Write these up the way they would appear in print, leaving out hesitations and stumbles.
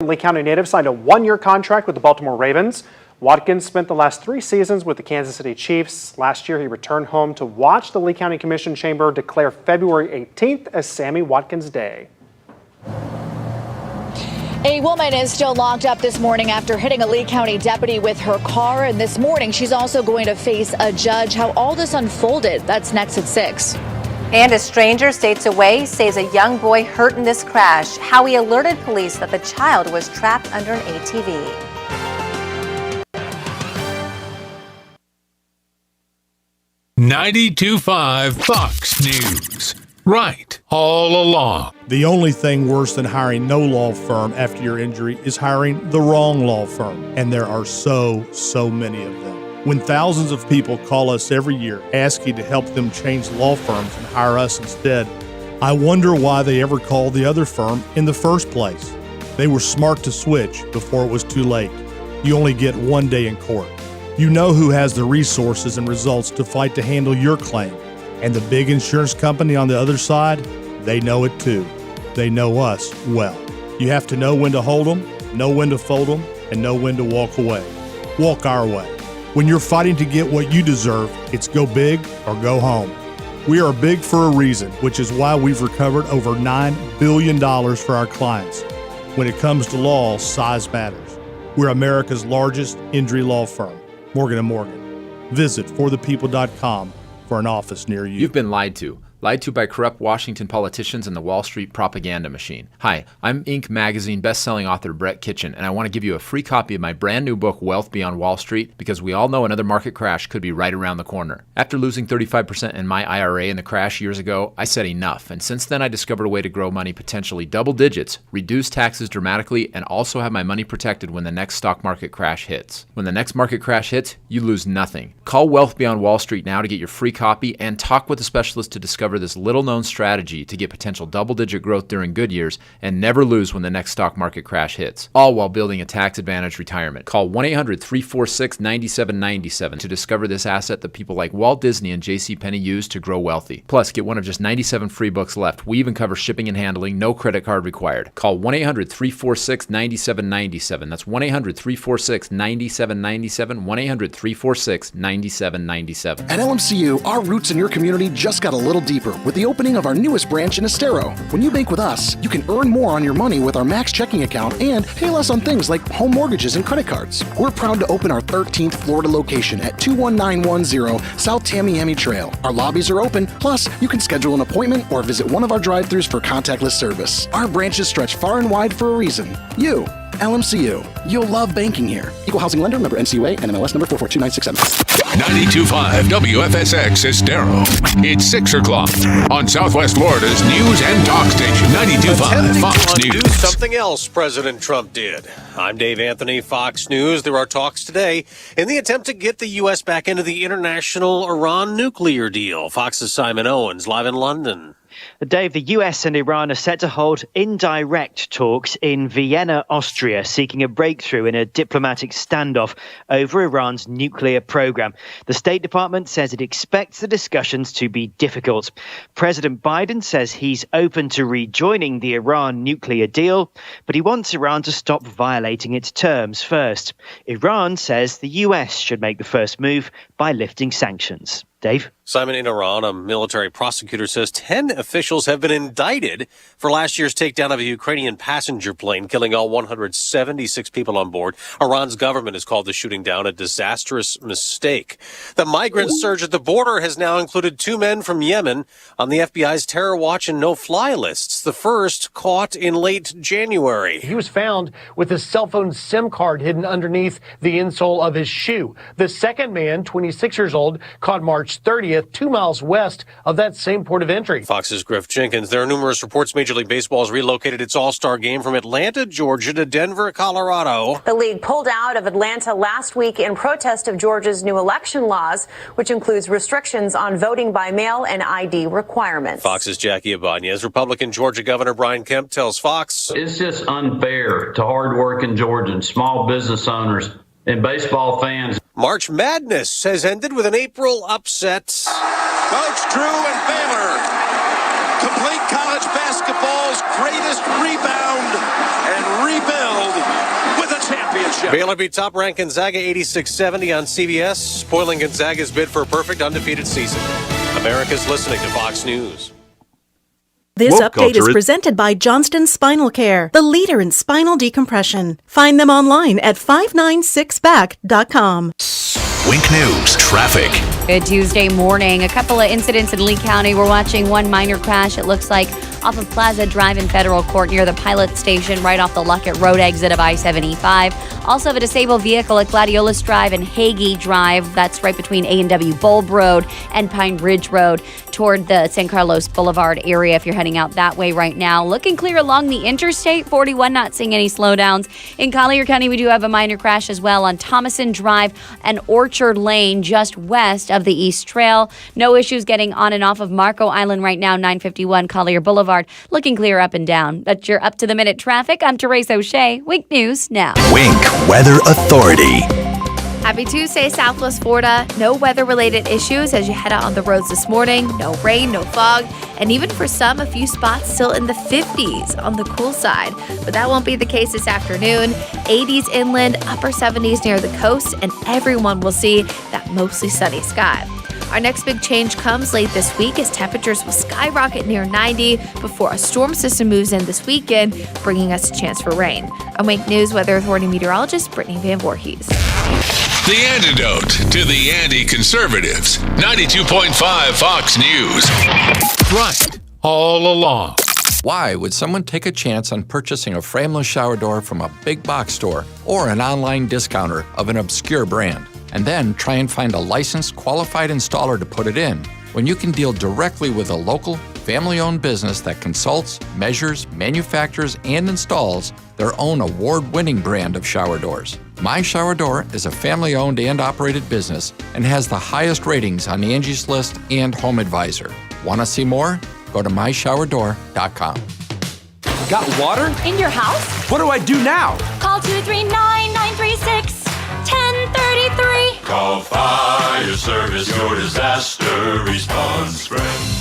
Lee County native signed a one-year contract with the Baltimore Ravens. Watkins spent the last 3 seasons with the Kansas City Chiefs. Last year, he returned home to watch the Lee County Commission Chamber declare February 18th as Sammy Watkins Day. A woman is still locked up this morning after hitting a Lee County deputy with her car. And this morning, she's also going to face a judge. How all this unfolded, that's next at 6. And a stranger states away saves a young boy hurt in this crash. How he alerted police that the child was trapped under an ATV. .92.5 Fox News. Right, all along. The only thing worse than hiring no law firm after your injury is hiring the wrong law firm. And there are so many of them. When thousands of people call us every year asking to help them change law firms and hire us instead, I wonder why they ever called the other firm in the first place. They were smart to switch before it was too late. You only get one day in court. You know who has the resources and results to fight to handle your claim. And the big insurance company on the other side, they know it too. They know us well. You have to know when to hold them, know when to fold them, and know when to walk away. Walk our way. When you're fighting to get what you deserve, it's go big or go home. We are big for a reason, which is why we've recovered over $9 billion for our clients. When it comes to law, size matters. We're America's largest injury law firm, Morgan & Morgan. Visit forthepeople.com for an office near you. You've been lied to. Lied to by corrupt Washington politicians and the Wall Street propaganda machine. Hi, I'm Inc. magazine best-selling author Brett Kitchen, and I want to give you a free copy of my brand new book, Wealth Beyond Wall Street, because we all know another market crash could be right around the corner. After losing 35% in my IRA in the crash years ago, I said enough, and since then I discovered a way to grow money potentially double digits, reduce taxes dramatically, and also have my money protected when the next stock market crash hits. When the next market crash hits, you lose nothing. Call Wealth Beyond Wall Street now to get your free copy and talk with a specialist to discover this little-known strategy to get potential double-digit growth during good years and never lose when the next stock market crash hits, all while building a tax-advantaged retirement. Call 1-800-346-9797 to discover this asset that people like Walt Disney and JCPenney use to grow wealthy. Plus, get one of just 97 free books left. We even cover shipping and handling, no credit card required. Call 1-800-346-9797. That's 1-800-346-9797, 1-800-346-9797. At LMCU, our roots in your community just got a little deeper with the opening of our newest branch in Estero. When you bank with us, you can earn more on your money with our Max checking account and pay less on things like home mortgages and credit cards. We're proud to open our 13th Florida location at 21910 South Tamiami Trail. Our lobbies are open, plus you can schedule an appointment or visit one of our drive-thrus for contactless service. Our branches stretch far and wide for a reason. You. LMCU. You'll love banking here. Equal housing lender, member NCUA, and MLS number 442967. 92.5 WFSX Estero. It's 6 o'clock on Southwest Florida's news and talk station. 92.5 Fox News. Do something else President Trump did. I'm Dave Anthony, Fox News. There are talks today in the attempt to get the U.S. back into the international Iran nuclear deal. Fox's Simon Owens, live in London. Dave, the US and Iran are set to hold indirect talks in Vienna, Austria, seeking a breakthrough in a diplomatic standoff over Iran's nuclear program. The State Department says it expects the discussions to be difficult. President Biden says he's open to rejoining the Iran nuclear deal, but he wants Iran to stop violating its terms first. Iran says the US should make the first move by lifting sanctions. Dave? Simon, in Iran, a military prosecutor says 10 officials have been indicted for last year's takedown of a Ukrainian passenger plane, killing all 176 people on board. Iran's government has called the shooting down a disastrous mistake. The migrant surge at the border has now included 2 men from Yemen on the FBI's terror watch and no-fly lists, the first caught in late January. He was found with his cell phone SIM card hidden underneath the insole of his shoe. The second man, 26 years old, caught March 30th, 2 miles west of that same port of entry. Fox's Griff Jenkins. There are numerous reports Major League Baseball has relocated its All-Star game from Atlanta, Georgia to Denver, Colorado. The league pulled out of Atlanta last week in protest of Georgia's new election laws, which includes restrictions on voting by mail and ID requirements. Fox's Jackie Ibanez. Republican Georgia Governor Brian Kemp tells Fox, "It's just unfair to hardworking Georgians, small business owners, and baseball fans." March Madness has ended with an April upset. Coach Drew and Baylor complete college basketball's greatest rebound and rebuild Baylor beat top-ranked Gonzaga 86-70 on CBS, spoiling Gonzaga's bid for a perfect undefeated season. America's listening to Fox News. This Woke update is culture presented by Johnston Spinal Care, the leader in spinal decompression. Find them online at 596back.com. Wink News traffic. Good Tuesday morning. A couple of incidents in Lee County. We're watching one minor crash, it looks like, off of Plaza Drive in Federal Court near the Pilot Station, right off the Luckett Road exit of I-75. Also have a disabled vehicle at Gladiolas Drive and Hagee Drive. That's right between A&W Bulb Road and Pine Ridge Road toward the San Carlos Boulevard area if you're heading out that way right now. Looking clear along the Interstate 41, not seeing any slowdowns. In Collier County, we do have a minor crash as well on Thomason Drive and Orchard Lane just west of the East Trail. No issues getting on and off of Marco Island right now, 951 Collier Boulevard. Looking clear up and down. That's your up-to-the-minute traffic. I'm Therese O'Shea. Wink News now. Wink Weather Authority. Happy Tuesday, Southwest Florida. No weather-related issues as you head out on the roads this morning. No rain, no fog, and even for some, a few spots still in the 50s on the cool side. But that won't be the case this afternoon. 80s inland, upper 70s near the coast, and everyone will see that mostly sunny sky. Our next big change comes late this week as temperatures will skyrocket near 90 before a storm system moves in this weekend, bringing us a chance for rain. I'm Wink News Weather Authority meteorologist Brittany Van Voorhees. The antidote to the anti-conservatives. 92.5 Fox News. Right. All along. Why would someone take a chance on purchasing a frameless shower door from a big box store or an online discounter of an obscure brand, and then try and find a licensed, qualified installer to put it in, when you can deal directly with a local, family-owned business that consults, measures, manufactures, and installs their own award-winning brand of shower doors? My Shower Door is a family-owned and operated business and has the highest ratings on Angie's List and Home Advisor. Want to see more? Go to myshowerdor.com. Got water? In your house? What do I do now? Call 239-936-1033. Call Fire Service, your disaster response friend.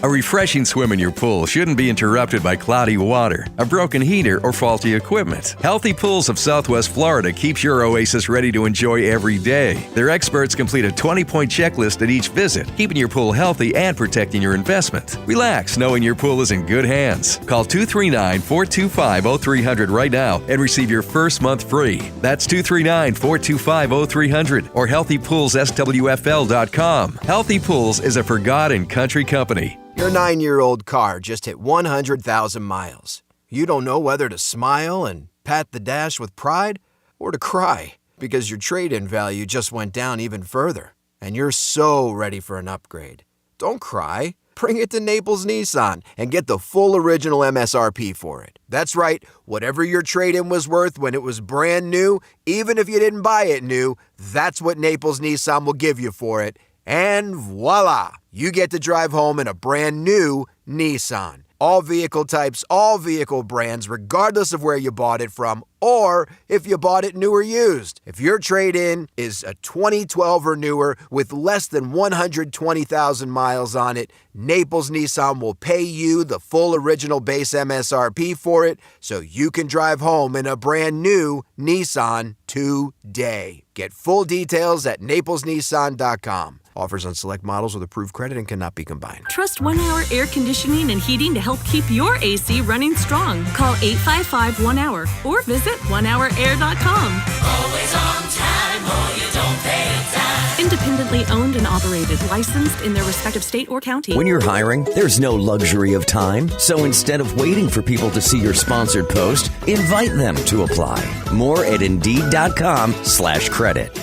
A refreshing swim in your pool shouldn't be interrupted by cloudy water, a broken heater, or faulty equipment. Healthy Pools of Southwest Florida keeps your oasis ready to enjoy every day. Their experts complete a 20-point checklist at each visit, keeping your pool healthy and protecting your investment. Relax knowing your pool is in good hands. Call 239-425-0300 right now and receive your first month free. That's 239-425-0300 or healthypoolsswfl.com. Healthy Pools is a forgotten country company. Your 9-year-old car just hit 100,000 miles. You don't know whether to smile and pat the dash with pride or to cry because your trade-in value just went down even further and you're so ready for an upgrade. Don't cry. Bring it to Naples Nissan and get the full original MSRP for it. That's right, whatever your trade-in was worth when it was brand new, even if you didn't buy it new, that's what Naples Nissan will give you for it. And voila, you get to drive home in a brand new Nissan. All vehicle types, all vehicle brands, regardless of where you bought it from, or if you bought it new or used. If your trade-in is a 2012 or newer with less than 120,000 miles on it, Naples Nissan will pay you the full original base MSRP for it so you can drive home in a brand new Nissan today. Get full details at naplesnissan.com. Offers on select models with approved credit and cannot be combined. Trust 1 Hour Air Conditioning and Heating to help keep your AC running strong. Call 855-1-HOUR or visit onehourair.com. Always on time or you don't pay time. Independently owned and operated, licensed in their respective state or county. When you're hiring, there's no luxury of time. So instead of waiting for people to see your sponsored post, invite them to apply. More at Indeed.com/credit.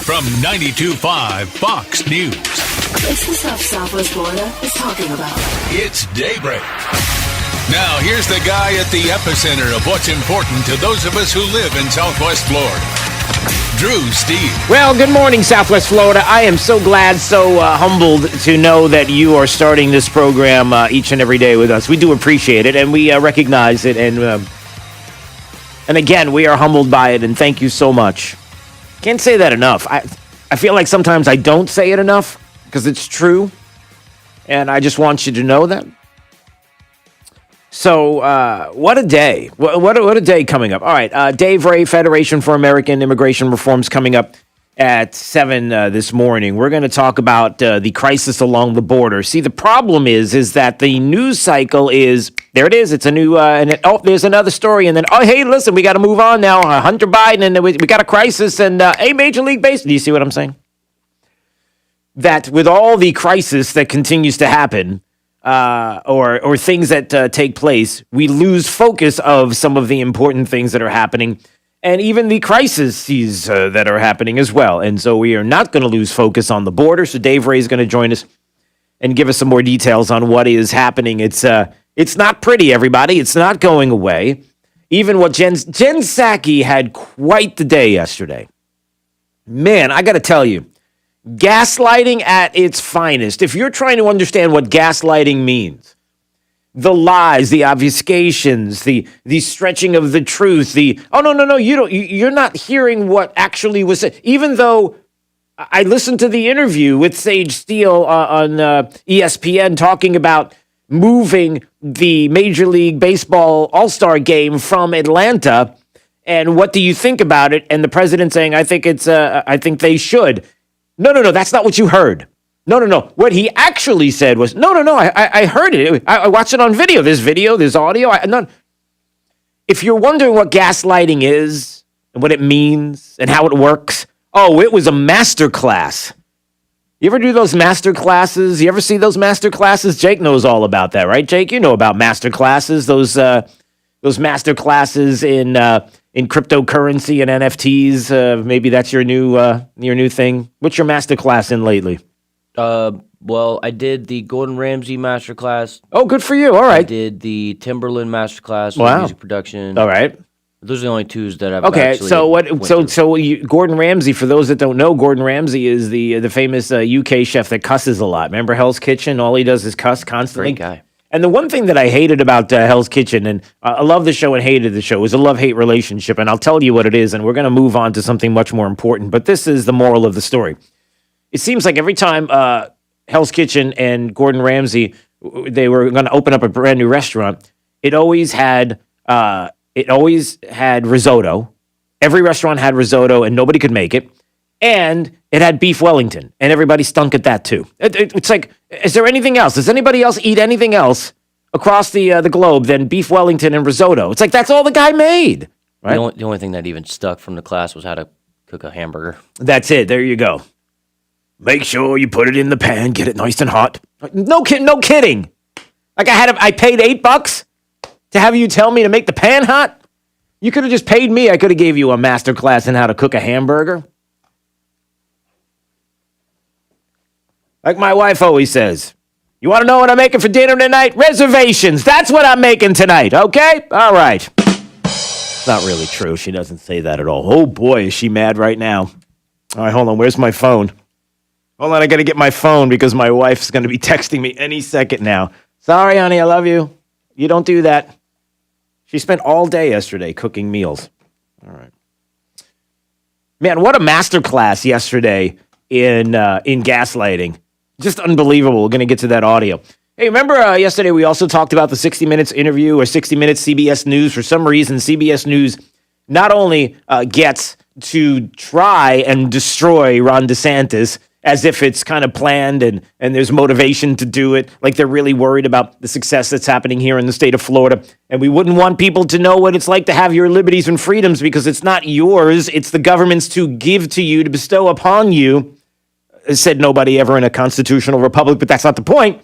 From 92.5 Fox News. It's the stuff Southwest Florida is talking about. It's Daybreak. Now, here's the guy at the epicenter of what's important to those of us who live in Southwest Florida. Drew Steve. Well, good morning, Southwest Florida. I am so glad, so humbled to know that you are starting this program each and every day with us. We do appreciate it, and we recognize it. And again, we are humbled by it, and thank you so much. Can't say that enough. I feel like sometimes I don't say it enough because it's true, and I just want you to know that. So what a day. What a day coming up. All right, Dave Ray, Federation for American Immigration Reform's coming up at 7 this morning. We're going to talk about the crisis along the border. See, the problem is that the news cycle is, there it is, it's a new, there's another story, and then, hey, listen, we got to move on now. Hunter Biden, and we got a crisis, and Major League Baseball. Do you see what I'm saying? That with all the crisis that continues to happen, or things that take place, we lose focus of some of the important things that are happening, and even the crises that are happening as well. And so we are not going to lose focus on the border. So Dave Ray is going to join us and give us some more details on what is happening. It's not pretty, everybody. It's not going away. Even what Jen Psaki had quite the day yesterday. Man, I got to tell you, gaslighting at its finest. If you're trying to understand what gaslighting means, the lies, the obfuscations, the stretching of the truth, no, you're not hearing what actually was said. Even though I listened to the interview with Sage Steele on ESPN talking about moving the Major League Baseball All-Star game from Atlanta, and what do you think about it? And the president saying, I think they should. No, that's not what you heard. No. What he actually said was, no, I heard it. I watched it on video. There's audio. If you're wondering what gaslighting is and what it means and how it works, it was a master class. You ever do those master classes? You ever see those master classes? Jake knows all about that, right, Jake? You know about master classes, those master classes in cryptocurrency and NFTs. Maybe that's your new thing. What's your master class in lately? Well, I did the Gordon Ramsay masterclass. Oh, good for you. All right. I did the Timberland masterclass wow. with music production. All right. Those are the only twos that I've actually Gordon Ramsay, for those that don't know, Gordon Ramsay is the famous UK chef that cusses a lot. Remember Hell's Kitchen? All he does is cuss constantly. Great guy. And the one thing that I hated about Hell's Kitchen, and I love the show and hated the show, is a love-hate relationship. And I'll tell you what it is, and we're going to move on to something much more important. But this is the moral of the story. It seems like every time Hell's Kitchen and Gordon Ramsay, they were going to open up a brand new restaurant, it always had risotto. Every restaurant had risotto, and nobody could make it. And it had beef Wellington, and everybody stunk at that too. It's like, is there anything else? Does anybody else eat anything else across the globe than beef Wellington and risotto? It's like, that's all the guy made. Right? The only thing that even stuck from the class was how to cook a hamburger. That's it. There you go. Make sure you put it in the pan, get it nice and hot. No kidding. Like I paid $8 to have you tell me to make the pan hot. You could have just paid me. I could have gave you a master class in how to cook a hamburger. Like my wife always says, you want to know what I'm making for dinner tonight? Reservations. That's what I'm making tonight, okay? All right. It's not really true. She doesn't say that at all. Oh, boy, is she mad right now. All right, hold on. Where's my phone? Hold on, I got to get my phone because my wife's going to be texting me any second now. Sorry, honey, I love you. You don't do that. She spent all day yesterday cooking meals. All right. Man, what a masterclass yesterday in gaslighting. Just unbelievable. We're going to get to that audio. Hey, remember yesterday we also talked about the 60 Minutes interview or 60 Minutes CBS News. For some reason, CBS News not only gets to try and destroy Ron DeSantis as if it's kind of planned and there's motivation to do it, like they're really worried about the success that's happening here in the state of Florida. And we wouldn't want people to know what it's like to have your liberties and freedoms because it's not yours. It's the government's to give to you, to bestow upon you. Said nobody ever in a constitutional republic, but that's not the point,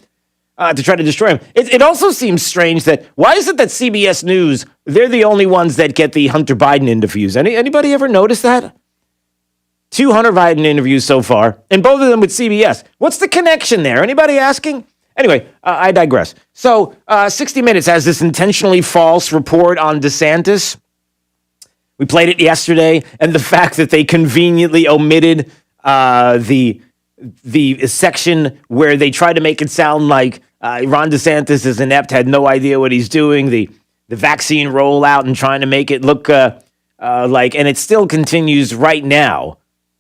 to try to destroy him. It also seems strange that, why is it that CBS News, they're the only ones that get the Hunter Biden interviews? Anybody ever notice that? 2 Hunter Biden interviews so far, and both of them with CBS. What's the connection there? Anybody asking? Anyway, I digress. So 60 Minutes has this intentionally false report on DeSantis. We played it yesterday, and the fact that they conveniently omitted the section where they try to make it sound like Ron DeSantis is inept, had no idea what he's doing, the vaccine rollout and trying to make it look like, and it still continues right now.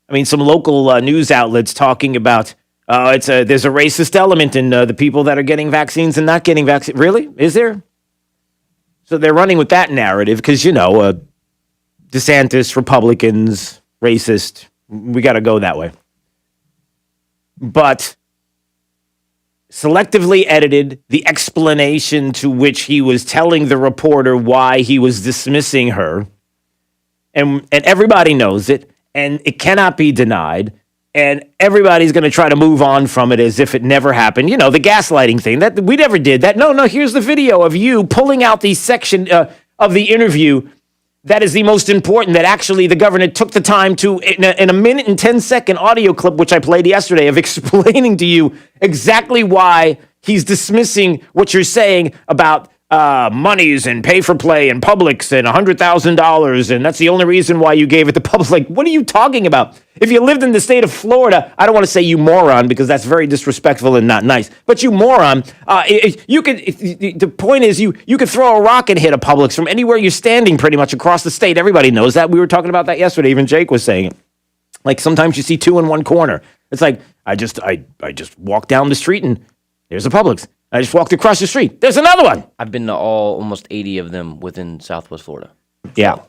I mean, some local news outlets talking about there's a racist element in the people that are getting vaccines and not getting vaccines. Really? Is there? So they're running with that narrative because, DeSantis, Republicans, racist. We got to go that way. But selectively edited the explanation to which he was telling the reporter why he was dismissing her. And everybody knows it, and it cannot be denied. And everybody's going to try to move on from it as if it never happened. The gaslighting thing, that we never did that. No, here's the video of you pulling out the section of the interview that is the most important, that actually the governor took the time to, in a minute and 10-second audio clip, which I played yesterday, of explaining to you exactly why he's dismissing what you're saying about monies and pay for play and Publix and $100,000, and that's the only reason why you gave it to Publix. Like, what are you talking about? If you lived in the state of Florida, I don't want to say you moron because that's very disrespectful and not nice, but you moron, the point is you could throw a rock and hit a Publix from anywhere you're standing pretty much across the state. Everybody knows that. We were talking about that yesterday. Even Jake was saying it. Like, sometimes you see two in one corner. It's like, I just walk down the street and there's a Publix. I just walked across the street. There's another one. I've been to almost 80 of them within Southwest Florida. Yeah.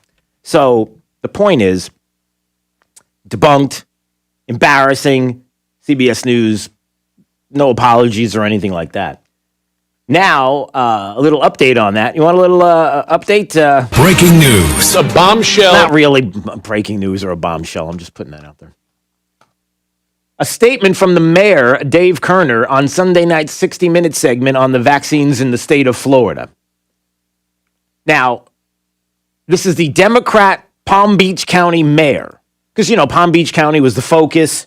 So the point is, debunked, embarrassing, CBS News, no apologies or anything like that. Now, a little update on that. You want a little update? Breaking news. A bombshell. Not really breaking news or a bombshell. I'm just putting that out there. A statement from the mayor, Dave Kerner, on Sunday night's 60-minute segment on the vaccines in the state of Florida. Now, this is the Democrat Palm Beach County mayor. Because, Palm Beach County was the focus.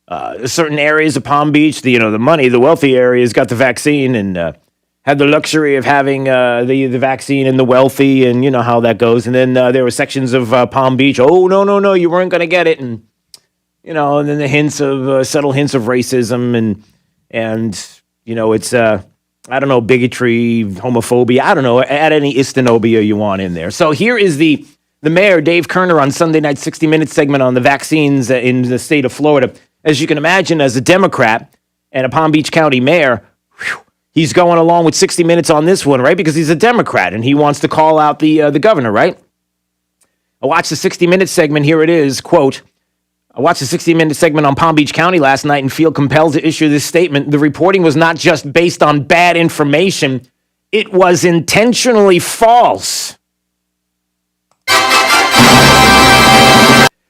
Certain areas of Palm Beach, the money, the wealthy areas got the vaccine and had the luxury of having the vaccine and the wealthy, and you know how that goes. And then there were sections of Palm Beach, oh, no, you weren't going to get it. And and then the subtle hints of racism and it's I don't know, bigotry, homophobia. I don't know, add any istinobia you want in there. So here is the mayor, Dave Kerner, on Sunday night's 60-minute segment on the vaccines in the state of Florida. As you can imagine, as a Democrat and a Palm Beach County mayor, he's going along with 60 Minutes on this one, right? Because he's a Democrat and he wants to call out the governor, right? I watched the 60-minute segment. Here it is, quote, I watched the 60-minute segment on Palm Beach County last night and feel compelled to issue this statement. The reporting was not just based on bad information. It was intentionally false.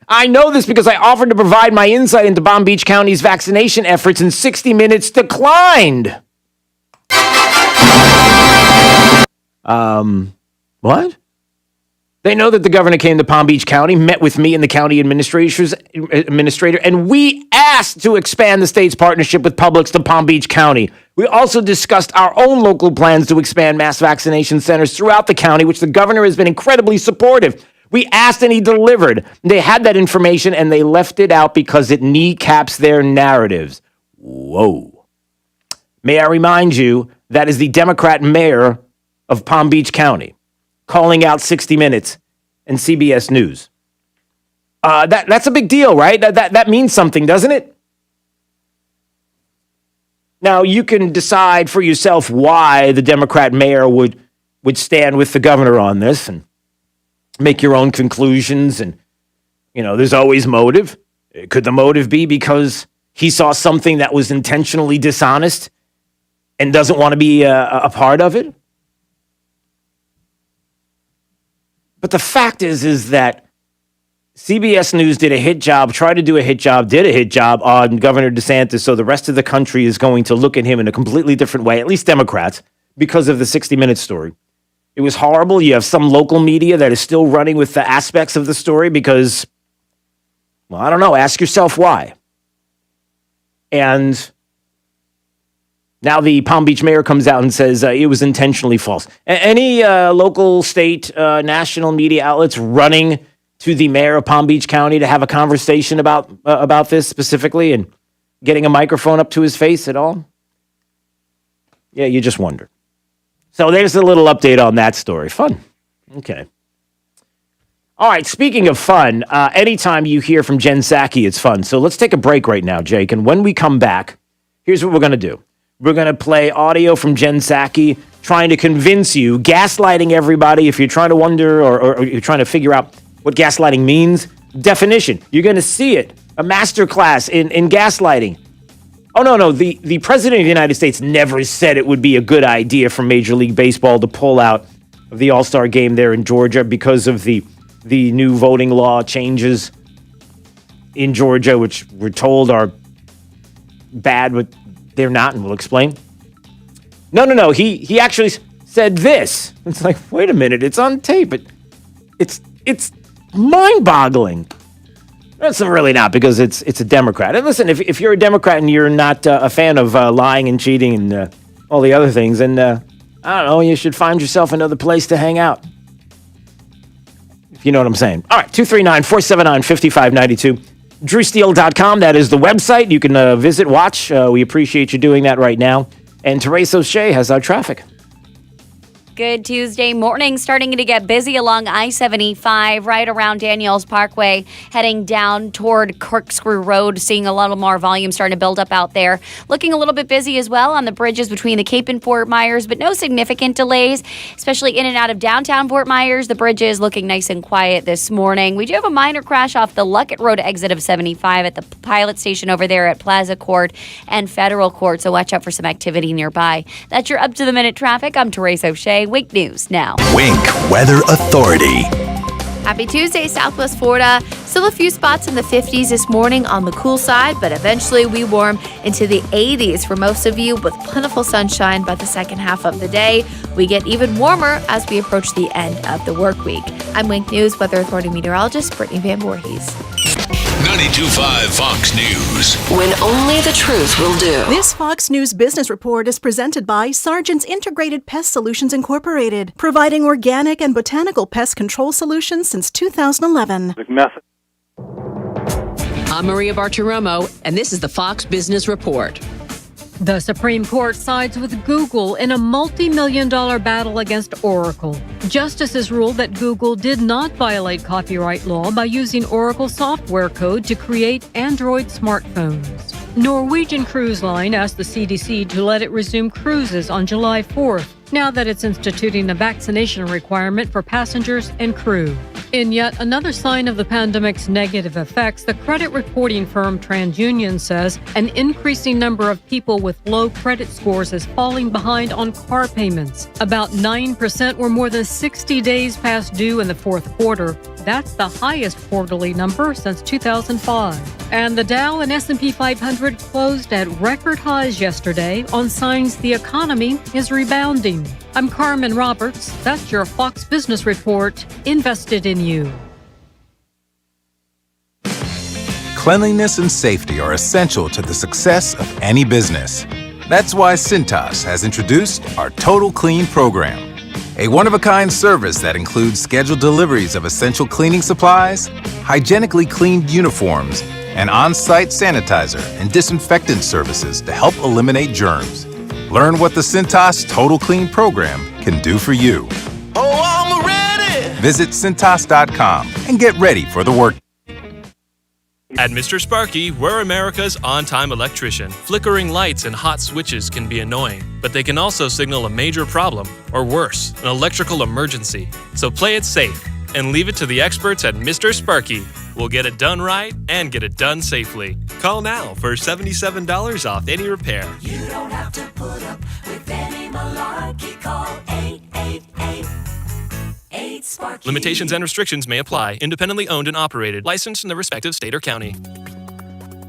I know this because I offered to provide my insight into Palm Beach County's vaccination efforts, and 60 Minutes declined. What? They know that the governor came to Palm Beach County, met with me and the county administrator, and we asked to expand the state's partnership with Publix to Palm Beach County. We also discussed our own local plans to expand mass vaccination centers throughout the county, which the governor has been incredibly supportive. We asked and he delivered. They had that information and they left it out because it kneecaps their narratives. Whoa. May I remind you, that is the Democrat mayor of Palm Beach County calling out 60 Minutes and CBS News. That's a big deal, right? That means something, doesn't it? Now, you can decide for yourself why the Democrat mayor would stand with the governor on this and make your own conclusions. And, there's always motive. Could the motive be because he saw something that was intentionally dishonest and doesn't want to be a part of it? But the fact is that CBS News did a hit job, tried to do a hit job, did a hit job on Governor DeSantis, so the rest of the country is going to look at him in a completely different way, at least Democrats, because of the 60 Minutes story. It was horrible. You have some local media that is still running with the aspects of the story because, well, I don't know. Ask yourself why. And now the Palm Beach mayor comes out and says it was intentionally false. Any local, state, national media outlets running to the mayor of Palm Beach County to have a conversation about this specifically and getting a microphone up to his face at all? Yeah, you just wonder. So there's a little update on that story. Fun. Okay. All right, speaking of fun, anytime you hear from Jen Psaki, it's fun. So let's take a break right now, Jake. And when we come back, here's what we're going to do. We're going to play audio from Jen Psaki trying to convince you, gaslighting everybody. If you're trying to wonder or you're trying to figure out what gaslighting means, definition. You're going to see it. A masterclass in gaslighting. Oh, no. The president of the United States never said it would be a good idea for Major League Baseball to pull out of the All-Star game there in Georgia because of the new voting law changes in Georgia, which we're told are bad, but they're not, and we'll explain. No. He actually said this. It's like, wait a minute, it's on tape. It's mind-boggling. That's really not, because it's a Democrat. And listen, if you're a Democrat and you're not a fan of lying and cheating and all the other things, then I don't know, you should find yourself another place to hang out. If you know what I'm saying. All right, 239-479-5592. DrewSteele.com, that is the website. You can visit, watch. We appreciate you doing that right now. And Teresa O'Shea has our traffic. Good Tuesday morning, starting to get busy along I-75 right around Daniels Parkway, heading down toward Corkscrew Road, seeing a little more volume starting to build up out there. Looking a little bit busy as well on the bridges between the Cape and Fort Myers, but no significant delays, especially in and out of downtown Fort Myers. The bridges looking nice and quiet this morning. We do have a minor crash off the Luckett Road exit of 75 at the pilot station over there at Plaza Court and Federal Court, so watch out for some activity nearby. That's your up-to-the-minute traffic. I'm Teresa O'Shea. Wink News now. Wink Weather Authority. Happy Tuesday, Southwest Florida. Still a few spots in the 50s this morning on the cool side, but eventually we warm into the 80s for most of you with plentiful sunshine by the second half of the day. We get even warmer as we approach the end of the work week. I'm Wink News Weather Authority meteorologist Brittany Van Voorhees. 92.5 Fox News. When only the truth will do. This Fox News business report is presented by Sargent's Integrated Pest Solutions Incorporated, providing organic and botanical pest control solutions since 2011. I'm Maria Bartiromo, and this is the Fox Business Report. The Supreme Court sides with Google in a multi-million-dollar battle against Oracle. Justices ruled that Google did not violate copyright law by using Oracle software code to create Android smartphones. Norwegian Cruise Line asked the CDC to let it resume cruises on July 4th, now that it's instituting a vaccination requirement for passengers and crew. In yet another sign of the pandemic's negative effects, the credit reporting firm TransUnion says an increasing number of people with low credit scores is falling behind on car payments. About 9% were more than 60 days past due in the fourth quarter. That's the highest quarterly number since 2005. And the Dow and S&P 500 closed at record highs yesterday on signs the economy is rebounding. I'm Carmen Roberts. That's your Fox Business Report. Invested in you. Cleanliness and safety are essential to the success of any business. That's why Cintas has introduced our Total Clean program, a one-of-a-kind service that includes scheduled deliveries of essential cleaning supplies, hygienically cleaned uniforms, and on-site sanitizer and disinfectant services to help eliminate germs. Learn what the Cintas Total Clean program can do for you. Oh, I'm ready! Visit Cintas.com and get ready for the work. At Mr. Sparky, we're America's on-time electrician. Flickering lights and hot switches can be annoying, but they can also signal a major problem, or worse, an electrical emergency. So play it safe and leave it to the experts at Mr. Sparky. We'll get it done right and get it done safely. Call now for $77 off any repair. You don't have to put up with any malarkey. Call 888-8-SPARKY. Limitations and restrictions may apply. Independently owned and operated. Licensed in the respective state or county.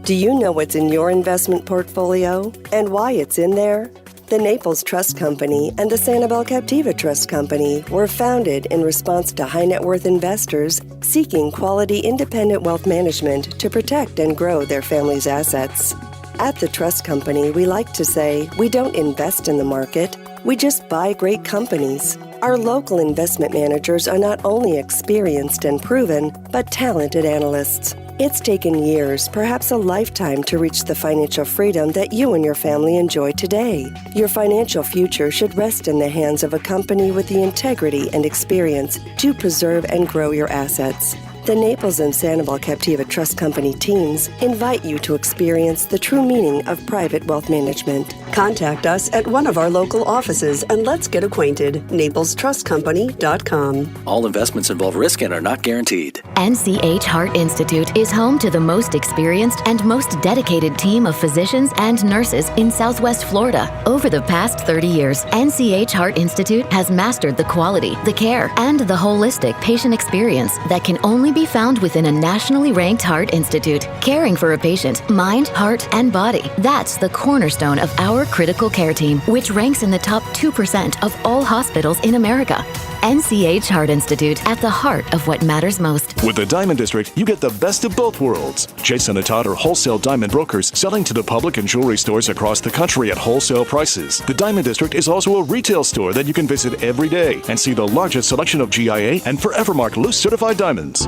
Do you know what's in your investment portfolio and why it's in there? The Naples Trust Company and the Sanibel Captiva Trust Company were founded in response to high net worth investors seeking quality independent wealth management to protect and grow their family's assets. At the Trust Company, we like to say we don't invest in the market, we just buy great companies. Our local investment managers are not only experienced and proven, but talented analysts. It's taken years, perhaps a lifetime, to reach the financial freedom that you and your family enjoy today. Your financial future should rest in the hands of a company with the integrity and experience to preserve and grow your assets. The Naples and Sanibel Captiva Trust Company teams invite you to experience the true meaning of private wealth management. Contact us at one of our local offices and let's get acquainted. NaplesTrustCompany.com. All investments involve risk and are not guaranteed. NCH Heart Institute is home to the most experienced and most dedicated team of physicians and nurses in Southwest Florida. Over the past 30 years, NCH Heart Institute has mastered the quality, the care, and the holistic patient experience that can only be found within a nationally ranked heart institute. Caring for a patient, mind, heart, and body. That's the cornerstone of our critical care team, which ranks in the top 2% of all hospitals in America. NCH Heart Institute, at the heart of what matters most. With the Diamond District, you get the best of both worlds. Jason and Todd are wholesale diamond brokers selling to the public and jewelry stores across the country at wholesale prices. The Diamond District is also a retail store that you can visit every day and see the largest selection of GIA and Forevermark loose certified diamonds.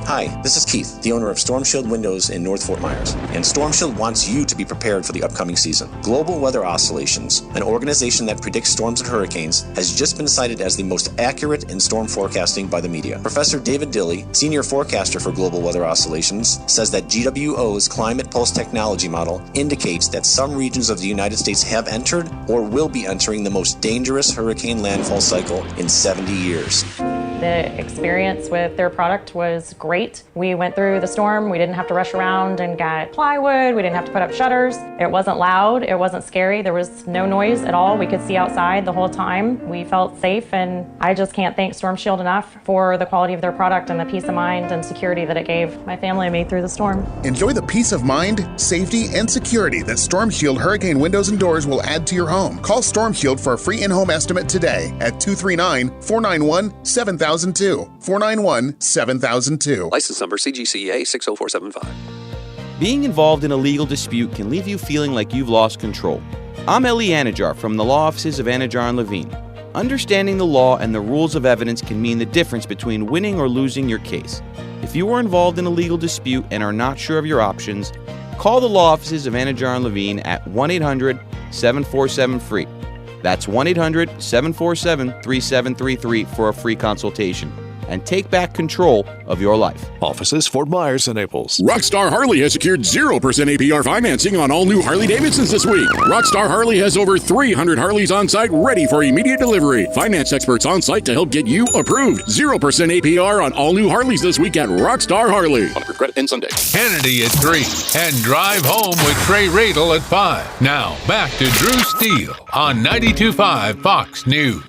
Hi, this is Keith, the owner of Storm Shield Windows in North Fort Myers, and Storm Shield wants you to be prepared for the upcoming season. Global Weather Oscillations, an organization that predicts storms and hurricanes, has just been cited as the most accurate in storm forecasting by the media. Professor David Dilley, senior forecaster for Global Weather Oscillations, says that GWO's Climate Pulse technology model indicates that some regions of the United States have entered or will be entering the most dangerous hurricane landfall cycle in 70 years. The experience with their product was great. We went through the storm. We didn't have to rush around and get plywood. We didn't have to put up shutters. It wasn't loud. It wasn't scary. There was no noise at all. We could see outside the whole time. We felt safe, and I just can't thank Storm Shield enough for the quality of their product and the peace of mind and security that it gave my family and me through the storm. Enjoy the peace of mind, safety, and security that Storm Shield hurricane windows and doors will add to your home. Call Storm Shield for a free in-home estimate today at 239-491-7000. 491-7002. License number CGCA 60475. Being involved in a legal dispute can leave you feeling like you've lost control. I'm Eli Anajar from the law offices of Anajar and Levine. Understanding the law and the rules of evidence can mean the difference between winning or losing your case. If you are involved in a legal dispute and are not sure of your options, call the law offices of Anajar and Levine at 1-800-747-FREE. That's 1-800-747-3733 for a free consultation. And take back control of your life. Offices Fort Myers and Naples. Rockstar Harley has secured 0% APR financing on all new Harley-Davidsons this week. Rockstar Harley has over 300 Harleys on site ready for immediate delivery. Finance experts on site to help get you approved. 0% APR on all new Harleys this week at Rockstar Harley. On for credit and Sunday. Kennedy at 3 and Drive Home with Trey Radel at 5. Now, back to Drew Steele on 92.5 Fox News.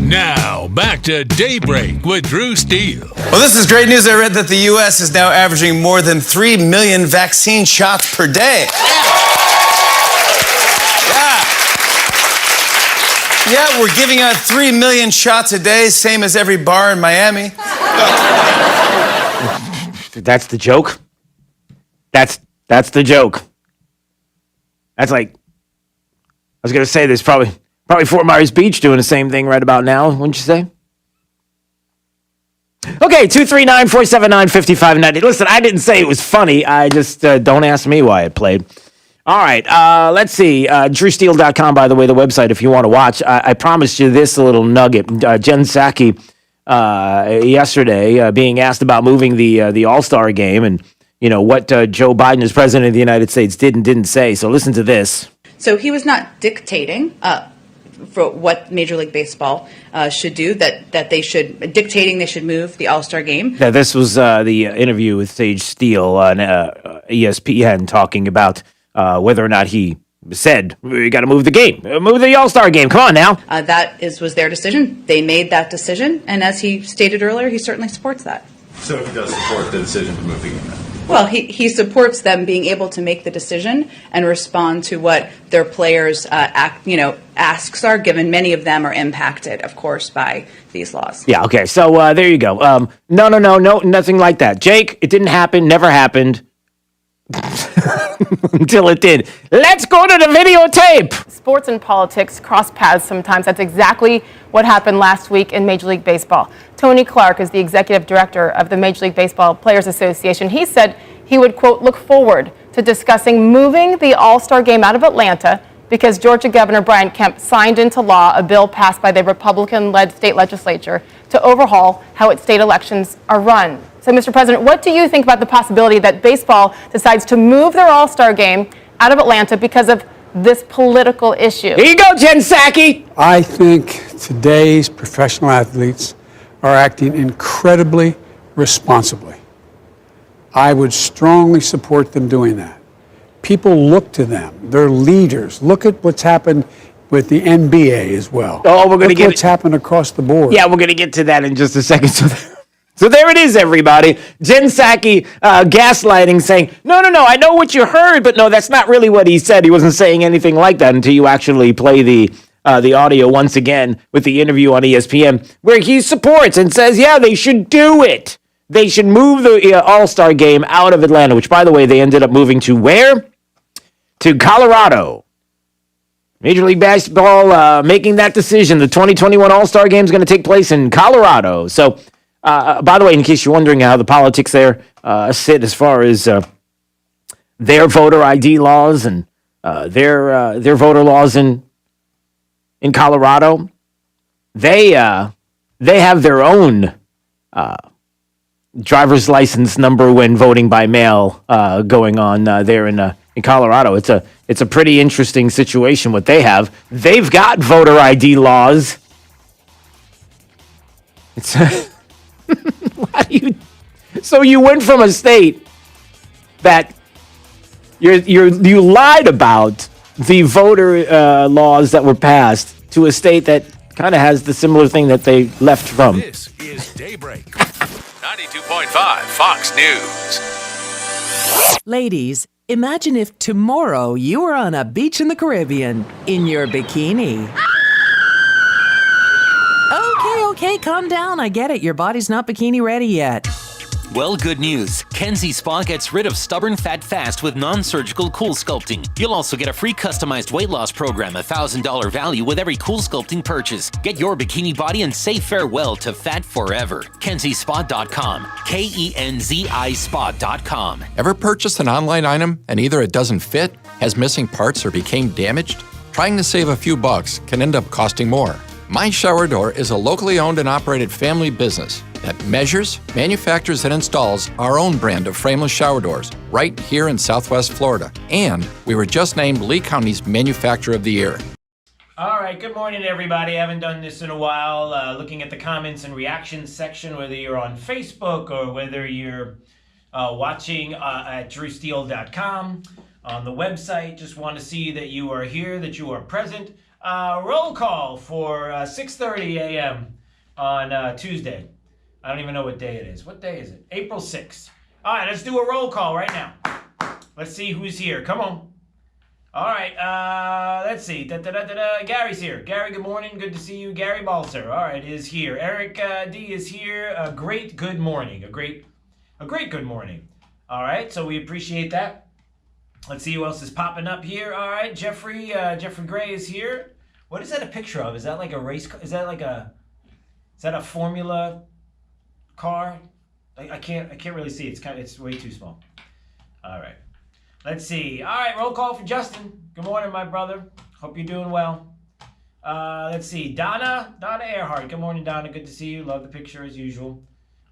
Now, back to Daybreak with Drew Steele. Well, this is great news. I read that the U.S. is now averaging more than 3 million vaccine shots per day. Yeah, we're giving out 3 million shots a day, same as every bar in Miami. That's the joke? That's the joke. That's like, I was going to say there's probably Fort Myers Beach doing the same thing right about now, wouldn't you say? Okay, 239-479-5590. Listen, I didn't say it was funny. I just, don't ask me why it played. All right, let's see. DrewSteele.com, by the way, the website, if you want to watch. I promised you this little nugget. Jen Psaki, yesterday, being asked about moving the All-Star game and, you know, what Joe Biden as president of the United States did and didn't say. So listen to this. So he was not dictating for what Major League Baseball should do, that they should, dictating they should move the All-Star game. Yeah, this was the interview with Sage Steele on ESPN talking about whether or not he said, we got to move the game, move the All-Star game. Come on now. That was their decision. They made that decision. And as he stated earlier, he certainly supports that. So he does support the decision to move the game then? Well, he supports them being able to make the decision and respond to what their players' asks are, given many of them are impacted, of course, by these laws. Yeah, okay, so there you go. No, nothing like that. Jake, it didn't happen, never happened. Until it did. Let's go to the videotape. Sports and politics cross paths sometimes. That's exactly what happened last week in Major League Baseball. Tony Clark is the executive director of the Major League Baseball Players Association. He said he would, quote, look forward to discussing moving the All-Star game out of Atlanta because Georgia Governor Brian Kemp signed into law a bill passed by the Republican-led state legislature to overhaul how its state elections are run. So, Mr. President, what do you think about the possibility that baseball decides to move their All-Star game out of Atlanta because of this political issue? Here you go, Jen Psaki. I think today's professional athletes are acting incredibly responsibly. I would strongly support them doing that. People look to them. They're leaders. Look at what's happened with the NBA as well. Oh, we're going to get what's happened across the board. Yeah, we're going to get to that in just a second. So there it is, everybody. Jen Psaki gaslighting, saying, no, I know what you heard, but no, that's not really what he said. He wasn't saying anything like that until you actually play the audio once again with the interview on ESPN, where he supports and says, yeah, they should do it. They should move the All-Star game out of Atlanta, which, by the way, they ended up moving to where? To Colorado. Major League Baseball making that decision. The 2021 All-Star game is going to take place in Colorado. So, by the way, in case you're wondering how the politics there sit as far as their voter ID laws and their voter laws in Colorado, they have their own driver's license number when voting by mail going on there in Colorado. It's a pretty interesting situation what they have. They've got voter ID laws. It's so you went from a state that you lied about the voter laws that were passed to a state that kind of has the similar thing that they left from. This is Daybreak. 92.5 Fox News. Ladies, imagine if tomorrow you were on a beach in the Caribbean in your bikini. Okay, calm down. I get it. Your body's not bikini ready yet. Well, good news. Kenzie Spa gets rid of stubborn fat fast with non-surgical cool sculpting. You'll also get a free customized weight loss program, $1,000 value with every cool sculpting purchase. Get your bikini body and say farewell to fat forever. KenzieSpa.com. KENZI Spa.com. Ever purchased an online item and either it doesn't fit, has missing parts, or became damaged? Trying to save a few bucks can end up costing more. My Shower Door is a locally owned and operated family business that measures, manufactures, and installs our own brand of frameless shower doors right here in Southwest Florida. And we were just named Lee County's Manufacturer of the Year. All right, good morning, everybody. I haven't done this in a while. Looking at the comments and reactions section, whether you're on Facebook or whether you're watching at drewsteele.com on the website. Just want to see that you are here, that you are present. Roll call for 6:30 a.m. on Tuesday. I don't even know what day it is. What day is it? April 6th. All right, let's do a roll call right now. Let's see who's here. Come on. All right, let's see. Gary's here. Gary, good morning. Good to see you. Gary Balser, all right, is here. Eric D is here. A great good morning. A great good morning. All right, so we appreciate that. Let's see who else is popping up here. All right, Jeffrey Gray is here. What is that a picture of? Is that like a race? Is that a Formula car? I can't really see. It's way too small. All right. Let's see. All right, roll call for Justin. Good morning, my brother. Hope you're doing well. Let's see. Donna Earhart. Good morning, Donna. Good to see you. Love the picture as usual.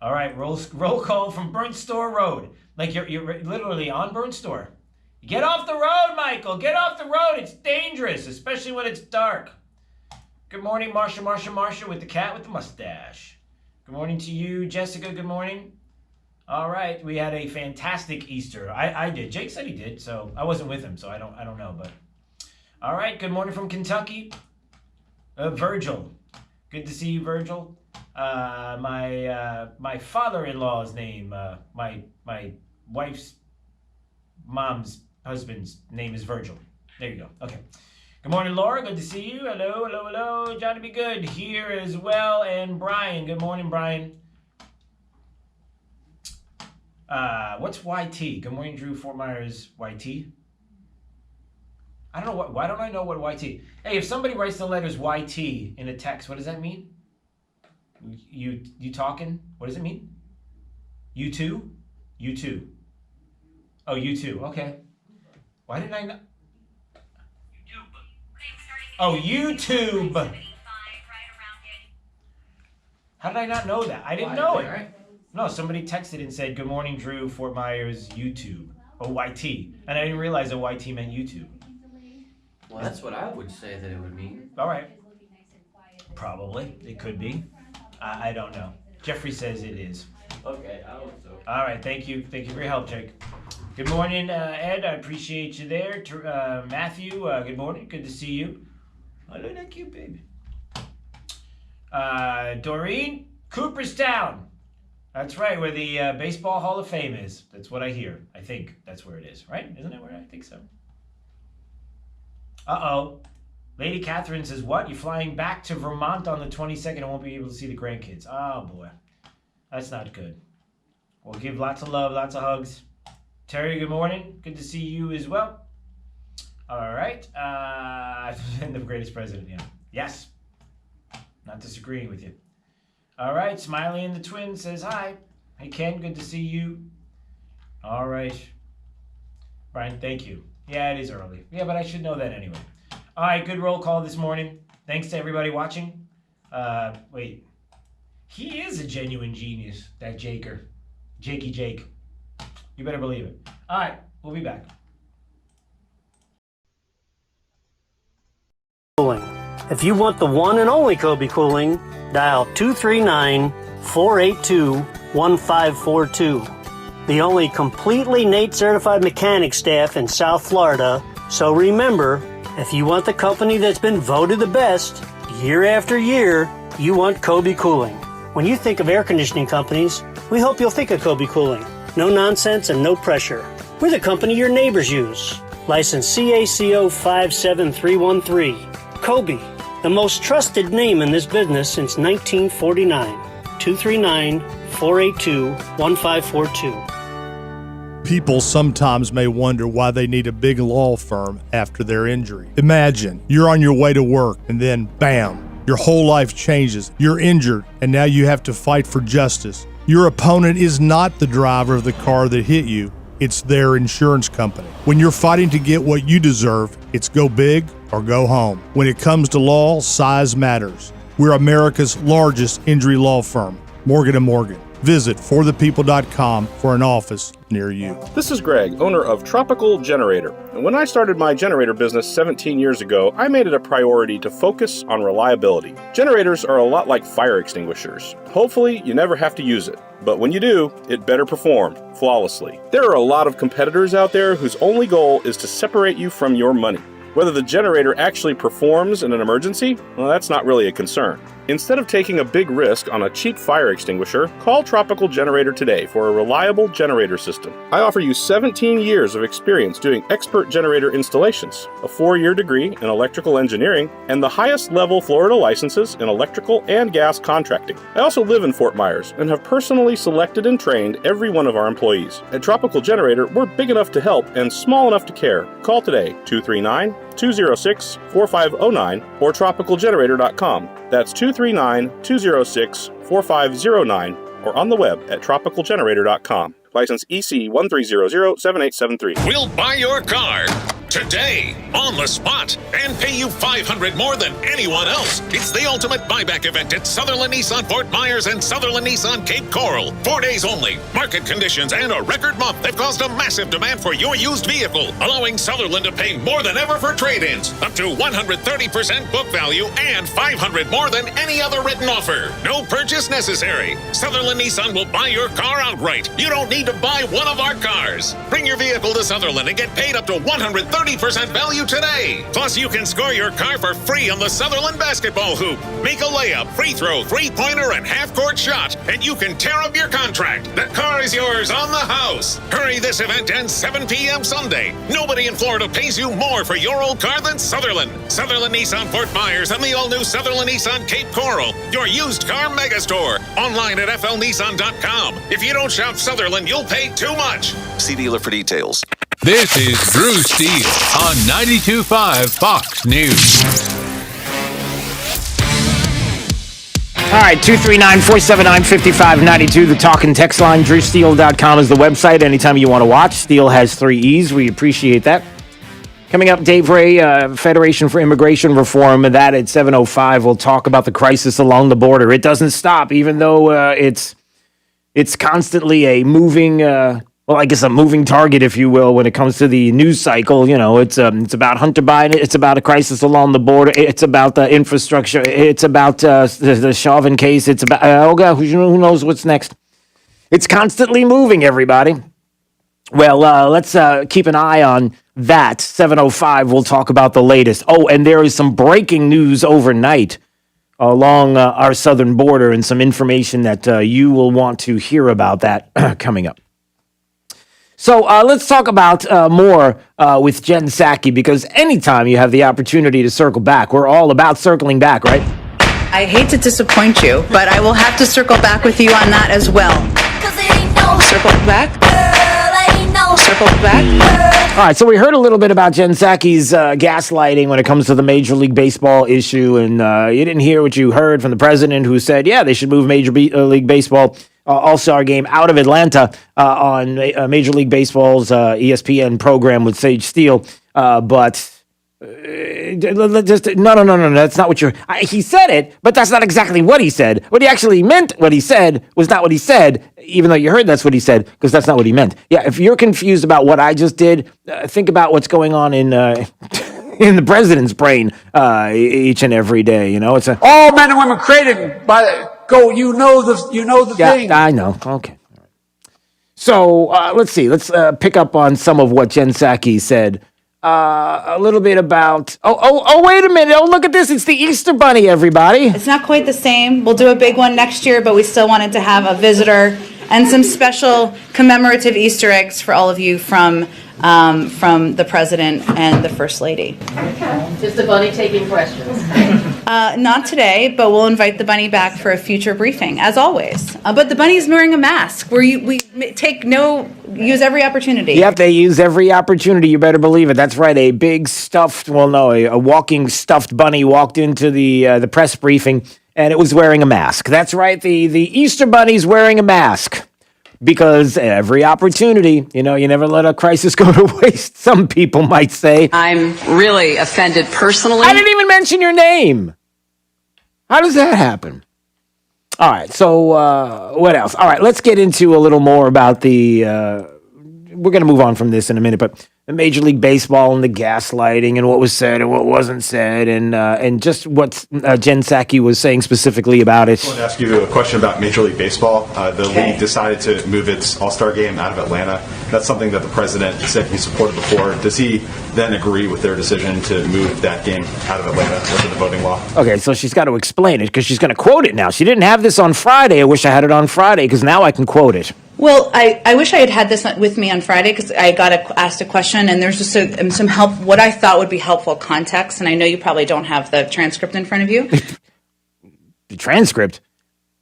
All right, roll call from Burnt Store Road. Like you're literally on Burnt Store. Get off the road, Michael. Get off the road. It's dangerous, especially when it's dark. Good morning, Marsha with the cat with the mustache. Good morning to you, Jessica. Good morning. All right, we had a fantastic Easter. I did. Jake said he did, so I wasn't with him, so I don't know. But all right, good morning from Kentucky, Virgil. Good to see you, Virgil. My father-in-law's name, my wife's mom's husband's name is Virgil. There you go. Okay. Good morning, Laura. Good to see you. Hello. Johnny Be Good here as well. And Brian. Good morning, Brian. What's YT? Good morning, Drew. Fort Myers, YT. I don't know why don't I know what YT? Hey, if somebody writes the letters YT in a text, what does that mean? You talking? What does it mean? You too? You too. Oh, you too. Okay. Why didn't I know? Oh, YouTube. How did I not know that? I didn't know it. No, somebody texted and said, "Good morning, Drew, Fort Myers, YouTube, OYT," and I didn't realize OYT meant YouTube. Well, that's what I would say that it would mean. All right. Probably. It could be. I don't know. Jeffrey says it is. Okay, I hope so. All right. Thank you. Thank you for your help, Jake. Good morning, Ed. I appreciate you there. Matthew, good morning. Good to see you. Oh, look at that cute baby. Doreen, Cooperstown. That's right, where the Baseball Hall of Fame is. That's what I hear. I think that's where it is, right? Isn't it where I think so? Uh-oh. Lady Catherine says, what? You're flying back to Vermont on the 22nd and won't be able to see the grandkids. Oh, boy. That's not good. We'll give lots of love, lots of hugs. Terry, good morning. Good to see you as well. All right. And the greatest president, yeah. Yes. Not disagreeing with you. All right. Smiley and the twin says hi. Hey, Ken, good to see you. All right. Brian, thank you. Yeah, it is early. Yeah, but I should know that anyway. All right, good roll call this morning. Thanks to everybody watching. Wait. He is a genuine genius, that Jaker. Jakey Jake. You better believe it. All right, we'll be back. If you want the one and only Kobe Cooling, dial 239-482-1542. The only completely NATE certified mechanic staff in South Florida. So remember, if you want the company that's been voted the best year after year, you want Kobe Cooling. When you think of air conditioning companies, we hope you'll think of Kobe Cooling. No nonsense and no pressure. We're the company your neighbors use. License CACO 57313. Kobe, the most trusted name in this business since 1949. 239-482-1542. People sometimes may wonder why they need a big law firm after their injury. Imagine you're on your way to work and then bam, your whole life changes. You're injured and now you have to fight for justice. Your opponent is not the driver of the car that hit you. It's their insurance company. When you're fighting to get what you deserve, it's go big or go home. When it comes to law, size matters. We're America's largest injury law firm, Morgan & Morgan. Visit forthepeople.com for an office near you. This is Greg, owner of Tropical Generator. And when I started my generator business 17 years ago, I made it a priority to focus on reliability. Generators are a lot like fire extinguishers. Hopefully, you never have to use it. But when you do, it better perform flawlessly. There are a lot of competitors out there whose only goal is to separate you from your money. Whether the generator actually performs in an emergency, well, that's not really a concern. Instead of taking a big risk on a cheap fire extinguisher, call Tropical Generator today for a reliable generator system. I offer you 17 years of experience doing expert generator installations, a 4-year degree in electrical engineering, and the highest level Florida licenses in electrical and gas contracting. I also live in Fort Myers and have personally selected and trained every one of our employees. At Tropical Generator, we're big enough to help and small enough to care. Call today, 239-206-4509 or tropicalgenerator.com. That's 239-206-4509 or on the web at tropicalgenerator.com. License EC 13007873. We'll buy your car today, on the spot, and pay you $500 more than anyone else. It's the ultimate buyback event at Sutherland Nissan Fort Myers and Sutherland Nissan Cape Coral. 4 days only. Market conditions and a record month have caused a massive demand for your used vehicle, allowing Sutherland to pay more than ever for trade-ins, up to 130% book value and $500 more than any other written offer. No purchase necessary. Sutherland Nissan will buy your car outright. You don't need to buy one of our cars. Bring your vehicle to Sutherland and get paid up to 130% value today. Plus, you can score your car for free on the Sutherland basketball hoop. Make a layup, free throw, three-pointer, and half-court shot, and you can tear up your contract. The car is yours on the house. Hurry, this event ends 7 p.m. Sunday. Nobody in Florida pays you more for your old car than Sutherland. Sutherland Nissan Fort Myers and the all-new Sutherland Nissan Cape Coral, your used car megastore. Online at flnissan.com. If you don't shop Sutherland, you'll pay too much. See dealer for details. This is Drew Steele on 92.5 Fox News. All right, 239-479-5592, the talk and text line. DrewSteele.com is the website. Anytime you want to watch, Steele has 3 E's. We appreciate that. Coming up, Dave Ray, Federation for Immigration Reform, that at 7:05. We'll talk about the crisis along the border. It doesn't stop, even though it's It's constantly a moving, well, I guess a moving target, if you will, when it comes to the news cycle. You know, it's about Hunter Biden. It's about a crisis along the border. It's about the infrastructure. It's about the Chauvin case. It's about, oh God, who knows what's next? It's constantly moving, everybody. Well, let's keep an eye on that. 7:05, we'll talk about the latest. Oh, and there is some breaking news overnight along our southern border and some information that you will want to hear about that coming up. So let's talk about more with Jen Psaki, because anytime you have the opportunity to circle back, we're all about circling back, right? I hate to disappoint you, but I will have to circle back with you on that as well. Circle back. Circle back. All right, so we heard a little bit about Jen Psaki's gaslighting when it comes to the Major League Baseball issue, and you didn't hear what you heard from the president, who said, yeah, they should move Major League Baseball All-Star Game out of Atlanta on Major League Baseball's ESPN program with Sage Steele, but... no, that's not what he said it, but that's not exactly what he said. What he actually meant, what he said, was not what he said, even though you heard that's what he said, because that's not what he meant. Yeah, if you're confused about what I just did, think about what's going on in in the president's brain each and every day. You know, it's all men and women created by you know the thing. I know. Okay. So let's see. Let's pick up on some of what Jen Psaki said. A little bit about, wait a minute. Oh, look at this. It's the Easter Bunny, everybody. It's not quite the same. We'll do a big one next year, but we still wanted to have a visitor and some special commemorative Easter eggs for all of you from the president and the first lady. Just the bunny taking questions. Not today, but we'll invite the bunny back for a future briefing, as always. But the bunny's wearing a mask. We use every opportunity. Yep, they use every opportunity. You better believe it. That's right. A big stuffed, a walking stuffed bunny walked into the press briefing, and it was wearing a mask. That's right. The Easter Bunny's wearing a mask. Because every opportunity, you never let a crisis go to waste, some people might say. I'm really offended personally. I didn't even mention your name. How does that happen? All right, so what else? All right, let's get into a little more about the... we're going to move on from this in a minute, but the Major League Baseball and the gaslighting and what was said and what wasn't said and just what Jen Psaki was saying specifically about it. I want to ask you a question about Major League Baseball. The league decided to move its All-Star Game out of Atlanta. That's something that the president said he supported before. Does he then agree with their decision to move that game out of Atlanta under the voting law? Okay, so she's got to explain it because she's going to quote it now. She didn't have this on Friday. I wish I had it on Friday because now I can quote it. Well, I wish I had this with me on Friday because I got asked a question and there's just some help, what I thought would be helpful context, and I know you probably don't have the transcript in front of you. The transcript?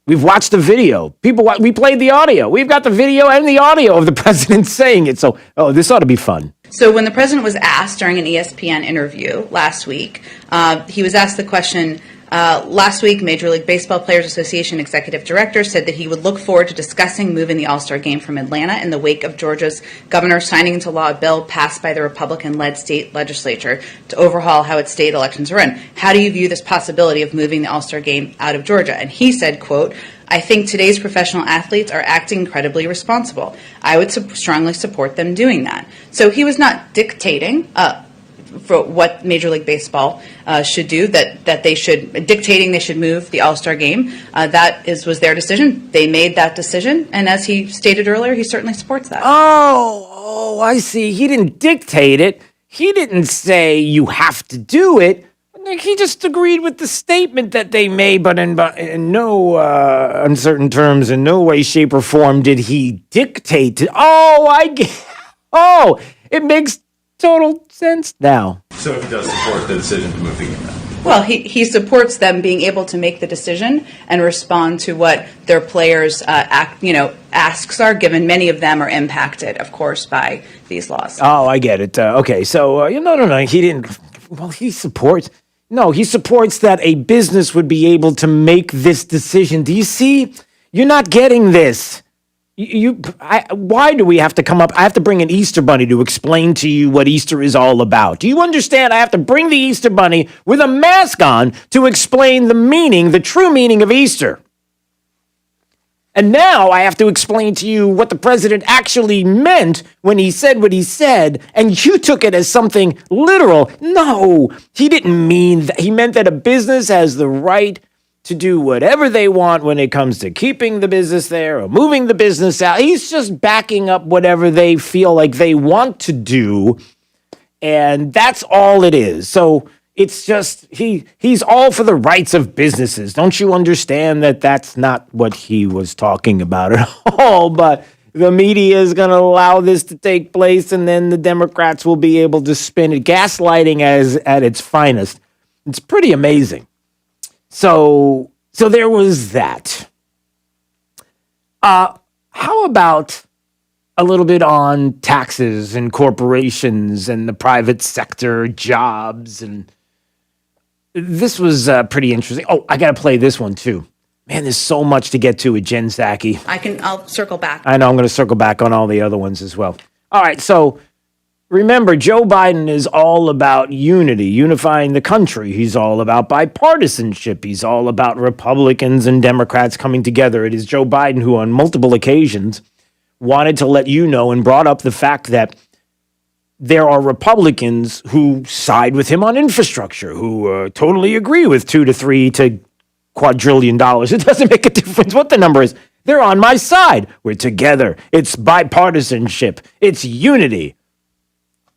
We've watched the video. We played the audio. We've got the video and the audio of the president saying it, so this ought to be fun. So when the president was asked during an ESPN interview last week, he was asked the question, last week, Major League Baseball Players Association Executive Director said that he would look forward to discussing moving the All-Star Game from Atlanta in the wake of Georgia's governor signing into law a bill passed by the Republican-led state legislature to overhaul how its state elections are run. How do you view this possibility of moving the All-Star Game out of Georgia? And he said, quote, I think today's professional athletes are acting incredibly responsible. I would strongly support them doing that. So he was not dictating for what Major League Baseball should do, that they should move the All-Star Game. That was their decision. They made that decision, and as he stated earlier, he certainly supports that. Oh, I see. He didn't dictate it. He didn't say you have to do it. He just agreed with the statement that they made, but in no uncertain terms, in no way, shape, or form did he dictate it. It makes total sense now. So he does support the decision to move the game out? Well, he supports them being able to make the decision and respond to what their players' asks are, given many of them are impacted, of course, by these laws. Oh, I get it. Okay, so, no, he didn't. Well, he supports that a business would be able to make this decision. Do you see? You're not getting this. Why do we have to come up? I have to bring an Easter bunny to explain to you what Easter is all about. Do you understand? I have to bring the Easter bunny with a mask on to explain the true meaning of Easter. And now I have to explain to you what the president actually meant when he said what he said, and you took it as something literal. No, he didn't mean that. He meant that a business has the right to do whatever they want when it comes to keeping the business there or moving the business out. He's just backing up whatever they feel like they want to do, and that's all it is. So it's just he's all for the rights of businesses. Don't you understand that that's not what he was talking about at all? But the media is going to allow this to take place, and then the Democrats will be able to spin it. Gaslighting at its finest. It's pretty amazing. So there was that. How about a little bit on taxes and corporations and the private sector, jobs, and this was pretty interesting. Oh, I got to play this one too. Man, there's so much to get to with Jen Psaki. I'll circle back. I know I'm going to circle back on all the other ones as well. All right, so remember, Joe Biden is all about unity, unifying the country. He's all about bipartisanship. He's all about Republicans and Democrats coming together. It is Joe Biden who, on multiple occasions, wanted to let you know and brought up the fact that there are Republicans who side with him on infrastructure, who totally agree with $2 to $3 to quadrillion dollars. It doesn't make a difference what the number is. They're on my side. We're together. It's bipartisanship. It's unity.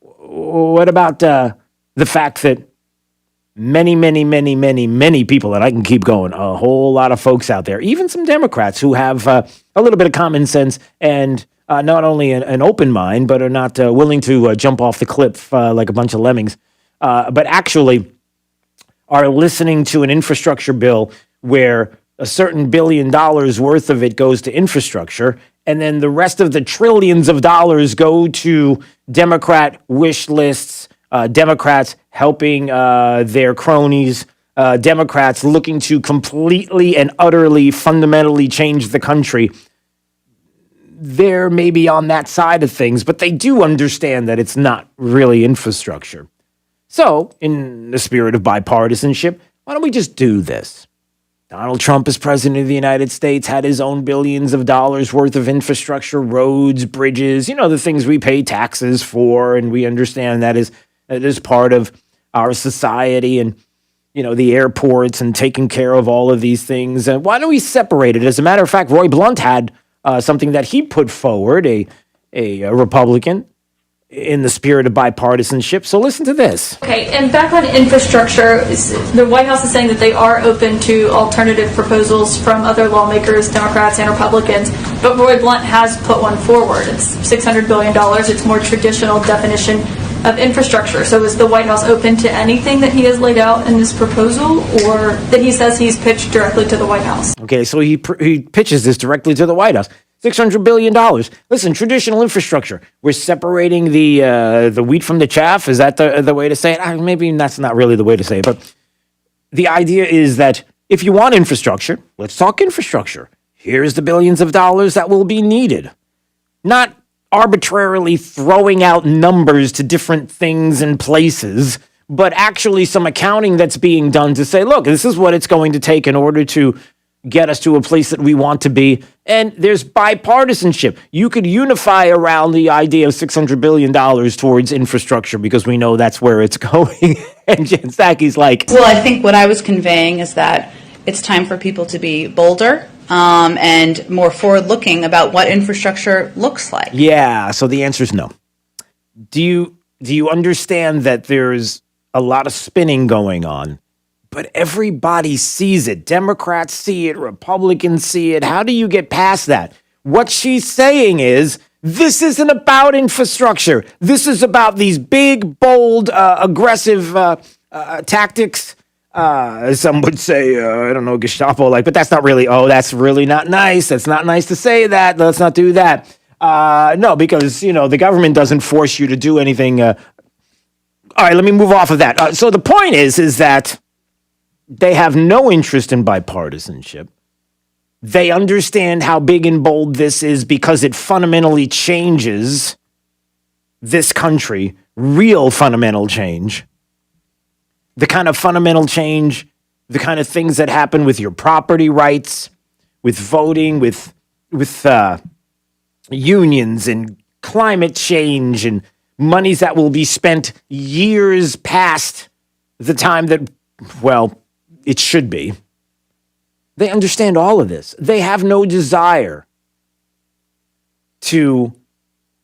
What about the fact that many people, and I can keep going, a whole lot of folks out there, even some Democrats who have a little bit of common sense and not only an open mind, but are not willing to jump off the cliff like a bunch of lemmings, but actually are listening to an infrastructure bill where a certain $1 billion worth of it goes to infrastructure, and then the rest of the trillions of dollars go to Democrat wish lists, Democrats helping their cronies, Democrats looking to completely and utterly, fundamentally change the country. They're maybe on that side of things, but they do understand that it's not really infrastructure. So, in the spirit of bipartisanship, why don't we just do this? Donald Trump, as president of the United States, had his own billions of dollars worth of infrastructure, roads, bridges, the things we pay taxes for, and we understand that is part of our society, and, the airports and taking care of all of these things. And why don't we separate it? As a matter of fact, Roy Blunt had something that he put forward, a Republican, in the spirit of bipartisanship. So listen to this. Okay, and back on infrastructure, the White House is saying that they are open to alternative proposals from other lawmakers, Democrats and Republicans, but Roy Blunt has put one forward. It's $600 billion. It's more traditional definition of infrastructure. So is the White House open to anything that he has laid out in this proposal, or that he says he's pitched directly to the White House? Okay, so he pitches this directly to the White House. $600 billion. Listen, traditional infrastructure. We're separating the wheat from the chaff. Is that the way to say it? Maybe that's not really the way to say it. But the idea is that if you want infrastructure, let's talk infrastructure. Here's the billions of dollars that will be needed. Not arbitrarily throwing out numbers to different things and places, but actually some accounting that's being done to say, look, this is what it's going to take in order to get us to a place that we want to be. And there's bipartisanship. You could unify around the idea of $600 billion towards infrastructure because we know that's where it's going. And Jen Psaki's like, well, I think what I was conveying is that it's time for people to be bolder and more forward-looking about what infrastructure looks like. Yeah, so the answer is no. Do you understand that there's a lot of spinning going on? But everybody sees it. Democrats see it. Republicans see it. How do you get past that? What she's saying is, this isn't about infrastructure. This is about these big, bold, aggressive tactics. Some would say, I don't know, Gestapo-like, but that's not really, that's really not nice. That's not nice to say that. Let's not do that. No, because, the government doesn't force you to do anything. All right, let me move off of that. So the point is that they have no interest in bipartisanship. They understand how big and bold this is because it fundamentally changes this country, real fundamental change. The kind of fundamental change, the kind of things that happen with your property rights, with voting, with unions and climate change and monies that will be spent years past the time that, well, it should be. They understand all of this. They have no desire to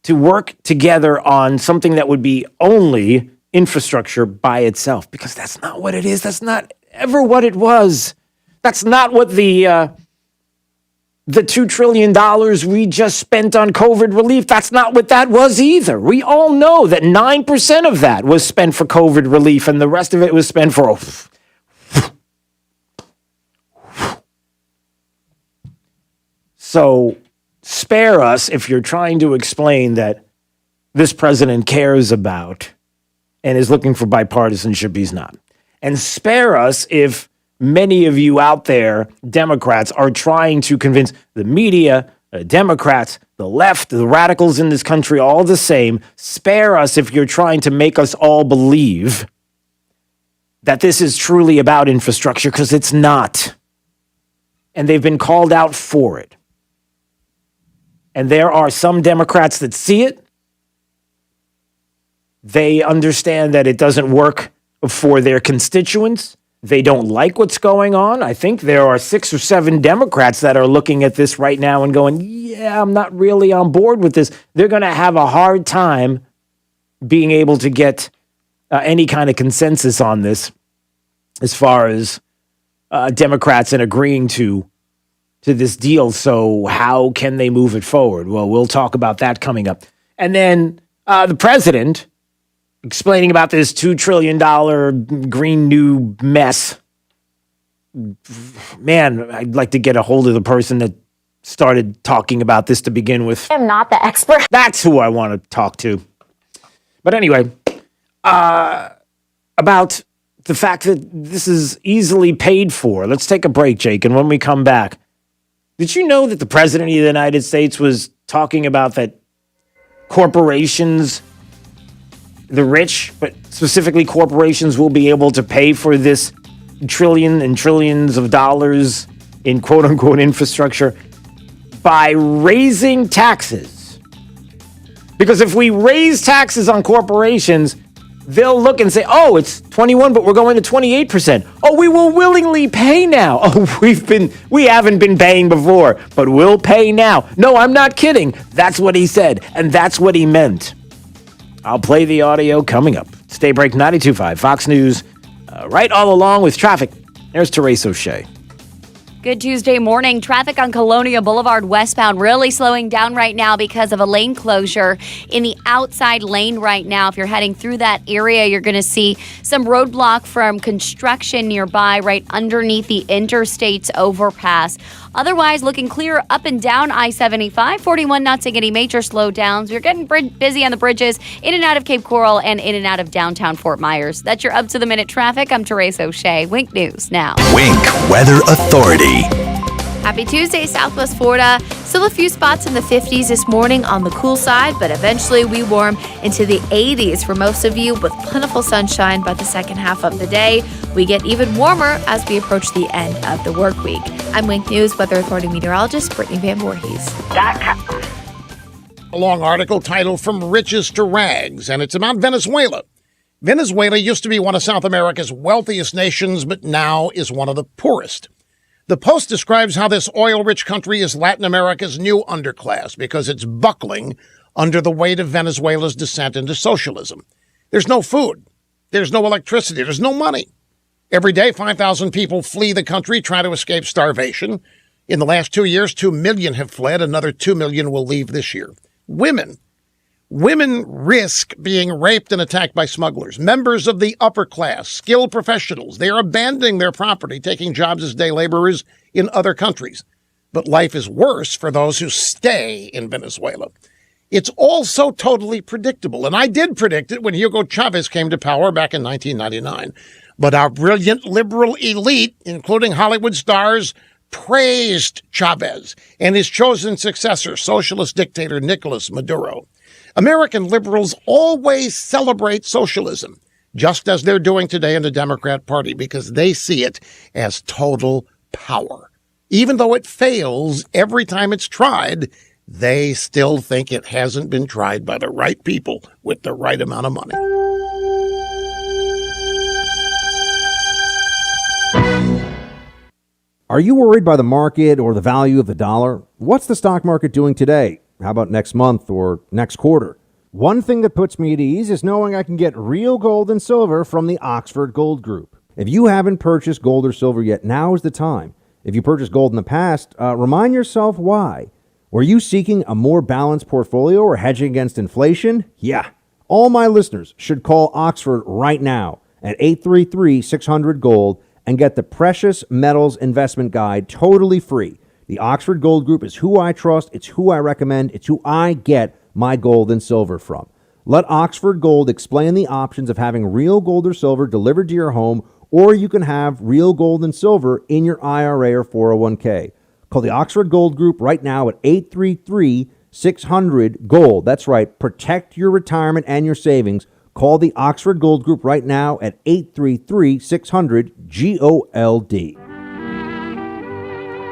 work together on something that would be only infrastructure by itself, because that's not what it is. That's not ever what it was. That's not what the $2 trillion we just spent on COVID relief, that's not what that was either. We all know that 9% of that was spent for COVID relief and the rest of it was spent for... So spare us if you're trying to explain that this president cares about and is looking for bipartisanship. He's not. And spare us if many of you out there, Democrats, are trying to convince the media, Democrats, the left, the radicals in this country, all the same. Spare us if you're trying to make us all believe that this is truly about infrastructure, because it's not. And they've been called out for it. And there are some Democrats that see it. They understand that it doesn't work for their constituents. They don't like what's going on. I think there are 6 or 7 Democrats that are looking at this right now and going, yeah, I'm not really on board with this. They're going to have a hard time being able to get any kind of consensus on this as far as Democrats and agreeing to this deal. So how can they move it forward? Well, we'll talk about that coming up. And then the president explaining about this $2 trillion green new mess. Man, I'd like to get a hold of the person that started talking about this to begin with. I'm not the expert. That's who I want to talk to. But anyway, about the fact that this is easily paid for. Let's take a break, Jake, and when we come back, did you know that the president of the United States was talking about that corporations, the rich, but specifically corporations, will be able to pay for this trillion and trillions of dollars in quote-unquote infrastructure by raising taxes? Because if we raise taxes on corporations, they'll look and say, oh, it's 21, but we're going to 28%. Oh, we will willingly pay now. Oh, we haven't been paying before, but we'll pay now. No, I'm not kidding. That's what he said, and that's what he meant. I'll play the audio coming up. It's Daybreak 92.5, Fox News, right all along with traffic. There's Therese O'Shea. Good Tuesday morning. Traffic on Colonia Boulevard westbound really slowing down right now because of a lane closure in the outside lane right now. If you're heading through that area, you're going to see some roadblock from construction nearby right underneath the interstate's overpass. Otherwise, looking clear up and down I-75. 41 not seeing any major slowdowns. We're getting busy on the bridges in and out of Cape Coral and in and out of downtown Fort Myers. That's your up-to-the-minute traffic. I'm Therese O'Shea. Wink News now. Wink Weather Authority. Happy Tuesday, Southwest Florida. Still a few spots in the 50s this morning on the cool side, but eventually we warm into the 80s for most of you with plentiful sunshine by the second half of the day. We get even warmer as we approach the end of the work week. I'm Wink News Weather Authority meteorologist Brittany Van Voorhees. A long article titled From Riches to Rags, and it's about Venezuela. Venezuela used to be one of South America's wealthiest nations, but now is one of the poorest. The Post describes how this oil-rich country is Latin America's new underclass because it's buckling under the weight of Venezuela's descent into socialism. There's no food. There's no electricity. There's no money. Every day, 5,000 people flee the country, try to escape starvation. In the last 2 years, 2 million have fled. Another 2 million will leave this year. Women risk being raped and attacked by smugglers. Members of the upper class, skilled professionals, they are abandoning their property, taking jobs as day laborers in other countries. But life is worse for those who stay in Venezuela. It's all so totally predictable, and I did predict it when Hugo Chavez came to power back in 1999. But our brilliant liberal elite, including Hollywood stars, praised Chavez and his chosen successor, socialist dictator Nicolas Maduro. American liberals always celebrate socialism, just as they're doing today in the Democrat Party, because they see it as total power. Even though it fails every time it's tried, they still think it hasn't been tried by the right people with the right amount of money. Are you worried by the market or the value of the dollar? What's the stock market doing today? How about next month or next quarter? One thing that puts me at ease is knowing I can get real gold and silver from the Oxford Gold Group. If you haven't purchased gold or silver yet, now is the time. If you purchased gold in the past, remind yourself why. Were you seeking a more balanced portfolio or hedging against inflation? Yeah. All my listeners should call Oxford right now at 833-600-GOLD and get the Precious Metals Investment Guide totally free. The Oxford Gold Group is who I trust, it's who I recommend, it's who I get my gold and silver from. Let Oxford Gold explain the options of having real gold or silver delivered to your home, or you can have real gold and silver in your IRA or 401k. Call the Oxford Gold Group right now at 833-600-GOLD. That's right. Protect your retirement and your savings. Call the Oxford Gold Group right now at 833-600-GOLD.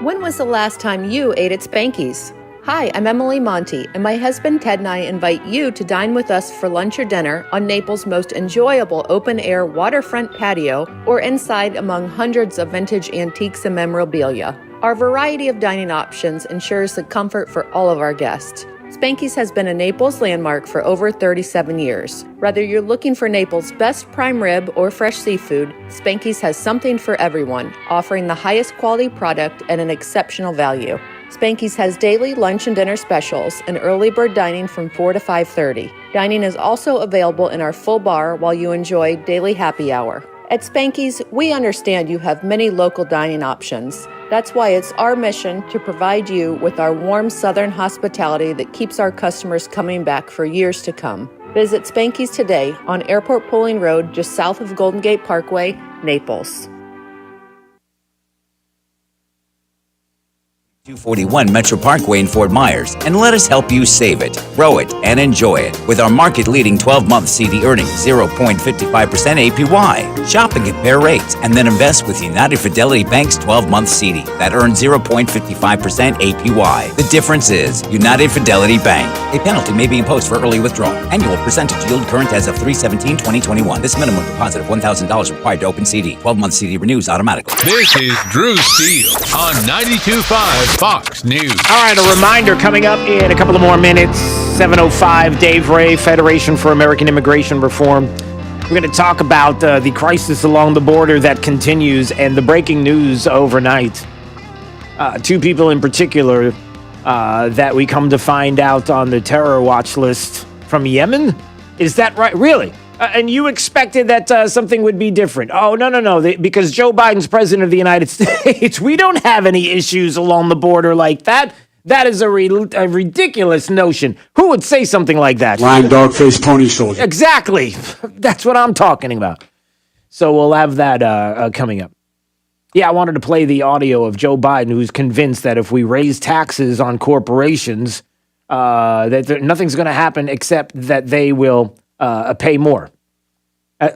When was the last time you ate at Spanky's? Hi, I'm Emily Monty, and my husband Ted and I invite you to dine with us for lunch or dinner on Naples' most enjoyable open-air waterfront patio or inside among hundreds of vintage antiques and memorabilia. Our variety of dining options ensures the comfort for all of our guests. Spanky's has been a Naples landmark for over 37 years. Whether you're looking for Naples' best prime rib or fresh seafood, Spanky's has something for everyone, offering the highest quality product at an exceptional value. Spanky's has daily lunch and dinner specials and early bird dining from 4 to 5:30. Dining is also available in our full bar while you enjoy daily happy hour. At Spanky's, we understand you have many local dining options. That's why it's our mission to provide you with our warm southern hospitality that keeps our customers coming back for years to come. Visit Spanky's today on Airport Pulling Road, just south of Golden Gate Parkway, Naples. 241 Metro Parkway in Fort Myers, and let us help you save it, grow it, and enjoy it with our market-leading 12-month CD earning 0.55% APY. Shop and compare rates, and then invest with United Fidelity Bank's 12-month CD that earns 0.55% APY. The difference is United Fidelity Bank. A penalty may be imposed for early withdrawal. Annual percentage yield current as of 3/17/2021. This minimum deposit of $1,000 required to open CD. 12-month CD renews automatically. This is Drew Steele on 92.5 Fox News. All right, a reminder coming up in a couple of more minutes. 7:05, Dave Ray, Federation for American Immigration Reform. We're going to talk about the crisis along the border that continues and the breaking news overnight. Two people in particular that we come to find out on the terror watch list from Yemen. Is that right? Really? And you expected that something would be different. Oh, no. Because Joe Biden's president of the United States, we don't have any issues along the border like that. That is a ridiculous notion. Who would say something like that? Lion, dog, face, pony soldier. Exactly. That's what I'm talking about. So we'll have that coming up. Yeah, I wanted to play the audio of Joe Biden, who's convinced that if we raise taxes on corporations, that nothing's going to happen except that they will pay more.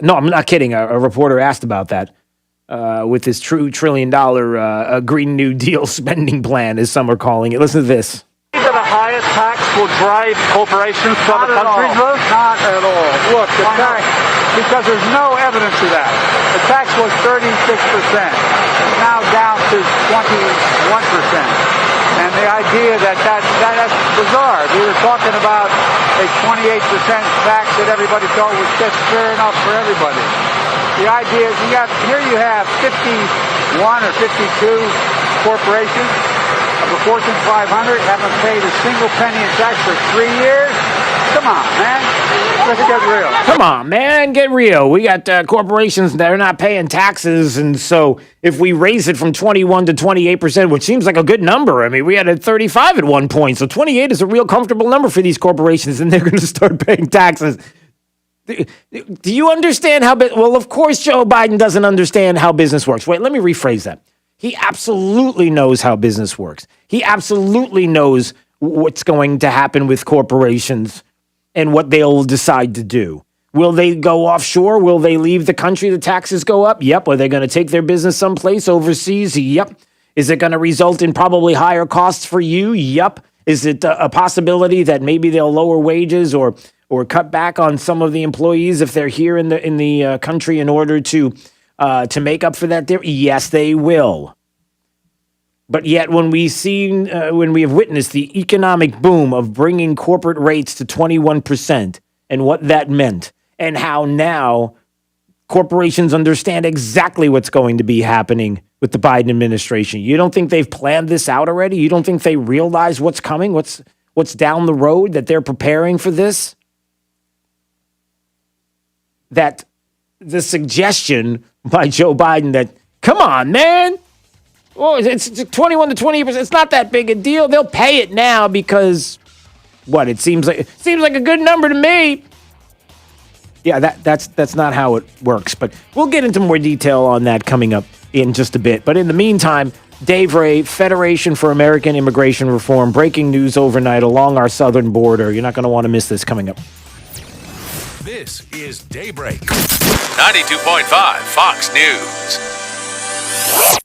No, I'm not kidding. A reporter asked about that with this $2 trillion Green New Deal spending plan, as some are calling it. Listen to this. That a higher tax will drive corporations to other countries, though? Not at all. Look, the tax, because there's no evidence of that. The tax was 36%. It's now down to 21%. And the idea that's bizarre. We were talking about a 28% tax that everybody thought was just fair enough for everybody. The idea is you have 51 or 52 corporations of the Fortune 500 haven't paid a single penny in tax for 3 years. Come on, man. Let's get real. Come on, man. Get real. We got corporations that are not paying taxes. And so if we raise it from 21 to 28%, which seems like a good number. I mean, we had it 35 at one point. So 28 is a real comfortable number for these corporations. And they're going to start paying taxes. Do you understand how? Well, of course, Joe Biden doesn't understand how business works. Wait, let me rephrase that. He absolutely knows how business works. He absolutely knows what's going to happen with corporations and what they'll decide to do. Will they go offshore? Will they leave the country? The taxes go up? Yep. Are they going to take their business someplace overseas? Yep. Is it going to result in probably higher costs for you? Yup. Is it a possibility that maybe they'll lower wages or cut back on some of the employees if they're here in the country in order to make up for that? Yes, they will. But yet, when we have witnessed the economic boom of bringing corporate rates to 21% and what that meant, and how now corporations understand exactly what's going to be happening with the Biden administration. You don't think they've planned this out already? You don't think they realize what's coming, what's down the road, that they're preparing for this? That the suggestion by Joe Biden that, come on, man, oh, it's 21 to 28%. It's not that big a deal. They'll pay it now because what? It seems like a good number to me. Yeah, that's not how it works. But we'll get into more detail on that coming up in just a bit. But in the meantime, Dave Ray, Federation for American Immigration Reform, breaking news overnight along our southern border. You're not going to want to miss this coming up. This is Daybreak. 92.5 Fox News.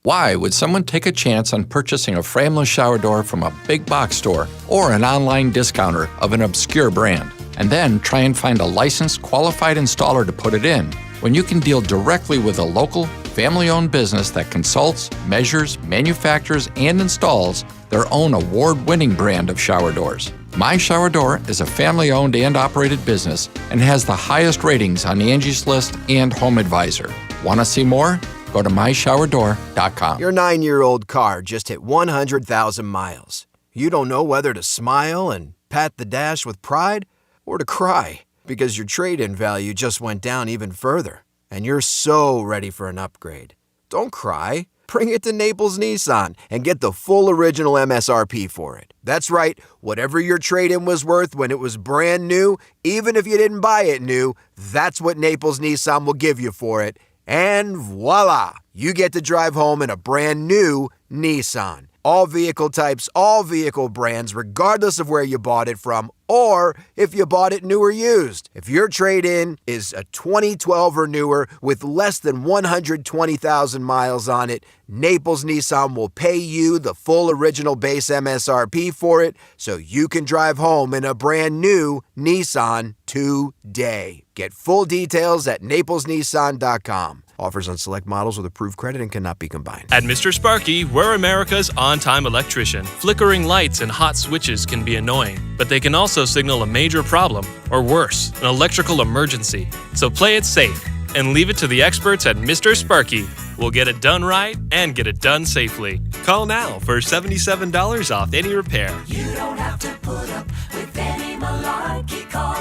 Why would someone take a chance on purchasing a frameless shower door from a big box store or an online discounter of an obscure brand, and then try and find a licensed, qualified installer to put it in, when you can deal directly with a local, family-owned business that consults, measures, manufactures, and installs their own award-winning brand of shower doors? My Shower Door is a family-owned and operated business and has the highest ratings on Angie's List and Home Advisor. Want to see more? Go to myshowerdor.com. Your 9-year-old car just hit 100,000 miles. You don't know whether to smile and pat the dash with pride or to cry because your trade-in value just went down even further and you're so ready for an upgrade. Don't cry. Bring it to Naples Nissan and get the full original MSRP for it. That's right, whatever your trade-in was worth when it was brand new, even if you didn't buy it new, that's what Naples Nissan will give you for it. And voila, you get to drive home in a brand new Nissan. All vehicle types, all vehicle brands, regardless of where you bought it from, or if you bought it new or used. If your trade-in is a 2012 or newer with less than 120,000 miles on it, Naples Nissan will pay you the full original base MSRP for it so you can drive home in a brand new Nissan today. Get full details at naplesnissan.com. Offers on select models with approved credit and cannot be combined. At Mr. Sparky, we're America's on-time electrician. Flickering lights and hot switches can be annoying, but they can also signal a major problem, or worse, an electrical emergency. So play it safe and leave it to the experts at Mr. Sparky. We'll get it done right and get it done safely. Call now for $77 off any repair. You don't have to put up with any malarkey. Call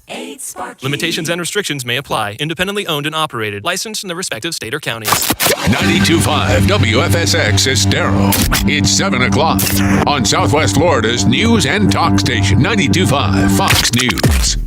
888-8-Sparky. Limitations and restrictions may apply. Independently owned and operated. Licensed in the respective state or county. 92.5 WFSX Estero. It's 7 o'clock on Southwest Florida's news and talk station, 92.5 Fox News.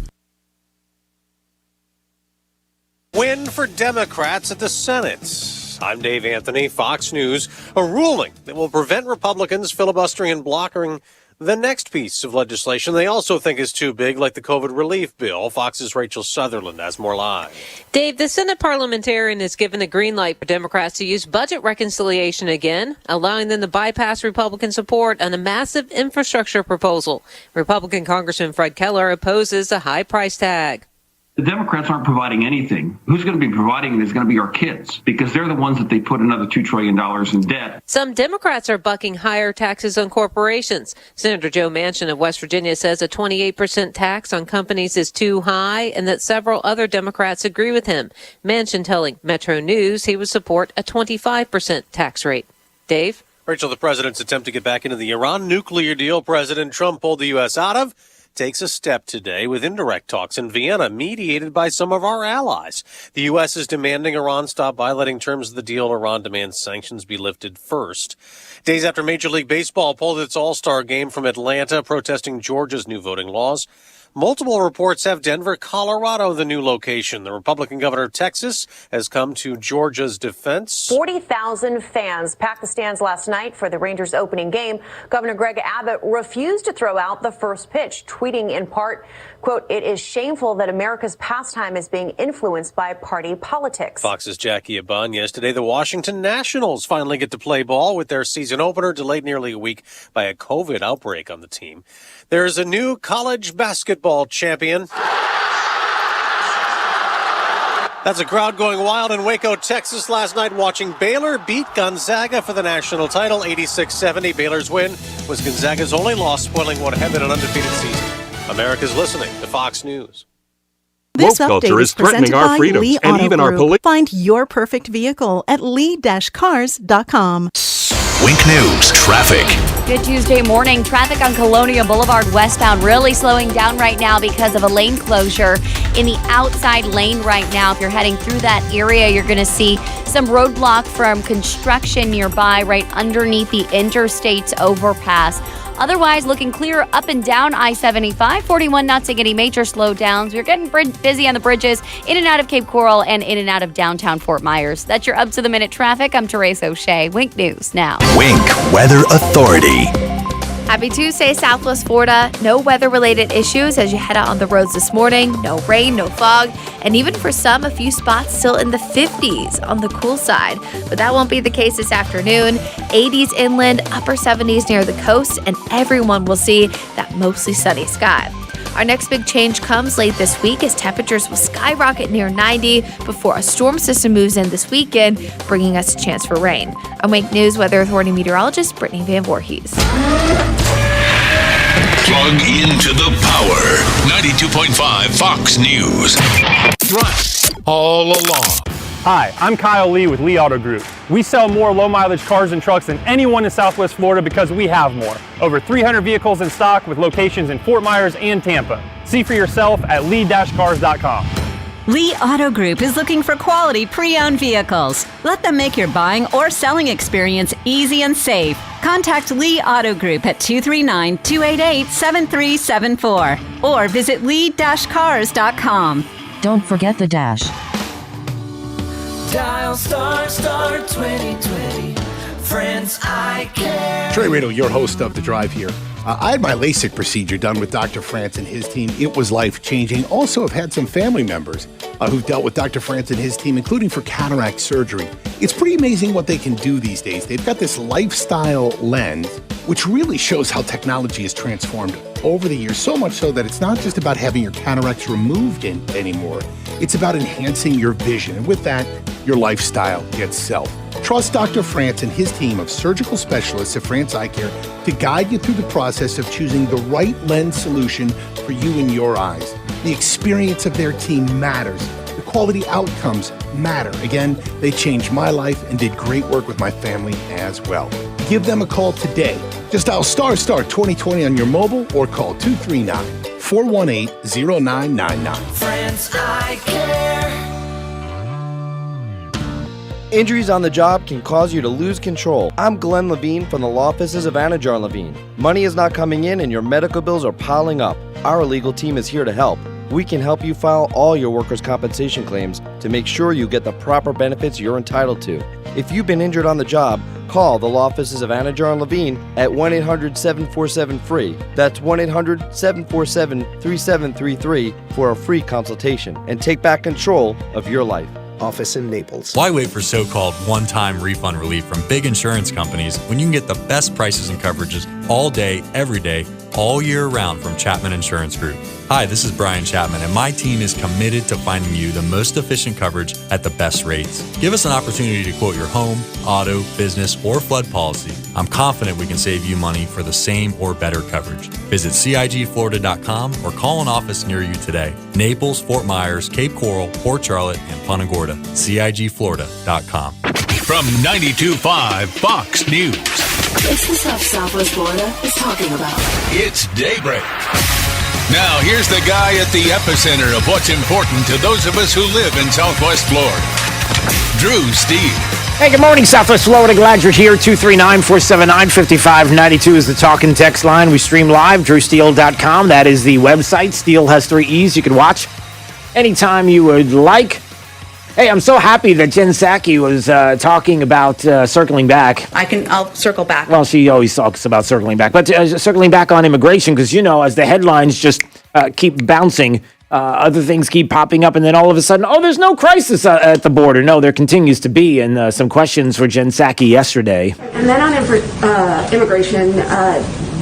Win for Democrats at the Senate. I'm Dave Anthony, Fox News. A ruling that will prevent Republicans filibustering and blocking the next piece of legislation they also think is too big, like the COVID relief bill. Fox's Rachel Sutherland has more live. Dave, the Senate parliamentarian has given the green light for Democrats to use budget reconciliation again, allowing them to bypass Republican support on a massive infrastructure proposal. Republican Congressman Fred Keller opposes a high price tag. The Democrats aren't providing anything. Who's going to be providing it is going to be our kids, because they're the ones that they put another $2 trillion in debt. Some Democrats are bucking higher taxes on corporations. Senator Joe Manchin of West Virginia says a 28% tax on companies is too high, and that several other Democrats agree with him. Manchin telling Metro News he would support a 25% tax rate. Dave? Rachel, the president's attempt to get back into the Iran nuclear deal President Trump pulled the U.S. out of takes a step today with indirect talks in Vienna mediated by some of our allies. The U.S. is demanding Iran stop violating terms of the deal. Iran demands sanctions be lifted first. Days after Major League Baseball pulled its All-Star game from Atlanta, protesting Georgia's new voting laws, multiple reports have Denver, Colorado, the new location. The Republican governor of Texas has come to Georgia's defense. 40,000 fans packed the stands last night for the Rangers' opening game. Governor Greg Abbott refused to throw out the first pitch, tweeting in part, Quote, it is shameful that America's pastime is being influenced by party politics. Fox's Jackie Abun. Yesterday, the Washington Nationals finally get to play ball with their season opener delayed nearly a week by a COVID outbreak on the team. There's a new college basketball champion. That's a crowd going wild in Waco, Texas last night watching Baylor beat Gonzaga for the national title, 86-70. Baylor's win was Gonzaga's only loss, spoiling what had been an undefeated season. America's listening to Fox News. This update is threatening our freedoms Lee and Auto even Group. Our police. Find your perfect vehicle at lee-cars.com. Wink News traffic. Good Tuesday morning. Traffic on Colonia Boulevard westbound really slowing down right now because of a lane closure in the outside lane right now. If you're heading through that area, you're going to see some roadblock from construction nearby right underneath the interstate's overpass. Otherwise, looking clear up and down I-75. 41 not seeing any major slowdowns. We're getting busy on the bridges in and out of Cape Coral and in and out of downtown Fort Myers. That's your up-to-the-minute traffic. I'm Therese O'Shea. Wink News now. Wink Weather Authority. Happy Tuesday, Southwest Florida. No weather-related issues as you head out on the roads this morning. No rain, no fog, and even for some, a few spots still in the 50s on the cool side. But that won't be the case this afternoon. 80s inland, upper 70s near the coast, and everyone will see that mostly sunny sky. Our next big change comes late this week as temperatures will skyrocket near 90 before a storm system moves in this weekend, bringing us a chance for rain. I'm Wink News Weather Authority meteorologist Brittany Van Voorhees. Plug into the power. 92.5 Fox News. Trust all along. Hi, I'm Kyle Lee with Lee Auto Group. We sell more low-mileage cars and trucks than anyone in Southwest Florida because we have more. Over 300 vehicles in stock with locations in Fort Myers and Tampa. See for yourself at lee-cars.com. Lee Auto Group is looking for quality pre-owned vehicles. Let them make your buying or selling experience easy and safe. Contact Lee Auto Group at 239-288-7374 or visit lee-cars.com. Don't forget the dash. Dial star 2020. Friends, I care. Trey Riddle, your host of The Drive here. I had my LASIK procedure done with Dr. France and his team. It was life-changing. Also, I've had some family members who've dealt with Dr. France and his team, including for cataract surgery. It's pretty amazing what they can do these days. They've got this lifestyle lens, which really shows how technology has transformed over the years, so much so that it's not just about having your cataracts removed anymore. It's about enhancing your vision. And with that, your lifestyle itself. Trust Dr. France and his team of surgical specialists at France Eye Care to guide you through the process of choosing the right lens solution for you and your eyes. The experience of their team matters. The quality outcomes matter. Again, they changed my life and did great work with my family as well. Give them a call today. Just dial ** 2020 on your mobile or call 239-418-0999. Friends, I care. Injuries on the job can cause you to lose control. I'm Glenn Levine from the law offices of Anajar Levine. Money is not coming in and your medical bills are piling up. Our legal team is here to help. We can help you file all your workers' compensation claims to make sure you get the proper benefits you're entitled to. If you've been injured on the job, call the law offices of Anajar Levine at 1-800-747-FREE. That's 1-800-747-3733 for a free consultation and take back control of your life. Office in Naples. Why wait for so-called one-time refund relief from big insurance companies when you can get the best prices and coverages all day, every day, all year round from Chapman Insurance Group? Hi, this is Brian Chapman, and my team is committed to finding you the most efficient coverage at the best rates. Give us an opportunity to quote your home, auto, business, or flood policy. I'm confident we can save you money for the same or better coverage. Visit CIGFlorida.com or call an office near you today. Naples, Fort Myers, Cape Coral, Port Charlotte, and Punta Gorda. CIGFlorida.com. From 92.5 Fox News. It's the stuff Southwest Florida is talking about. It's Daybreak. Now, here's the guy at the epicenter of what's important to those of us who live in Southwest Florida. Drew Steele. Hey, good morning, Southwest Florida. Glad you're here. 239-479-5592 is the talk and text line. We stream live, drewsteele.com. That is the website. Steele has 3 E's. You can watch anytime you would like. Hey, I'm so happy that Jen Psaki was talking about circling back. I'll circle back. Well, she always talks about circling back. But circling back on immigration, because, you know, as the headlines just keep bouncing. Other things keep popping up, and then all of a sudden, there's no crisis at the border. No, there continues to be, and some questions for Jen Psaki yesterday. And then on immigration,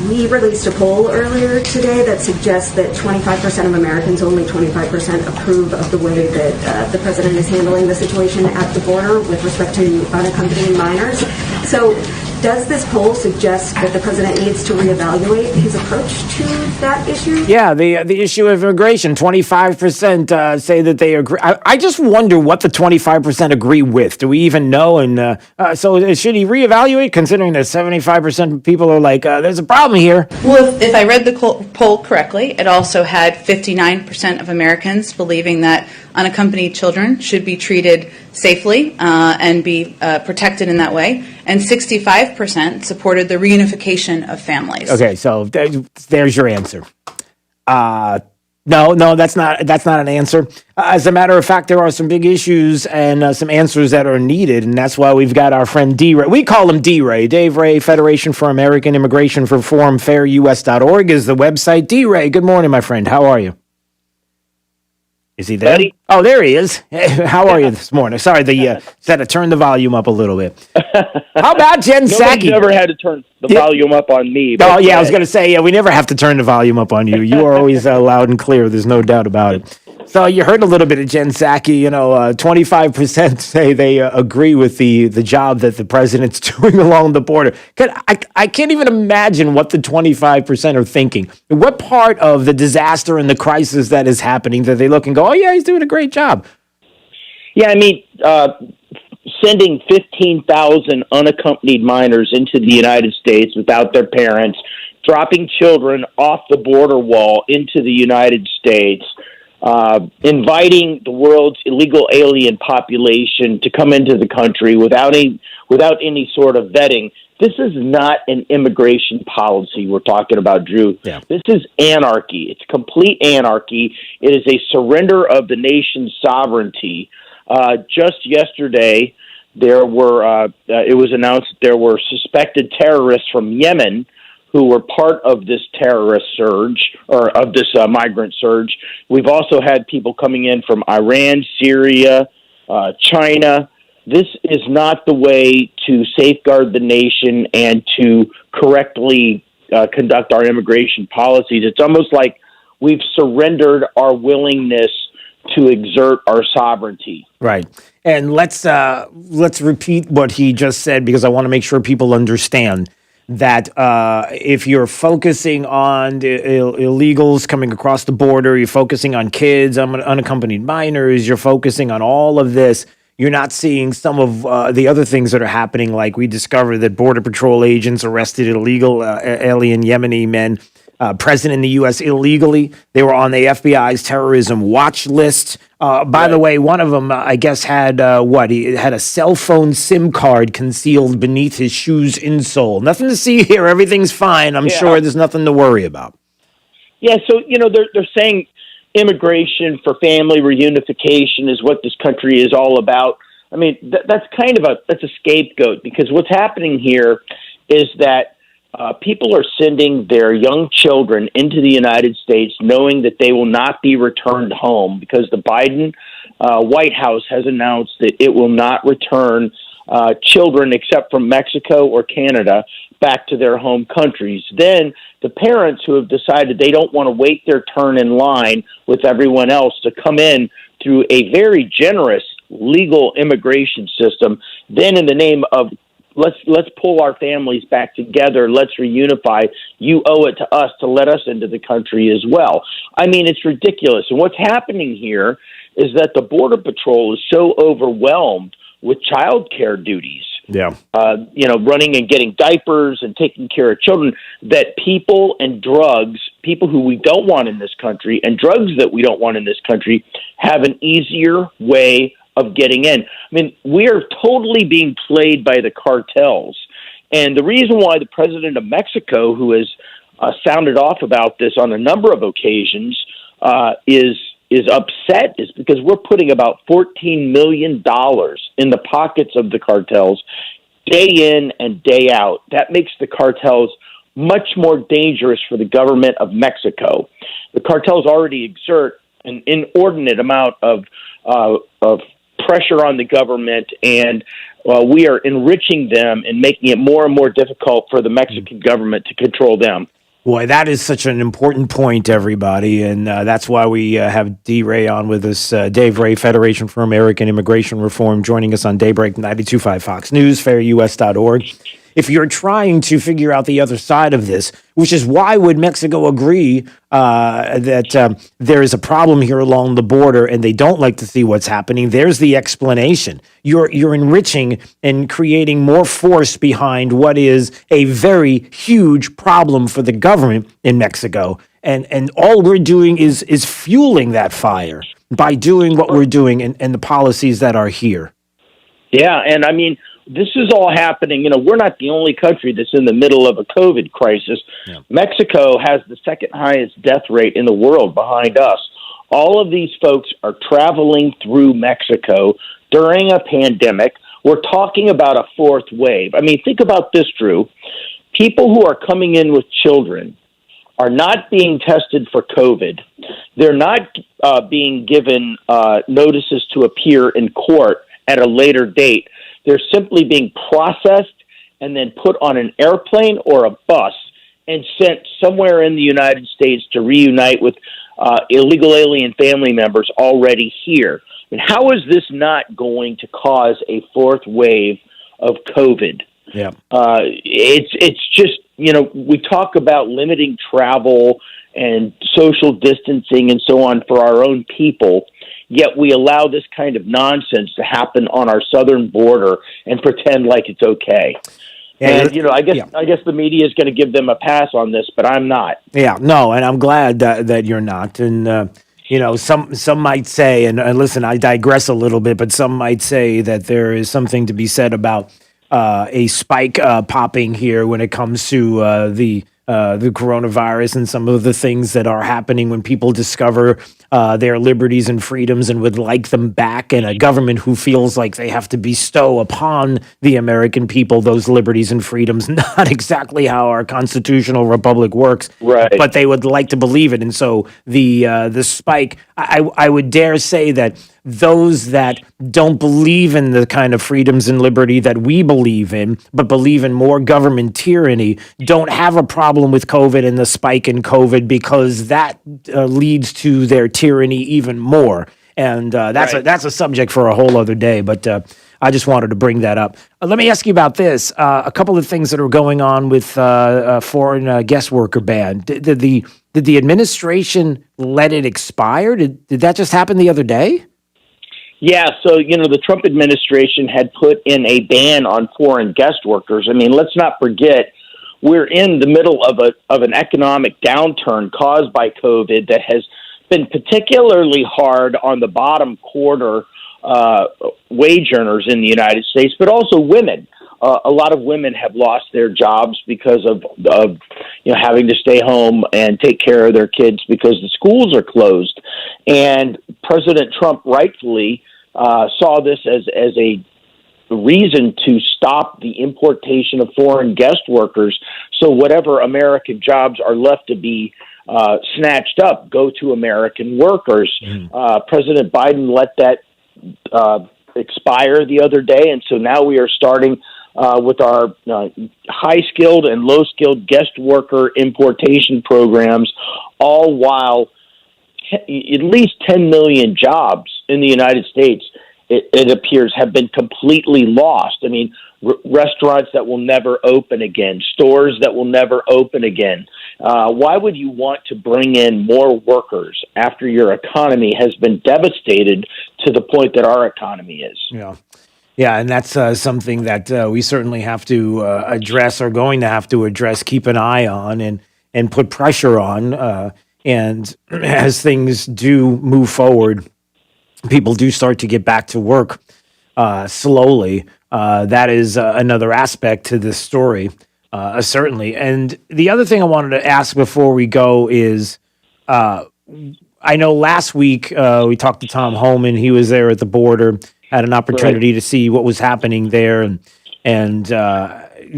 we released a poll earlier today that suggests that 25% of Americans, only 25%, approve of the way that the president is handling the situation at the border with respect to unaccompanied minors. So does this poll suggest that the president needs to reevaluate his approach to that issue? Yeah, the issue of immigration, 25% say that they agree. I just wonder what the 25% agree with. Do we even know? And so should he reevaluate, considering that 75% of people are like, there's a problem here? Well, if I read the poll correctly, it also had 59% of Americans believing that unaccompanied children should be treated safely and be protected in that way, and 65% supported the reunification of families. Okay, so there's your answer. No, that's not an answer. As a matter of fact, there are some big issues and some answers that are needed, and that's why we've got our friend D-Ray. We call him D-Ray. Dave Ray, Federation for American Immigration Reform, fairus.org is the website. D-Ray, good morning, my friend. How are you? Is he there? Buddy? Oh, there he is. How are you this morning? Sorry, had to turn the volume up a little bit. How about Jen Psaki? Nobody's never had to turn the volume up on me. Oh, yeah, I was going to say, we never have to turn the volume up on you. You are always loud and clear. There's no doubt about it. So you heard a little bit of Jen Psaki. 25% say they agree with the job that the president's doing along the border. I can't even imagine what the 25% are thinking. What part of the disaster and the crisis that is happening that they look and go, oh, yeah, he's doing a great job? Yeah, I mean, sending 15,000 unaccompanied minors into the United States without their parents, dropping children off the border wall into the United States, inviting the world's illegal alien population to come into the country without any sort of vetting. This is not an immigration policy we're talking about, Drew. Yeah. This is anarchy. It's complete anarchy. It is a surrender of the nation's sovereignty. Just yesterday, it was announced that there were suspected terrorists from Yemen who were part of this terrorist surge, or of this migrant surge. We've also had people coming in from Iran, Syria, China. This is not the way to safeguard the nation and to correctly conduct our immigration policies. It's almost like we've surrendered our willingness to exert our sovereignty. Right. And let's repeat what he just said, because I want to make sure people understand that if you're focusing on illegals coming across the border, you're focusing on kids, unaccompanied minors, you're focusing on all of this, you're not seeing some of the other things that are happening, like we discovered that Border Patrol agents arrested illegal alien Yemeni men present in the U.S. illegally. They were on the FBI's terrorism watch list. By the way, one of them, I guess, had he had a cell phone SIM card concealed beneath his shoe's insole. Nothing to see here. Everything's fine. I'm sure there's nothing to worry about. Yeah, so, they're saying immigration for family reunification is what this country is all about. I mean, that's kind of a scapegoat, because what's happening here is that people are sending their young children into the United States knowing that they will not be returned home, because the Biden White House has announced that it will not return children except from Mexico or Canada back to their home countries. Then the parents who have decided they don't want to wait their turn in line with everyone else to come in through a very generous legal immigration system, then in the name of let's pull our families back together, let's reunify, you owe it to us to let us into the country as well. I mean, it's ridiculous. And what's happening here is that the Border Patrol is so overwhelmed with child care duties, running and getting diapers and taking care of children, that people and drugs, people who we don't want in this country and drugs that we don't want in this country, have an easier way of getting in. I mean, we are totally being played by the cartels. And the reason why the president of Mexico, who has sounded off about this on a number of occasions, is upset is because we're putting about $14 million in the pockets of the cartels day in and day out. That makes the cartels much more dangerous for the government of Mexico. The cartels already exert an inordinate amount of pressure on the government, and we are enriching them and making it more and more difficult for the Mexican government to control them. Boy, that is such an important point, everybody, and that's why we have D. Ray on with us. Dave Ray, Federation for American Immigration Reform, joining us on Daybreak 92.5 Fox News, fairus.org. If you're trying to figure out the other side of this, which is why would Mexico agree that there is a problem here along the border and they don't like to see what's happening, there's the explanation. You're enriching and creating more force behind what is a very huge problem for the government in Mexico. And all we're doing is fueling that fire by doing what we're doing and the policies that are here. Yeah, and I mean, this is all happening. You know, we're not the only country that's in the middle of a COVID crisis. Yeah. Mexico has the second highest death rate in the world behind us. All of these folks are traveling through Mexico during a pandemic. We're talking about a fourth wave. I mean, think about this, Drew. People who are coming in with children are not being tested for COVID. They're not being given notices to appear in court at a later date. They're simply being processed and then put on an airplane or a bus and sent somewhere in the United States to reunite with illegal alien family members already here. And how is this not going to cause a fourth wave of COVID? Yeah, it's just, you know, we talk about limiting travel and social distancing and so on for our own people, yet we allow this kind of nonsense to happen on our southern border and pretend like it's okay. And, you know, I guess the media is going to give them a pass on this, but I'm not. Yeah, no, and I'm glad that you're not. And, you know, some might say, and listen, I digress a little bit, but some might say that there is something to be said about a spike popping here when it comes to the coronavirus and some of the things that are happening when people discover their liberties and freedoms and would like them back, and a government who feels like they have to bestow upon the American people those liberties and freedoms. Not exactly how our constitutional republic works, right? But they would like to believe it, and so the spike. I would dare say that those that don't believe in the kind of freedoms and liberty that we believe in, but believe in more government tyranny, don't have a problem with COVID and the spike in COVID, because that leads to their tyranny even more. And that's a subject for a whole other day, but I just wanted to bring that up. Let me ask you about this. A couple of things that are going on with foreign guest worker ban. Did the administration let it expire? Did that just happen the other day? Yeah, so, you know, the Trump administration had put in a ban on foreign guest workers. I mean, let's not forget, we're in the middle of an economic downturn caused by COVID that has been particularly hard on the bottom quarter wage earners in the United States, but also women. A lot of women have lost their jobs because of you know, having to stay home and take care of their kids because the schools are closed. And President Trump rightfully saw this as a reason to stop the importation of foreign guest workers. So whatever American jobs are left to be snatched up go to American workers. President Biden let that expire the other day, and so now we are starting with our high-skilled and low-skilled guest worker importation programs, all while at least 10 million jobs in the United States, it appears, have been completely lost. I mean, restaurants that will never open again, stores that will never open again. Why would you want to bring in more workers after your economy has been devastated to the point that our economy is? Yeah, and that's something that we certainly have to address, or going to have to address, keep an eye on, and put pressure on. And as things do move forward, people do start to get back to work slowly. That is another aspect to this story, certainly. And the other thing I wanted to ask before we go is, I know last week we talked to Tom Homan. He was there at the border, had an opportunity to see what was happening there, and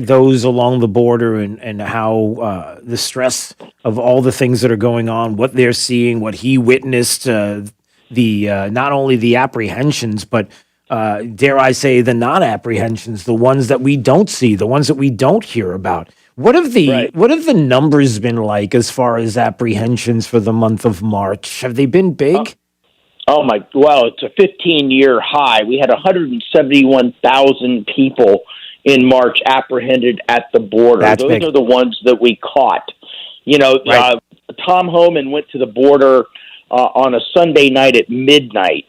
those along the border and how the stress of all the things that are going on, what they're seeing, what he witnessed, not only the apprehensions, but dare I say the non-apprehensions, the ones that we don't see, the ones that we don't hear about. What have the numbers been like as far as apprehensions for the month of March? Have they been big? It's a 15-year high. We had 171,000 people in March apprehended at the border. Those are the ones that we caught. Tom Homan went to the border on a Sunday night at midnight,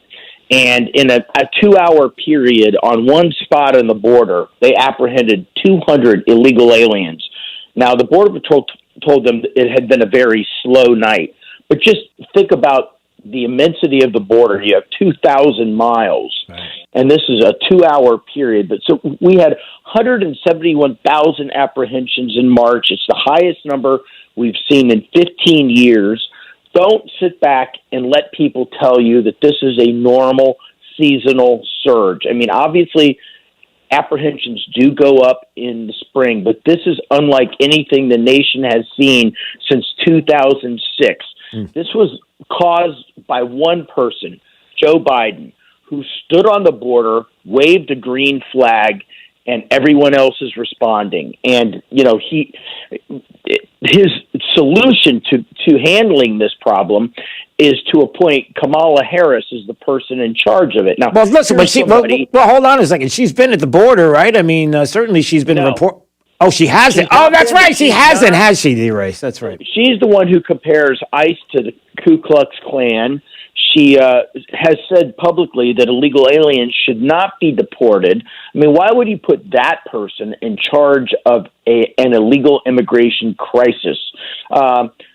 and in a 2-hour period on one spot on the border, they apprehended 200 illegal aliens. Now, the Border Patrol told them it had been a very slow night, but just think about the immensity of the border. You have 2,000 miles, and this is a 2-hour period. But so we had 171,000 apprehensions in March. It's the highest number we've seen in 15 years. Don't sit back and let people tell you that this is a normal seasonal surge. I mean, obviously, apprehensions do go up in the spring, but this is unlike anything the nation has seen since 2006. This was caused by one person, Joe Biden, who stood on the border, waved a green flag, and everyone else is responding. And, his solution to handling this problem is to appoint Kamala Harris as the person in charge of it. Now, well, listen, hold on a second. She's been at the border, right? I mean, certainly she's been a report. Oh, she hasn't. Oh, that's right. She hasn't, has she, D-Race? That's right. She's the one who compares ICE to the Ku Klux Klan. She has said publicly that illegal aliens should not be deported. I mean, why would you put that person in charge of an illegal immigration crisis?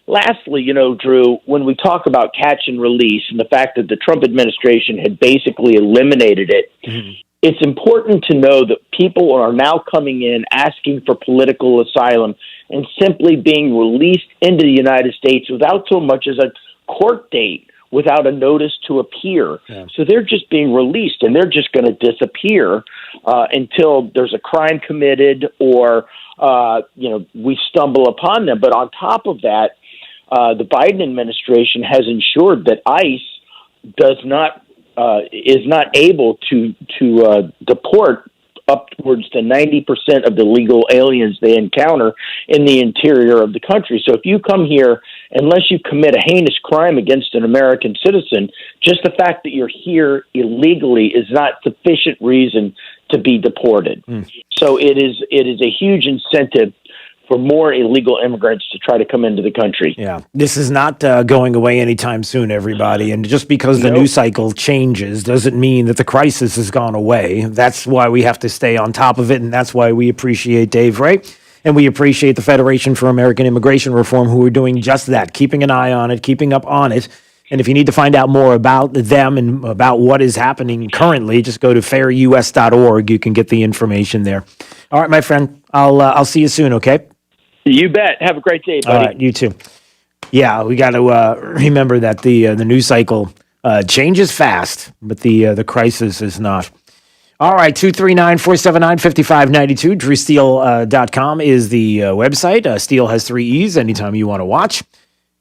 Lastly, Drew, when we talk about catch and release and the fact that the Trump administration had basically eliminated it, it's important to know that people are now coming in asking for political asylum and simply being released into the United States without so much as a court date, without a notice to appear. Yeah. So they're just being released, and they're just going to disappear until there's a crime committed or, we stumble upon them. But on top of that, the Biden administration has ensured that ICE is not able to deport upwards to 90% of the legal aliens they encounter in the interior of the country. So if you come here, unless you commit a heinous crime against an American citizen, just the fact that you're here illegally is not sufficient reason to be deported. So it is a huge incentive for more illegal immigrants to try to come into the country. Yeah, this is not going away anytime soon, everybody. And just because the news cycle changes doesn't mean that the crisis has gone away. That's why we have to stay on top of it, and that's why we appreciate Dave Ray. And we appreciate the Federation for American Immigration Reform, who are doing just that, keeping an eye on it, keeping up on it. And if you need to find out more about them and about what is happening currently, just go to fairus.org. You can get the information there. All right, my friend, I'll see you soon, okay? You bet. Have a great day, buddy. All right, you too. Yeah, we got to remember that the news cycle changes fast, but the crisis is not. All right, 239-479-5592. DrewSteele.com is the website. Steele has 3 E's anytime you want to watch.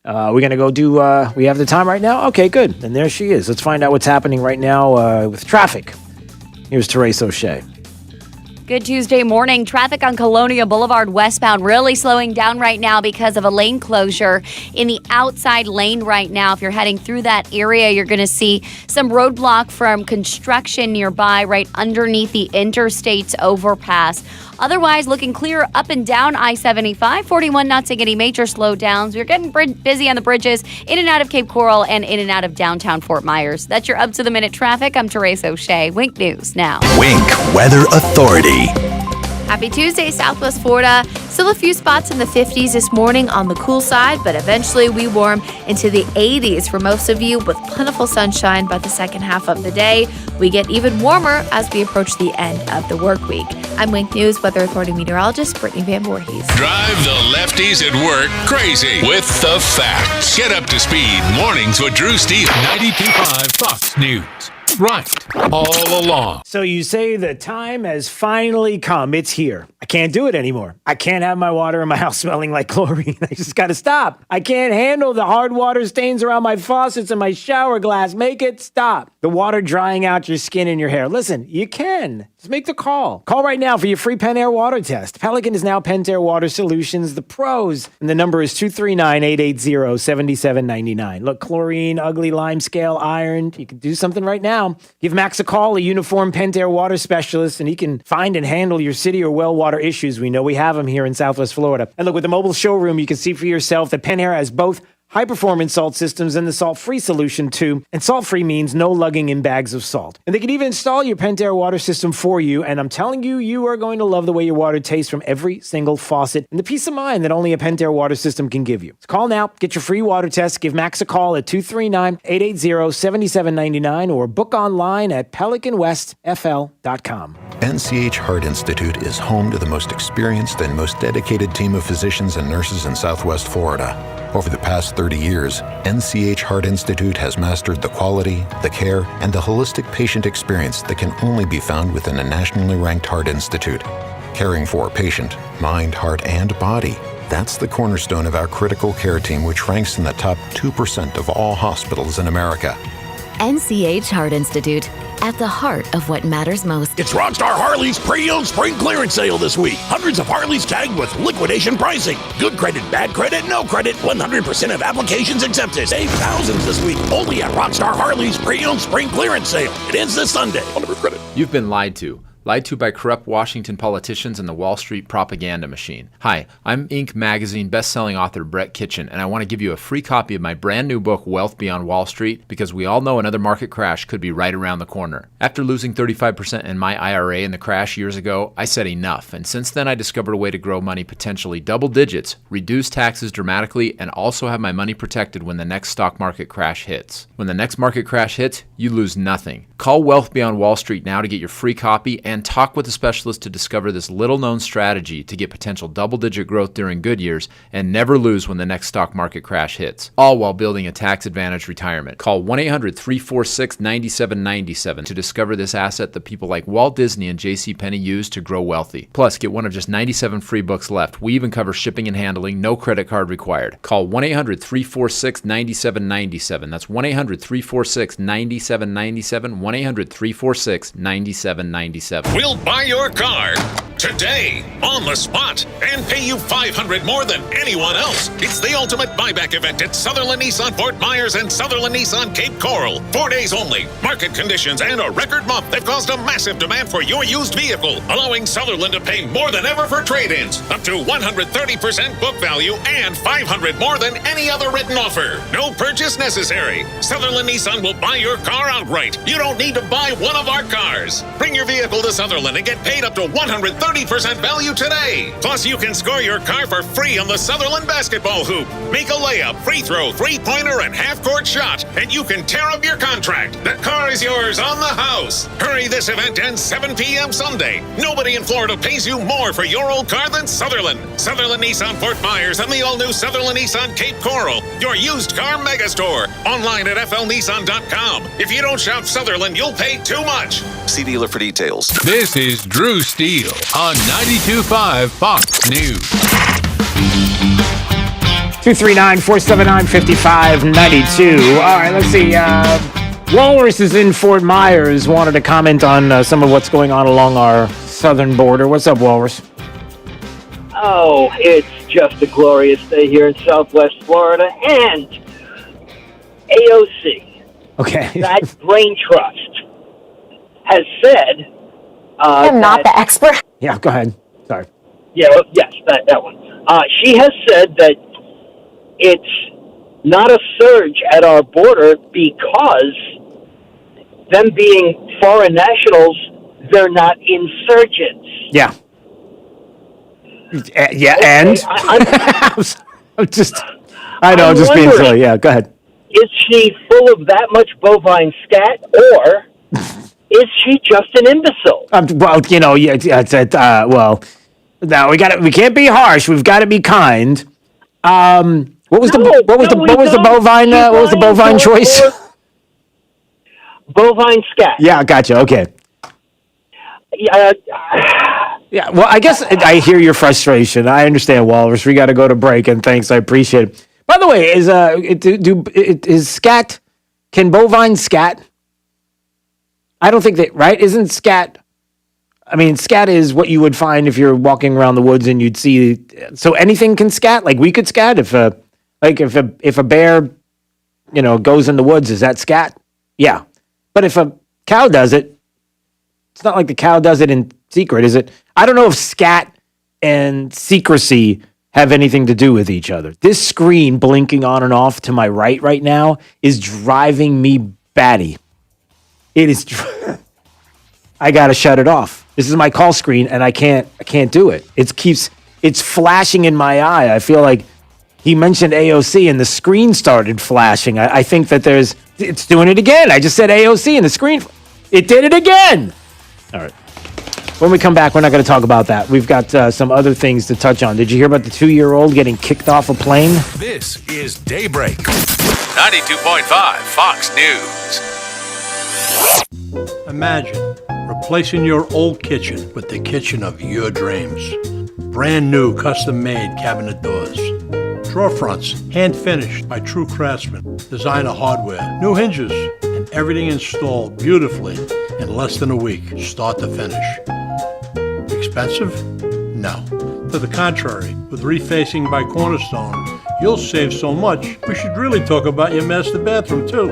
We're going to go do, we have the time right now? Okay, good. And there she is. Let's find out what's happening right now with traffic. Here's Therese O'Shea. Good Tuesday morning. Traffic on Colonia Boulevard westbound really slowing down right now because of a lane closure in the outside lane right now. If you're heading through that area, you're going to see some roadblock from construction nearby right underneath the Interstate's overpass. Otherwise, looking clear up and down I-75. 41 not seeing any major slowdowns. We're getting busy on the bridges in and out of Cape Coral and in and out of downtown Fort Myers. That's your up-to-the-minute traffic. I'm Therese O'Shea. Wink News now. Wink Weather Authority. Happy Tuesday, Southwest Florida. Still a few spots in the 50s this morning on the cool side, but eventually we warm into the 80s for most of you with plentiful sunshine by the second half of the day. We get even warmer as we approach the end of the work week. I'm Wink News Weather Authority meteorologist Brittany Van Voorhees. Drive the lefties at work crazy with the facts. Get up to speed mornings with Drew Steele. 92.5 Fox News. was right all along. So you say the time has finally come. It's here. I can't do it anymore. I can't have my water in my house smelling like chlorine. I just got to stop. I can't handle the hard water stains around my faucets and my shower glass. Make it stop. The water drying out your skin and your hair. Listen, you can. Just make the call. Call right now for your free Pentair water test. Pelican is now Pentair Water Solutions, the pros. And the number is 239-880-7799. Look, chlorine, ugly lime scale, iron. You can do something right now. Give Max a call, a uniformed Pentair water specialist, and he can find and handle your city or well water issues. We know we have them here in Southwest Florida. And look, with the mobile showroom, you can see for yourself that Pentair has both high-performance salt systems and the salt-free solution too. And salt-free means no lugging in bags of salt. And they can even install your Pentair water system for you. And I'm telling you, you are going to love the way your water tastes from every single faucet and the peace of mind that only a Pentair water system can give you. So call now, get your free water test, give Max a call at 239-880-7799 or book online at pelicanwestfl.com. NCH Heart Institute is home to the most experienced and most dedicated team of physicians and nurses in Southwest Florida. Over the past 30 years, NCH Heart Institute has mastered the quality, the care, and the holistic patient experience that can only be found within a nationally ranked heart institute. Caring for patient, mind, heart, and body. That's the cornerstone of our critical care team, which ranks in the top 2% of all hospitals in America. NCH Heart Institute, at the heart of what matters most. It's Rockstar Harley's pre-owned spring clearance sale this week. Hundreds of Harleys tagged with liquidation pricing. Good credit, bad credit, no credit. 100% of applications accepted. Save thousands this week only at Rockstar Harley's pre-owned spring clearance sale. It ends this Sunday. Credit. You've been lied to. Lied to by corrupt Washington politicians and the Wall Street propaganda machine. Hi, I'm Inc. magazine best-selling author Brett Kitchen, and I want to give you a free copy of my brand new book, Wealth Beyond Wall Street, because we all know another market crash could be right around the corner. After losing 35% in my IRA in the crash years ago, I said enough, and since then I discovered a way to grow money potentially double digits, reduce taxes dramatically, and also have my money protected when the next stock market crash hits. When the next market crash hits, you lose nothing. Call Wealth Beyond Wall Street now to get your free copy and talk with a specialist to discover this little-known strategy to get potential double-digit growth during good years and never lose when the next stock market crash hits, all while building a tax-advantaged retirement. Call 1-800-346-9797 to discover this asset that people like Walt Disney and JCPenney use to grow wealthy. Plus, get one of just 97 free books left. We even cover shipping and handling, no credit card required. Call 1-800-346-9797. That's 1-800-346-9797, 1-800-346-9797. We'll buy your car today, on the spot, and pay you $500 more than anyone else. It's the ultimate buyback event at Sutherland Nissan Fort Myers and Sutherland Nissan Cape Coral. 4 days only. Market conditions and a record month have caused a massive demand for your used vehicle, allowing Sutherland to pay more than ever for trade-ins, up to 130% book value and $500 more than any other written offer. No purchase necessary. Sutherland Nissan will buy your car outright. You don't need to buy one of our cars. Bring your vehicle to Sutherland and get paid up to 130% value today. Plus, you can score your car for free on the Sutherland basketball hoop. Make a layup, free throw, three-pointer, and half-court shot, and you can tear up your contract. The car is yours on the house. Hurry, this event ends 7 p.m. Sunday. Nobody in Florida pays you more for your old car than Sutherland. Sutherland Nissan Fort Myers and the all-new Sutherland Nissan Cape Coral, your used car megastore. Online at flnissan.com. If you don't shop Sutherland, you'll pay too much. See dealer for details. This is Drew Steele on 92.5 Fox News. 239-479-5592. All right, let's see. Walrus is in Fort Myers. Wanted to comment on some of what's going on along our southern border. What's up, Walrus? Oh, it's just a glorious day here in Southwest Florida, and AOC, that brain trust, has said... I'm not the expert. Yeah, go ahead. Sorry. Yeah, well, yes, that one. She has said that it's not a surge at our border because them being foreign nationals, they're not insurgents. Yeah. Yeah, and? I'm just being silly. Yeah, go ahead. Is she full of that much bovine scat, or is she just an imbecile? Well, you know, now we can't be harsh. We've got to be kind. What was the bovine choice? Bovine scat. Yeah, I gotcha. Okay. Yeah, well, I guess I hear your frustration. I understand, Walrus. We got to go to break, and thanks. I appreciate it. By the way, is scat, can bovine scat? I don't think that, right? Isn't scat, I mean, scat is what you would find if you're walking around the woods and you'd see, so anything can scat? Like we could scat if a bear, goes in the woods, is that scat? Yeah. But if a cow does it, it's not like the cow does it in secret, is it? I don't know if scat and secrecy have anything to do with each other. This screen blinking on and off to my right now is driving me batty. It is. I gotta shut it off. This is my call screen, and I can't do it. It's flashing in my eye. I feel like he mentioned AOC, and the screen started flashing. I think that it's doing it again. I just said AOC, and the screen, it did it again. All right. When we come back, we're not going to talk about that. We've got some other things to touch on. Did you hear about the 2-year-old getting kicked off a plane? This is Daybreak. 92.5 Fox News. Imagine replacing your old kitchen with the kitchen of your dreams. Brand new custom-made cabinet doors. Drawer fronts, hand-finished by true craftsmen. Designer hardware, new hinges, and everything installed beautifully in less than a week, start to finish. Expensive? No. To the contrary, with refacing by Cornerstone, you'll save so much, we should really talk about your master bathroom, too.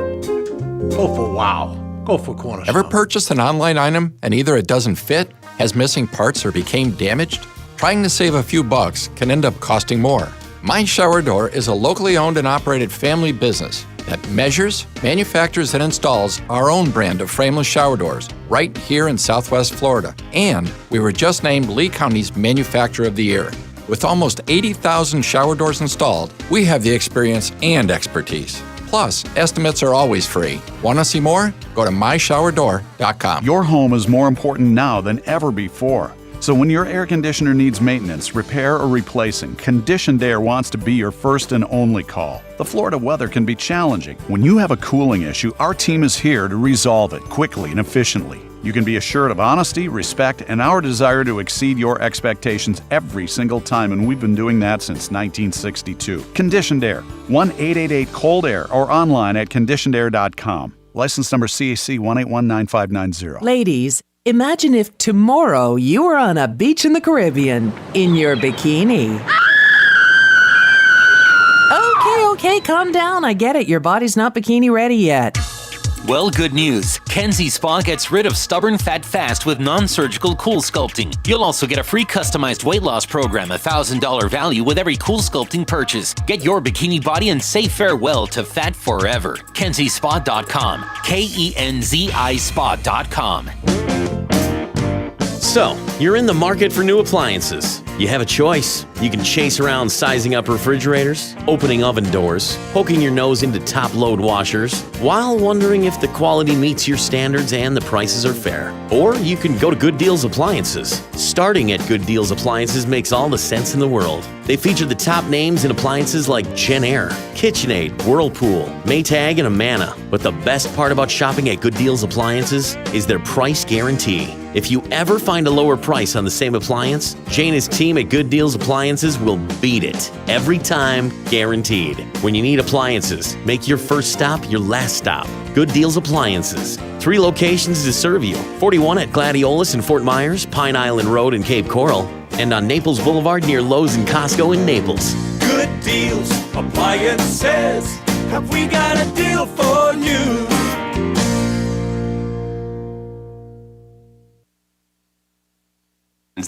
Go for wow. Go for Cornerstone. Ever purchased an online item and either it doesn't fit, has missing parts, or became damaged? Trying to save a few bucks can end up costing more. My Shower Door is a locally owned and operated family business that measures, manufactures, and installs our own brand of frameless shower doors right here in Southwest Florida. And we were just named Lee County's Manufacturer of the Year. With almost 80,000 shower doors installed, we have the experience and expertise. Plus, estimates are always free. Want to see more? Go to myshowerdoor.com. Your home is more important now than ever before. So when your air conditioner needs maintenance, repair, or replacing, Conditioned Air wants to be your first and only call. The Florida weather can be challenging. When you have a cooling issue, our team is here to resolve it quickly and efficiently. You can be assured of honesty, respect, and our desire to exceed your expectations every single time, and we've been doing that since 1962. Conditioned Air, 1-888-COLD-AIR, or online at conditionedair.com. License number CAC 1819590. Ladies, imagine if tomorrow you were on a beach in the Caribbean in your bikini. Okay, calm down. I get it. Your body's not bikini ready yet. Well, good news. Kenzie Spa gets rid of stubborn fat fast with non-surgical cool sculpting. You'll also get a free customized weight loss program, a $1,000 value with every cool sculpting purchase. Get your bikini body and say farewell to fat forever. KenzieSpa.com. KENZI Spa.com. So, you're in the market for new appliances. You have a choice. You can chase around sizing up refrigerators, opening oven doors, poking your nose into top-load washers, while wondering if the quality meets your standards and the prices are fair. Or you can go to Good Deals Appliances. Starting at Good Deals Appliances makes all the sense in the world. They feature the top names in appliances like JennAir, KitchenAid, Whirlpool, Maytag, and Amana. But the best part about shopping at Good Deals Appliances is their price guarantee. If you ever find a lower price on the same appliance, Jay and his team at Good Deals Appliances will beat it. Every time, guaranteed. When you need appliances, make your first stop your last stop. Good Deals Appliances. 3 locations to serve you. 41 at Gladiolus in Fort Myers, Pine Island Road in Cape Coral, and on Naples Boulevard near Lowe's and Costco in Naples. Good Deals Appliances. Have we got a deal for you?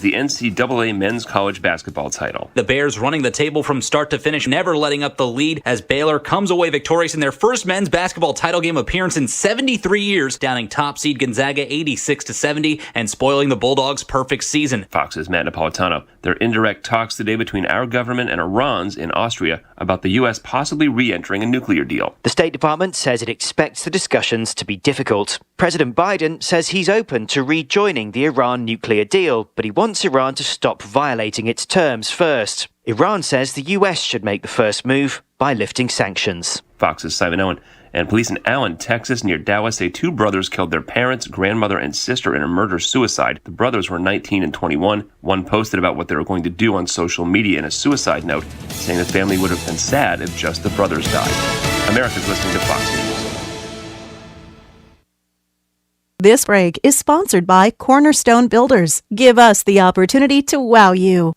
The NCAA men's college basketball title. The Bears running the table from start to finish, never letting up the lead as Baylor comes away victorious in their first men's basketball title game appearance in 73 years, downing top seed Gonzaga 86-70 and spoiling the Bulldogs' perfect season. Fox's Matt Napolitano. There are indirect talks today between our government and Iran's in Austria about the U.S. possibly re-entering a nuclear deal. The State Department says it expects the discussions to be difficult. President Biden says he's open to rejoining the Iran nuclear deal, but he wants Iran to stop violating its terms first. Iran says the US should make the first move by lifting sanctions. Fox's Simon Owen. And police in Allen, Texas, near Dallas, say 2 brothers killed their parents, grandmother, and sister in a murder-suicide. The brothers were 19 and 21. One posted about what they were going to do on social media in a suicide note, saying the family would have been sad if just the brothers died. America's listening to Fox News. This break is sponsored by Cornerstone Builders. Give us the opportunity to wow you.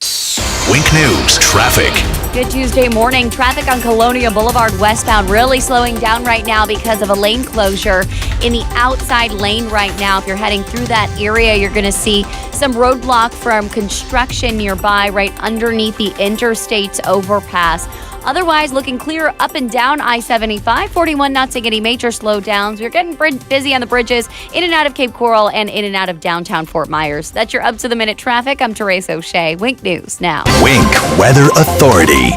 Wink News traffic. Good Tuesday morning. Traffic on Colonia Boulevard westbound really slowing down right now because of a lane closure in the outside lane right now. If you're heading through that area, you're going to see some roadblock from construction nearby right underneath the interstate's overpass. Otherwise, looking clear up and down I-75. 41 not seeing any major slowdowns. We're getting busy on the bridges in and out of Cape Coral and in and out of downtown Fort Myers. That's your up-to-the-minute traffic. I'm Therese O'Shea. Wink News now. Wink Weather Authority.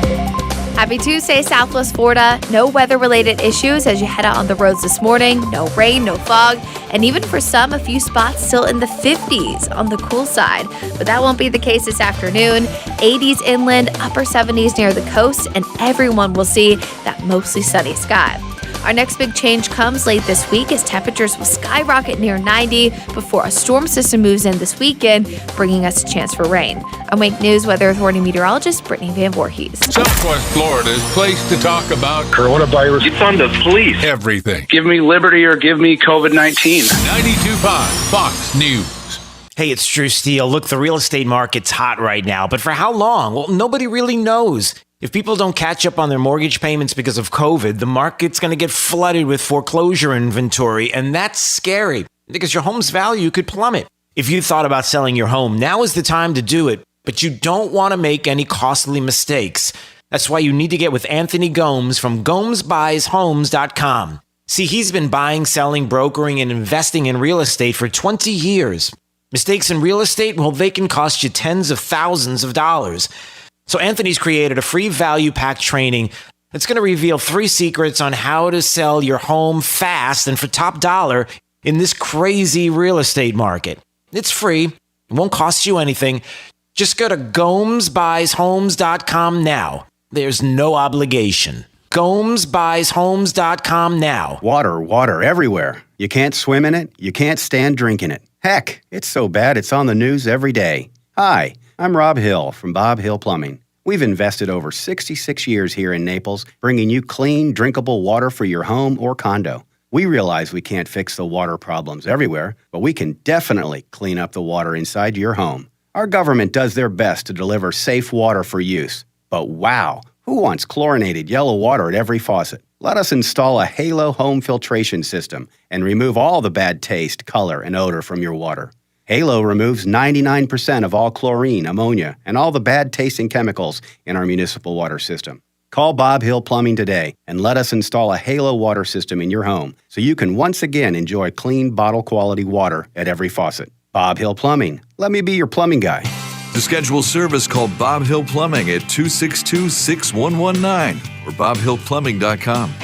Happy Tuesday, Southwest Florida. No weather-related issues as you head out on the roads this morning. No rain, no fog, and even for some, a few spots still in the 50s on the cool side. But that won't be the case this afternoon. 80s inland, upper 70s near the coast, and everyone will see that mostly sunny sky. Our next big change comes late this week as temperatures will skyrocket near 90 before a storm system moves in this weekend, bringing us a chance for rain. I'm Wink News Weather Authority meteorologist Brittany Van Voorhees. Southwest Florida's place to talk about coronavirus. It's on the police. Everything. Give me liberty or give me COVID-19. 92.5 Fox News. Hey, it's Drew Steele. Look, the real estate market's hot right now, but for how long? Well, nobody really knows. If people don't catch up on their mortgage payments because of COVID, the market's going to get flooded with foreclosure inventory, and that's scary because your home's value could plummet. If you thought about selling your home, now is the time to do it, but you don't want to make any costly mistakes. That's why you need to get with Anthony Gomes from GomesBuysHomes.com. See, he's been buying, selling, brokering, and investing in real estate for 20 years. Mistakes in real estate, well, they can cost you tens of thousands of dollars. So Anthony's created a free value pack training that's going to reveal 3 secrets on how to sell your home fast and for top dollar in this crazy real estate market. It's free. It won't cost you anything. Just go to GomesBuysHomes.com now. There's no obligation. GomesBuysHomes.com now. Water everywhere. You can't swim in it. You can't stand drinking it. Heck, it's so bad it's on the news every day. Hi, I'm Rob Hill from Bob Hill Plumbing. We've invested over 66 years here in Naples, bringing you clean, drinkable water for your home or condo. We realize we can't fix the water problems everywhere, but we can definitely clean up the water inside your home. Our government does their best to deliver safe water for use. But wow, who wants chlorinated yellow water at every faucet? Let us install a Halo home filtration system and remove all the bad taste, color, and odor from your water. Halo removes 99% of all chlorine, ammonia, and all the bad-tasting chemicals in our municipal water system. Call Bob Hill Plumbing today and let us install a Halo water system in your home so you can once again enjoy clean, bottle-quality water at every faucet. Bob Hill Plumbing. Let me be your plumbing guy. To schedule service, call Bob Hill Plumbing at 262-6119 or bobhillplumbing.com.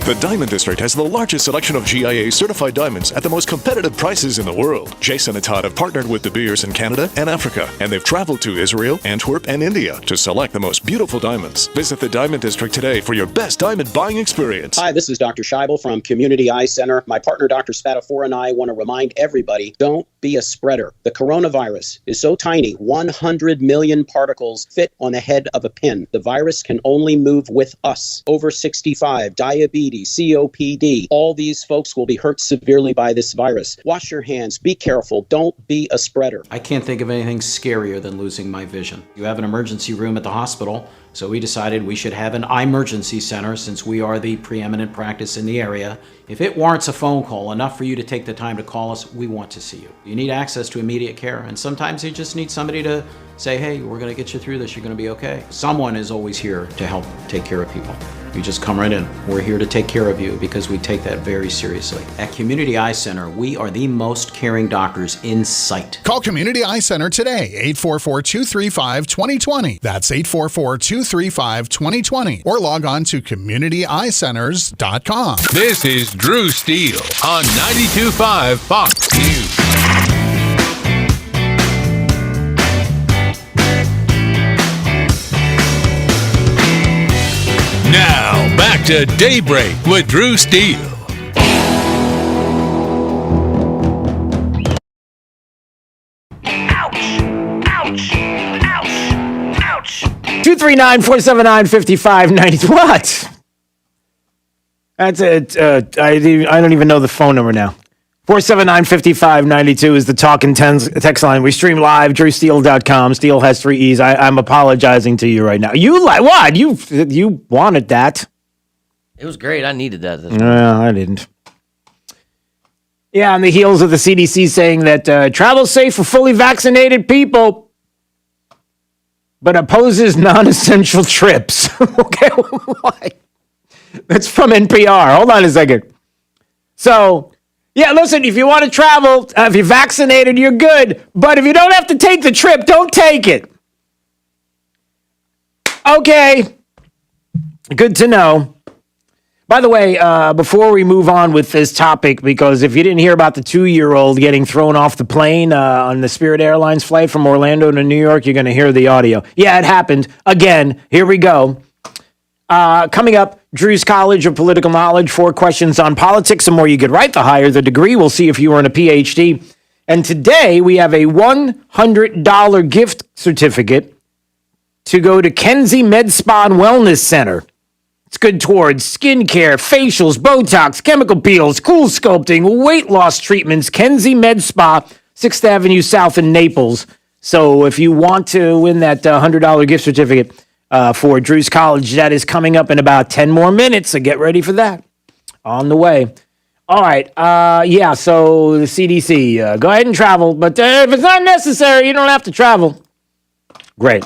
The Diamond District has the largest selection of GIA-certified diamonds at the most competitive prices in the world. Jason and Todd have partnered with De Beers in Canada and Africa, and they've traveled to Israel, Antwerp, and India to select the most beautiful diamonds. Visit the Diamond District today for your best diamond buying experience. Hi, this is Dr. Scheibel from Community Eye Center. My partner, Dr. Spatafora, and I want to remind everybody, don't be a spreader. The coronavirus is so tiny, 100 million particles fit on the head of a pin. The virus can only move with us. Over 65, diabetes, COPD. All these folks will be hurt severely by this virus. Wash your hands. Be careful. Don't be a spreader. I can't think of anything scarier than losing my vision. You have an emergency room at the hospital, so we decided we should have an emergency center since we are the preeminent practice in the area. If it warrants a phone call, enough for you to take the time to call us, we want to see you. You need access to immediate care, and sometimes you just need somebody to say, hey, we're going to get you through this, you're going to be okay. Someone is always here to help take care of people. You just come right in. We're here to take care of you because we take that very seriously. At Community Eye Center, we are the most caring doctors in sight. Call Community Eye Center today, 844-235-2020. That's 844-235-2020. Or log on to communityeyecenters.com. This is Drew Steele on 92.5 Fox News. Now, back to Daybreak with Drew Steele. Ouch! Ouch! Ouch! Ouch! 239-479-5590. What? That's it. I don't even know the phone number now. 479-5592 is the talk and text line. We stream live, drewsteele.com. Steele has 3 E's. I'm apologizing to you right now. You like what? You wanted that. It was great. I needed that. No, I didn't. Yeah, on the heels of the CDC saying that travel's safe for fully vaccinated people, but opposes non-essential trips. Okay, why? That's from NPR. Hold on a second. So, yeah, listen, if you want to travel, if you're vaccinated, you're good. But if you don't have to take the trip, don't take it. Okay. Good to know. By the way, before we move on with this topic, because if you didn't hear about the 2-year-old getting thrown off the plane on the Spirit Airlines flight from Orlando to New York, you're going to hear the audio. Yeah, it happened. Again, here we go. Coming up, Drew's College of Political Knowledge, 4 questions on politics. The more you get right, the higher the degree. We'll see if you earn a PhD. And today, we have a $100 gift certificate to go to Kenzie Med Spa and Wellness Center. It's good towards skincare, facials, Botox, chemical peels, cool sculpting, weight loss treatments. Kenzie Med Spa, 6th Avenue South in Naples. So if you want to win that $100 gift certificate for Drew's College, that is coming up in about 10 more minutes. So get ready for that. On the way. All right. So the CDC, go ahead and travel. But if it's not necessary, you don't have to travel. Great.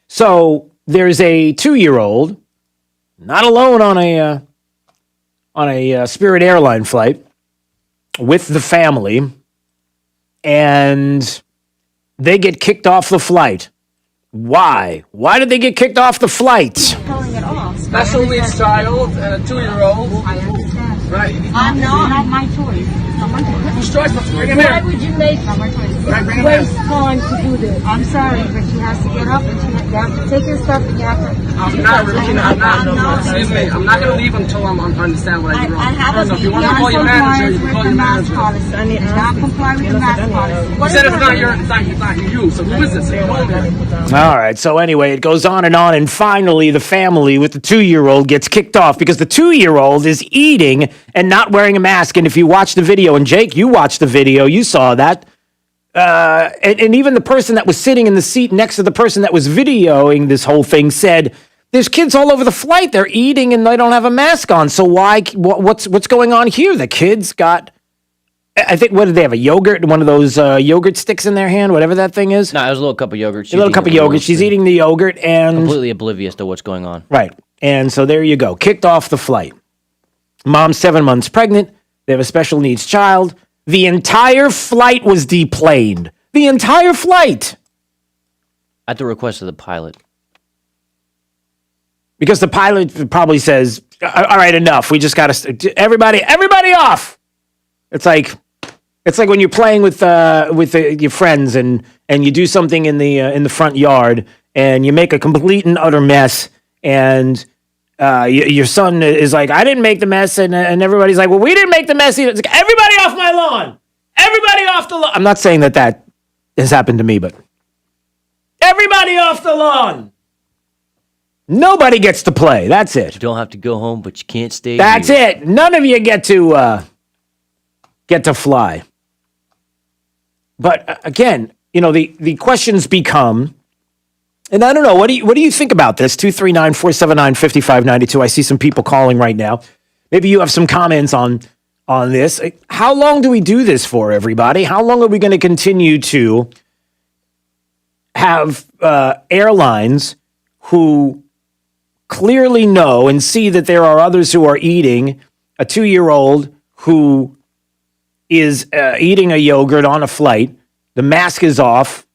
So there's a 2-year-old not alone on a Spirit airline flight with the family, and they get kicked off the flight. Why? Why did they get kicked off the flight? Special needs child and a 2-year-old. I understand. Right. I'm not my choice. Whose choice? Bring him Why here. would you make waste time to do this? I'm sorry, but she has to get up and you have to take your stuff and you have to. I'm not. Excuse me. I'm not going to leave until I understand what I did wrong. I have a If you want to call your manager, you can call your manager. I need to not comply with the mask policy. You said it's not you. So who is this? All right. So anyway, it goes on, and finally, the family with the 2-year-old gets kicked off because the 2-year-old is eating and not wearing a mask. And if you watch the video, and Jake, you watched the video, you saw that. And even the person that was sitting in the seat next to the person that was videoing this whole thing said, there's kids all over the flight. They're eating and they don't have a mask on. So why? What's going on here? The kids got, I think, what did they have? A yogurt? One of those yogurt sticks in their hand, whatever that thing is? No, it was a little cup of yogurt. A little cup of yogurt. She's eating the yogurt and... completely oblivious to what's going on. Right. And so there you go. Kicked off the flight. Mom's 7 months pregnant. They have a special needs child. The entire flight was deplaned. The entire flight. At the request of the pilot. Because the pilot probably says, all right, enough. We just got to... Everybody off! It's like when you're playing with your friends and you do something in the front yard and you make a complete and utter mess, and your son is like, I didn't make the mess, and everybody's like, well, we didn't make the mess either. It's like, everybody off my lawn! Everybody off the lawn! I'm not saying that has happened to me, but everybody off the lawn! Nobody gets to play. That's it. You don't have to go home, but you can't stay That's here. it. None of you get to fly. But again, the questions become, and I don't know, what do you think about this? 239-479-5592. I see some people calling right now. Maybe you have some comments on this. How long do we do this for, everybody? How long are we going to continue to have airlines who clearly know and see that there are others who are eating, a 2-year-old who is eating a yogurt on a flight, the mask is off,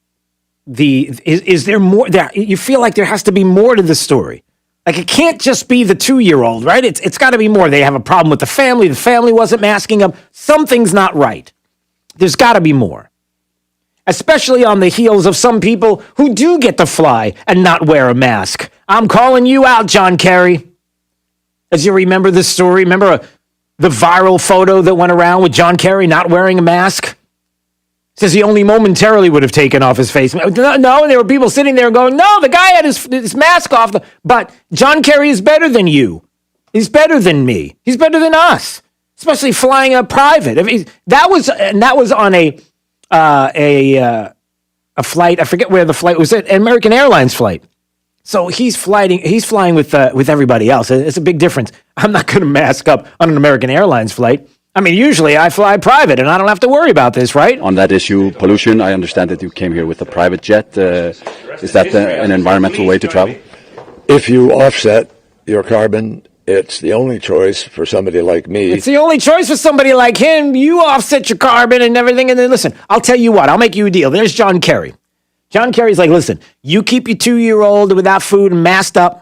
is there more? You feel like there has to be more to the story. Like, it can't just be the 2-year-old, right? It's got to be more. They have a problem with the family wasn't masking up. Something's not right. There's got to be more. Especially on the heels of some people who do get to fly and not wear a mask. I'm calling you out, John Kerry. As you remember this story, remember the viral photo that went around with John Kerry not wearing a mask? Says he only momentarily would have taken off his face. No, and there were people sitting there going, no, the guy had his mask off. But John Kerry is better than you. He's better than me. He's better than us, especially flying a private. I mean, that was on a flight. I forget where the flight was. An American Airlines flight. So he's flying with everybody else. It's a big difference. I'm not going to mask up on an American Airlines flight. I mean, usually I fly private and I don't have to worry about this, right? On that issue, pollution, I understand that you came here with a private jet. Is that an environmental way to travel? If you offset your carbon, it's the only choice for somebody like me. It's the only choice for somebody like him. You offset your carbon and everything. And then listen, I'll tell you what, I'll make you a deal. There's John Kerry. John Kerry's like, listen, you keep your 2-year-old without food and masked up.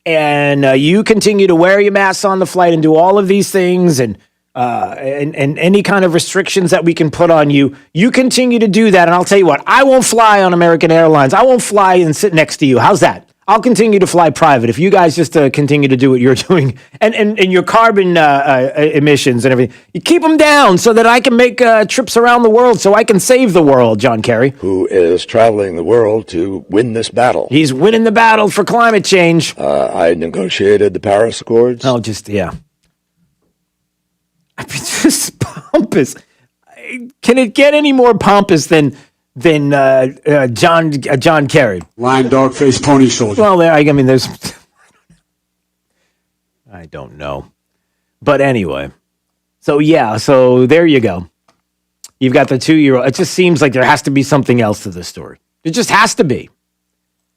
And you continue to wear your masks on the flight and do all of these things and any kind of restrictions that we can put on you. You continue to do that. And I'll tell you what, I won't fly on American Airlines. I won't fly and sit next to you. How's that? I'll continue to fly private if you guys just continue to do what you're doing and your carbon emissions and everything. You keep them down so that I can make trips around the world so I can save the world, John Kerry. Who is traveling the world to win this battle. He's winning the battle for climate change. I negotiated the Paris Accords. Oh, yeah. I mean, just pompous. Can it get any more pompous than John Kerry? Lion, dog face, pony soldier. Well, there's... I don't know. But anyway. So there you go. You've got the 2-year-old. It just seems like there has to be something else to this story. It just has to be.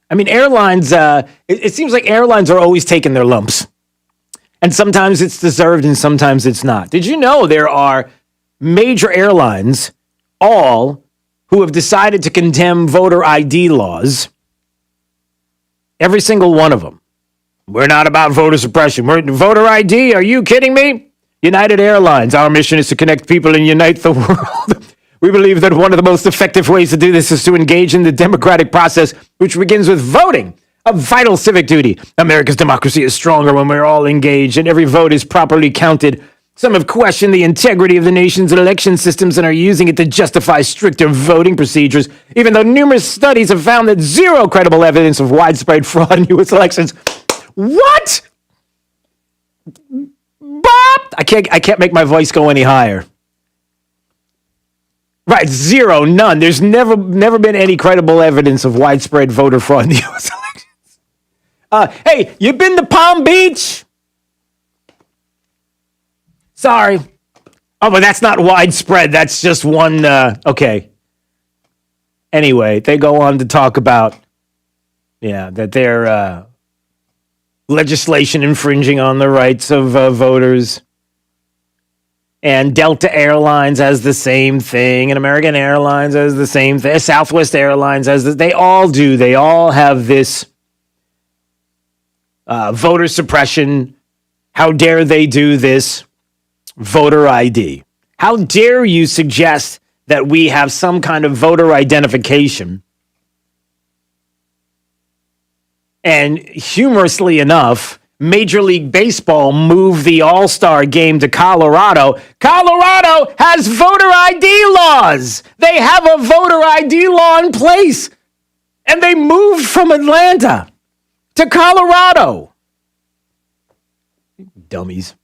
I mean, airlines, it seems like airlines are always taking their lumps. And sometimes it's deserved and sometimes it's not. Did you know there are major airlines, all who have decided to condemn voter ID laws? Every single one of them. We're not about voter suppression. We're voter ID. Are you kidding me? United Airlines. Our mission is to connect people and unite the world. We believe that one of the most effective ways to do this is to engage in the democratic process, which begins with voting, a vital civic duty. America's democracy is stronger when we're all engaged and every vote is properly counted. Some have questioned the integrity of the nation's election systems and are using it to justify stricter voting procedures, even though numerous studies have found that zero credible evidence of widespread fraud in U.S. elections. What? Bob! I can't make my voice go any higher. Right, zero, none. There's never been any credible evidence of widespread voter fraud in the U.S. elections. Hey, you been to Palm Beach? Sorry. Oh, but that's not widespread. That's just one, okay. Anyway, they go on to talk about, that their legislation infringing on the rights of voters. And Delta Airlines has the same thing, and American Airlines has the same thing. Southwest Airlines has this. They all do. They all have this voter suppression. How dare they do this? Voter ID. How dare you suggest that we have some kind of voter identification? And humorously enough, Major League Baseball moved the All-Star game to Colorado. Colorado has voter ID laws. They have a voter ID law in place. And they moved from Atlanta to Colorado. Dummies.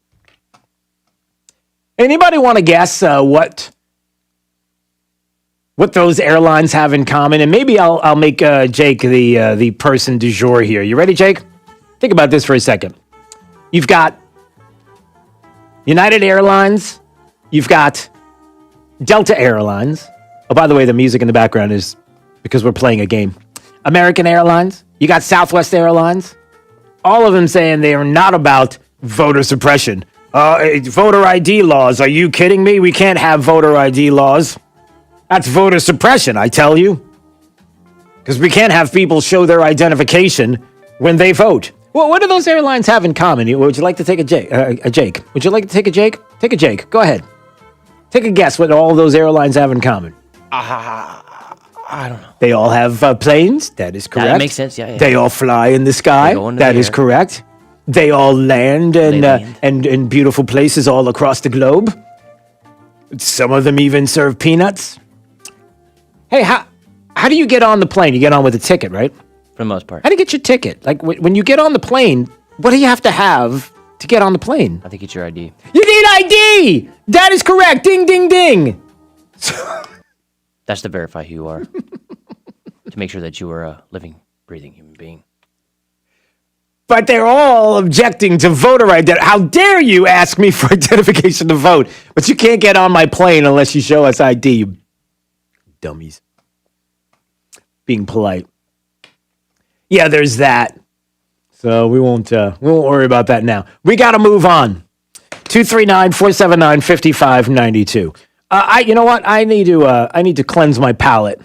Anybody want to guess what those airlines have in common? And maybe I'll make Jake the person du jour here. You ready, Jake? Think about this for a second. You've got United Airlines. You've got Delta Airlines. Oh, by the way, the music in the background is because we're playing a game. American Airlines. You got Southwest Airlines. All of them saying they are not about voter suppression. Voter ID laws. Are you kidding me? We can't have voter ID laws. That's voter suppression, I tell you. Because we can't have people show their identification when they vote. Well, what do those airlines have in common? Would you like to take a Jake? Would you like to take a Jake? Take a Jake. Go ahead. Take a guess what all those airlines have in common. I don't know. They all have planes. That is correct. That makes sense. Yeah. They all fly in the sky. They go into That the is air. correct. They all land in beautiful places all across the globe. Some of them even serve peanuts. Hey, how do you get on the plane? You get on with a ticket, right? For the most part. How do you get your ticket? Like when you get on the plane, what do you have to have to get on the plane? I think it's your ID. You need ID! That is correct. Ding, ding, ding. That's to verify who you are. To make sure that you are a living, breathing human being. But they're all objecting to voter ID. How dare you ask me for identification to vote? But you can't get on my plane unless you show us ID, you dummies. Being polite. Yeah, there's that. So we won't worry about that now. We got to move on. 239-479-5592. You know what? I need to cleanse my palate.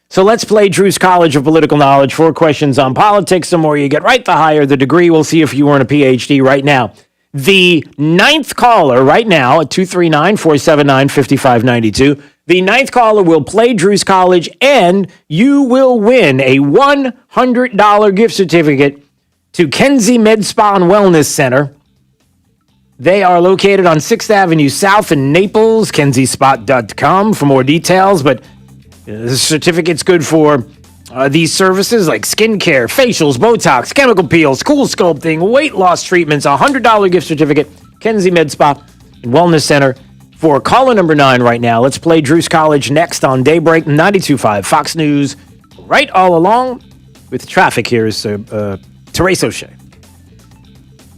So let's play Drew's College of Political Knowledge. 4 questions on politics. The more you get right, the higher the degree. We'll see if you earn a PhD right now. The 9th caller right now at 239-479-5592. The 9th caller will play Drew's College, and you will win a $100 gift certificate to Kenzie Med Spa and Wellness Center. They are located on 6th Avenue South in Naples, kenziespot.com for more details, but the certificate's good for these services like skincare, facials, Botox, chemical peels, cool sculpting, weight loss treatments, a $100 gift certificate, Kenzie Med Spa and Wellness Center for caller number 9 right now. Let's play Drew's College next on Daybreak 92.5 Fox News. Right all along with traffic, here's Therese O'Shea.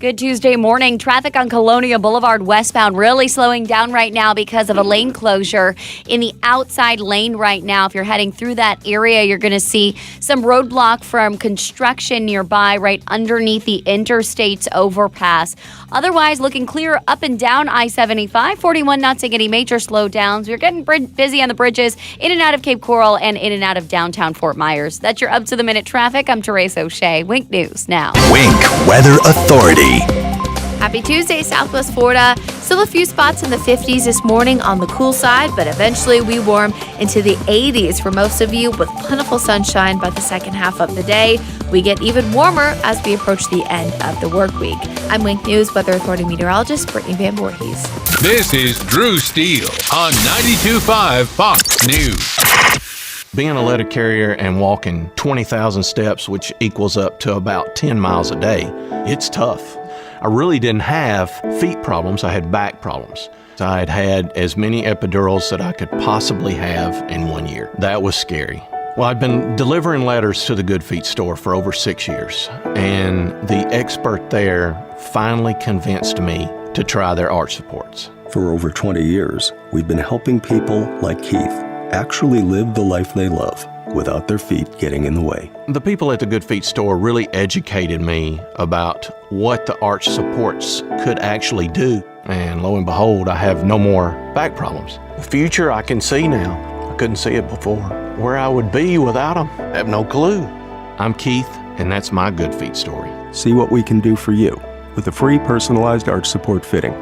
Good Tuesday morning. Traffic on Colonia Boulevard westbound really slowing down right now because of a lane closure in the outside lane right now. If you're heading through that area, you're going to see some roadblock from construction nearby right underneath the interstate's overpass. Otherwise, looking clear up and down I-75. 41 not seeing any major slowdowns. We're getting busy on the bridges in and out of Cape Coral and in and out of downtown Fort Myers. That's your up to the minute traffic. I'm Therese O'Shea. Wink News now. Wink Weather Authority. Happy Tuesday, Southwest Florida. Still a few spots in the 50s this morning on the cool side, but eventually we warm into the 80s for most of you with plentiful sunshine by the second half of the day. We get even warmer as we approach the end of the work week. I'm Wink News Weather Authority meteorologist Brittany Van Voorhees. This is Drew Steele on 92.5 Fox News. Being a letter carrier and walking 20,000 steps, which equals up to about 10 miles a day, it's tough. I really didn't have feet problems, I had back problems. I had had as many epidurals that I could possibly have in 1 year. That was scary. Well, I've been delivering letters to the Good Feet store for over 6 years, and the expert there finally convinced me to try their arch supports. For over 20 years, we've been helping people like Keith actually live the life they love without their feet getting in the way. The people at the Good Feet store really educated me about what the arch supports could actually do. And lo and behold, I have no more back problems. The future I can see now. I couldn't see it before. Where I would be without them, I have no clue. I'm Keith, and that's my Good Feet story. See what we can do for you with a free personalized arch support fitting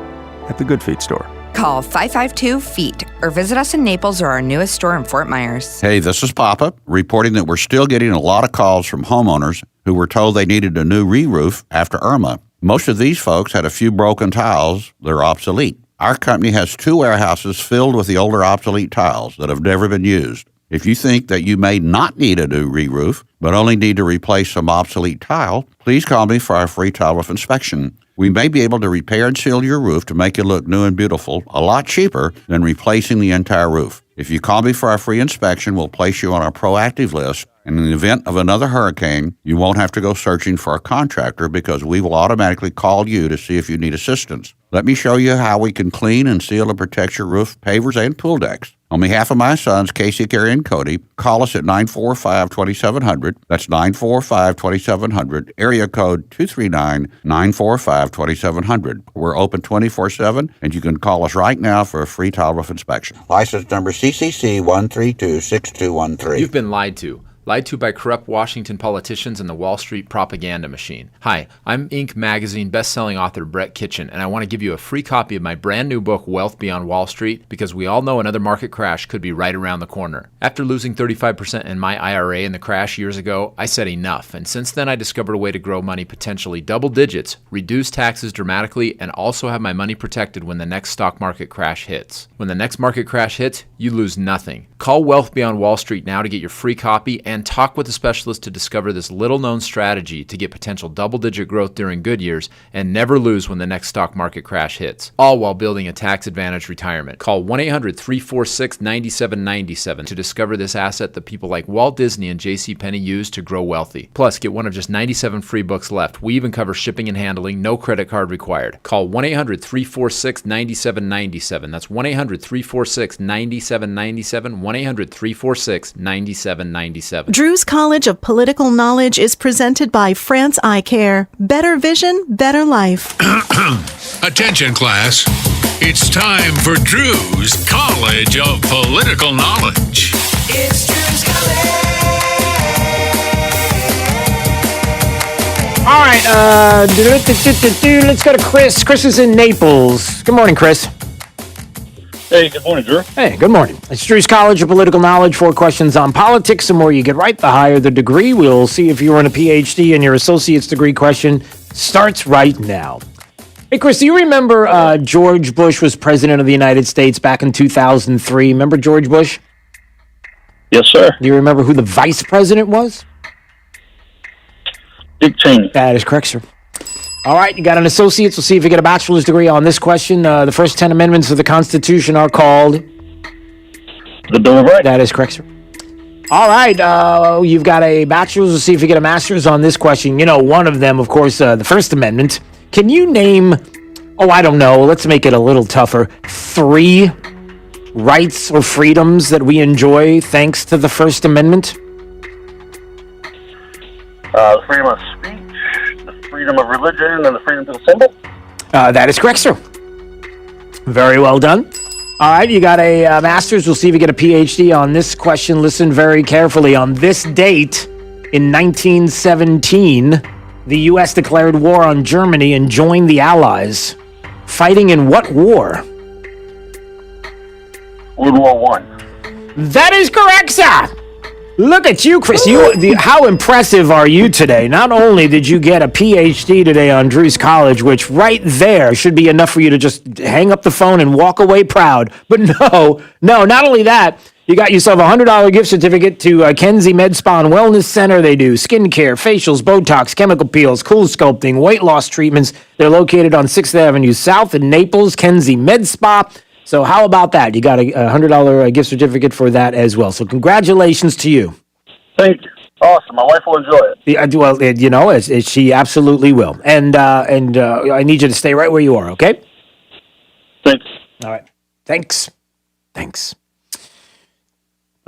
at the Good Feet store. Call 552-FEET or visit us in Naples or our newest store in Fort Myers. Hey, this is Papa reporting that we're still getting a lot of calls from homeowners who were told they needed a new re-roof after Irma. Most of these folks had a few broken tiles that are obsolete. Our company has 2 warehouses filled with the older obsolete tiles that have never been used. If you think that you may not need a new re-roof, but only need to replace some obsolete tile, please call me for our free tile roof inspection. We may be able to repair and seal your roof to make it look new and beautiful, a lot cheaper than replacing the entire roof. If you call me for our free inspection, we'll place you on our proactive list, and in the event of another hurricane, you won't have to go searching for a contractor because we will automatically call you to see if you need assistance. Let me show you how we can clean and seal and protect your roof, pavers, and pool decks. On behalf of my sons, Casey, Carrie, and Cody, call us at 945-2700. That's 945-2700, area code 239-945-2700. We're open 24/7, and you can call us right now for a free tile roof inspection. License number CCC 1326213. You've been lied to. lied to by corrupt Washington politicians and the Wall Street propaganda machine. Hi, I'm Inc. magazine best-selling author Brett Kitchen, and I want to give you a free copy of my brand new book, Wealth Beyond Wall Street, because we all know another market crash could be right around the corner. After losing 35% in my IRA in the crash years ago, I said enough, and since then I discovered a way to grow money potentially double digits, reduce taxes dramatically, and also have my money protected when the next stock market crash hits. When the next market crash hits, you lose nothing. Call Wealth Beyond Wall Street now to get your free copy and talk with a specialist to discover this little-known strategy to get potential double-digit growth during good years and never lose when the next stock market crash hits, all while building a tax-advantaged retirement. Call 1-800-346-9797 to discover this asset that people like Walt Disney and JCPenney use to grow wealthy. Plus, get one of just 97 free books left. We even cover shipping and handling, no credit card required. Call 1-800-346-9797. That's 1-800-346-9797, 1-800-346-9797. Drew's College of Political Knowledge is presented by France Eye Care. Better vision, better life. Attention, class. It's time for Drew's College of Political Knowledge. It's Drew's College. All right, let's go to Chris. Chris is in Naples. Good morning, Chris. Hey, good morning, Drew. Hey, good morning. It's Drew's College of Political Knowledge. 4 questions on politics. The more you get right, the higher the degree. We'll see if you earn a PhD, and your associate's degree question starts right now. Hey, Chris, do you remember George Bush was president of the United States back in 2003? Remember George Bush? Yes, sir. Do you remember who the vice president was? Dick Cheney. That is correct, sir. All right, you got an associate's. We'll see if you get a bachelor's degree on this question. The first 10 amendments of the Constitution are called the Bill of Rights. That is correct, sir. All right, you've got a bachelor's. We'll see if you get a master's on this question. You know, one of them, of course, the First Amendment. Can you name, I don't know, let's make it a little tougher, 3 rights or freedoms that we enjoy thanks to the First Amendment? The freedom of speech, the freedom of religion, and the freedom to assemble. That is correct, sir. Very well done. All right, you got a master's. We'll see if you get a PhD on this question. Listen very carefully. On this date in 1917, the U.S. declared war on Germany and joined the Allies. Fighting in what war? World War I. That is correct, sir. Look at you, Chris. How impressive are you today? Not only did you get a PhD today on Drew's College, which right there should be enough for you to just hang up the phone and walk away proud. But no, not only that, you got yourself a $100 gift certificate to Kenzie Med Spa and Wellness Center. They do skincare, facials, Botox, chemical peels, cool sculpting, weight loss treatments. They're located on 6th Avenue South in Naples, Kenzie Med Spa. So how about that? You got a $100 gift certificate for that as well. So congratulations to you. Thank you. Awesome. My wife will enjoy it. Well, she absolutely will. And I need you to stay right where you are, okay? Thanks. All right. Thanks.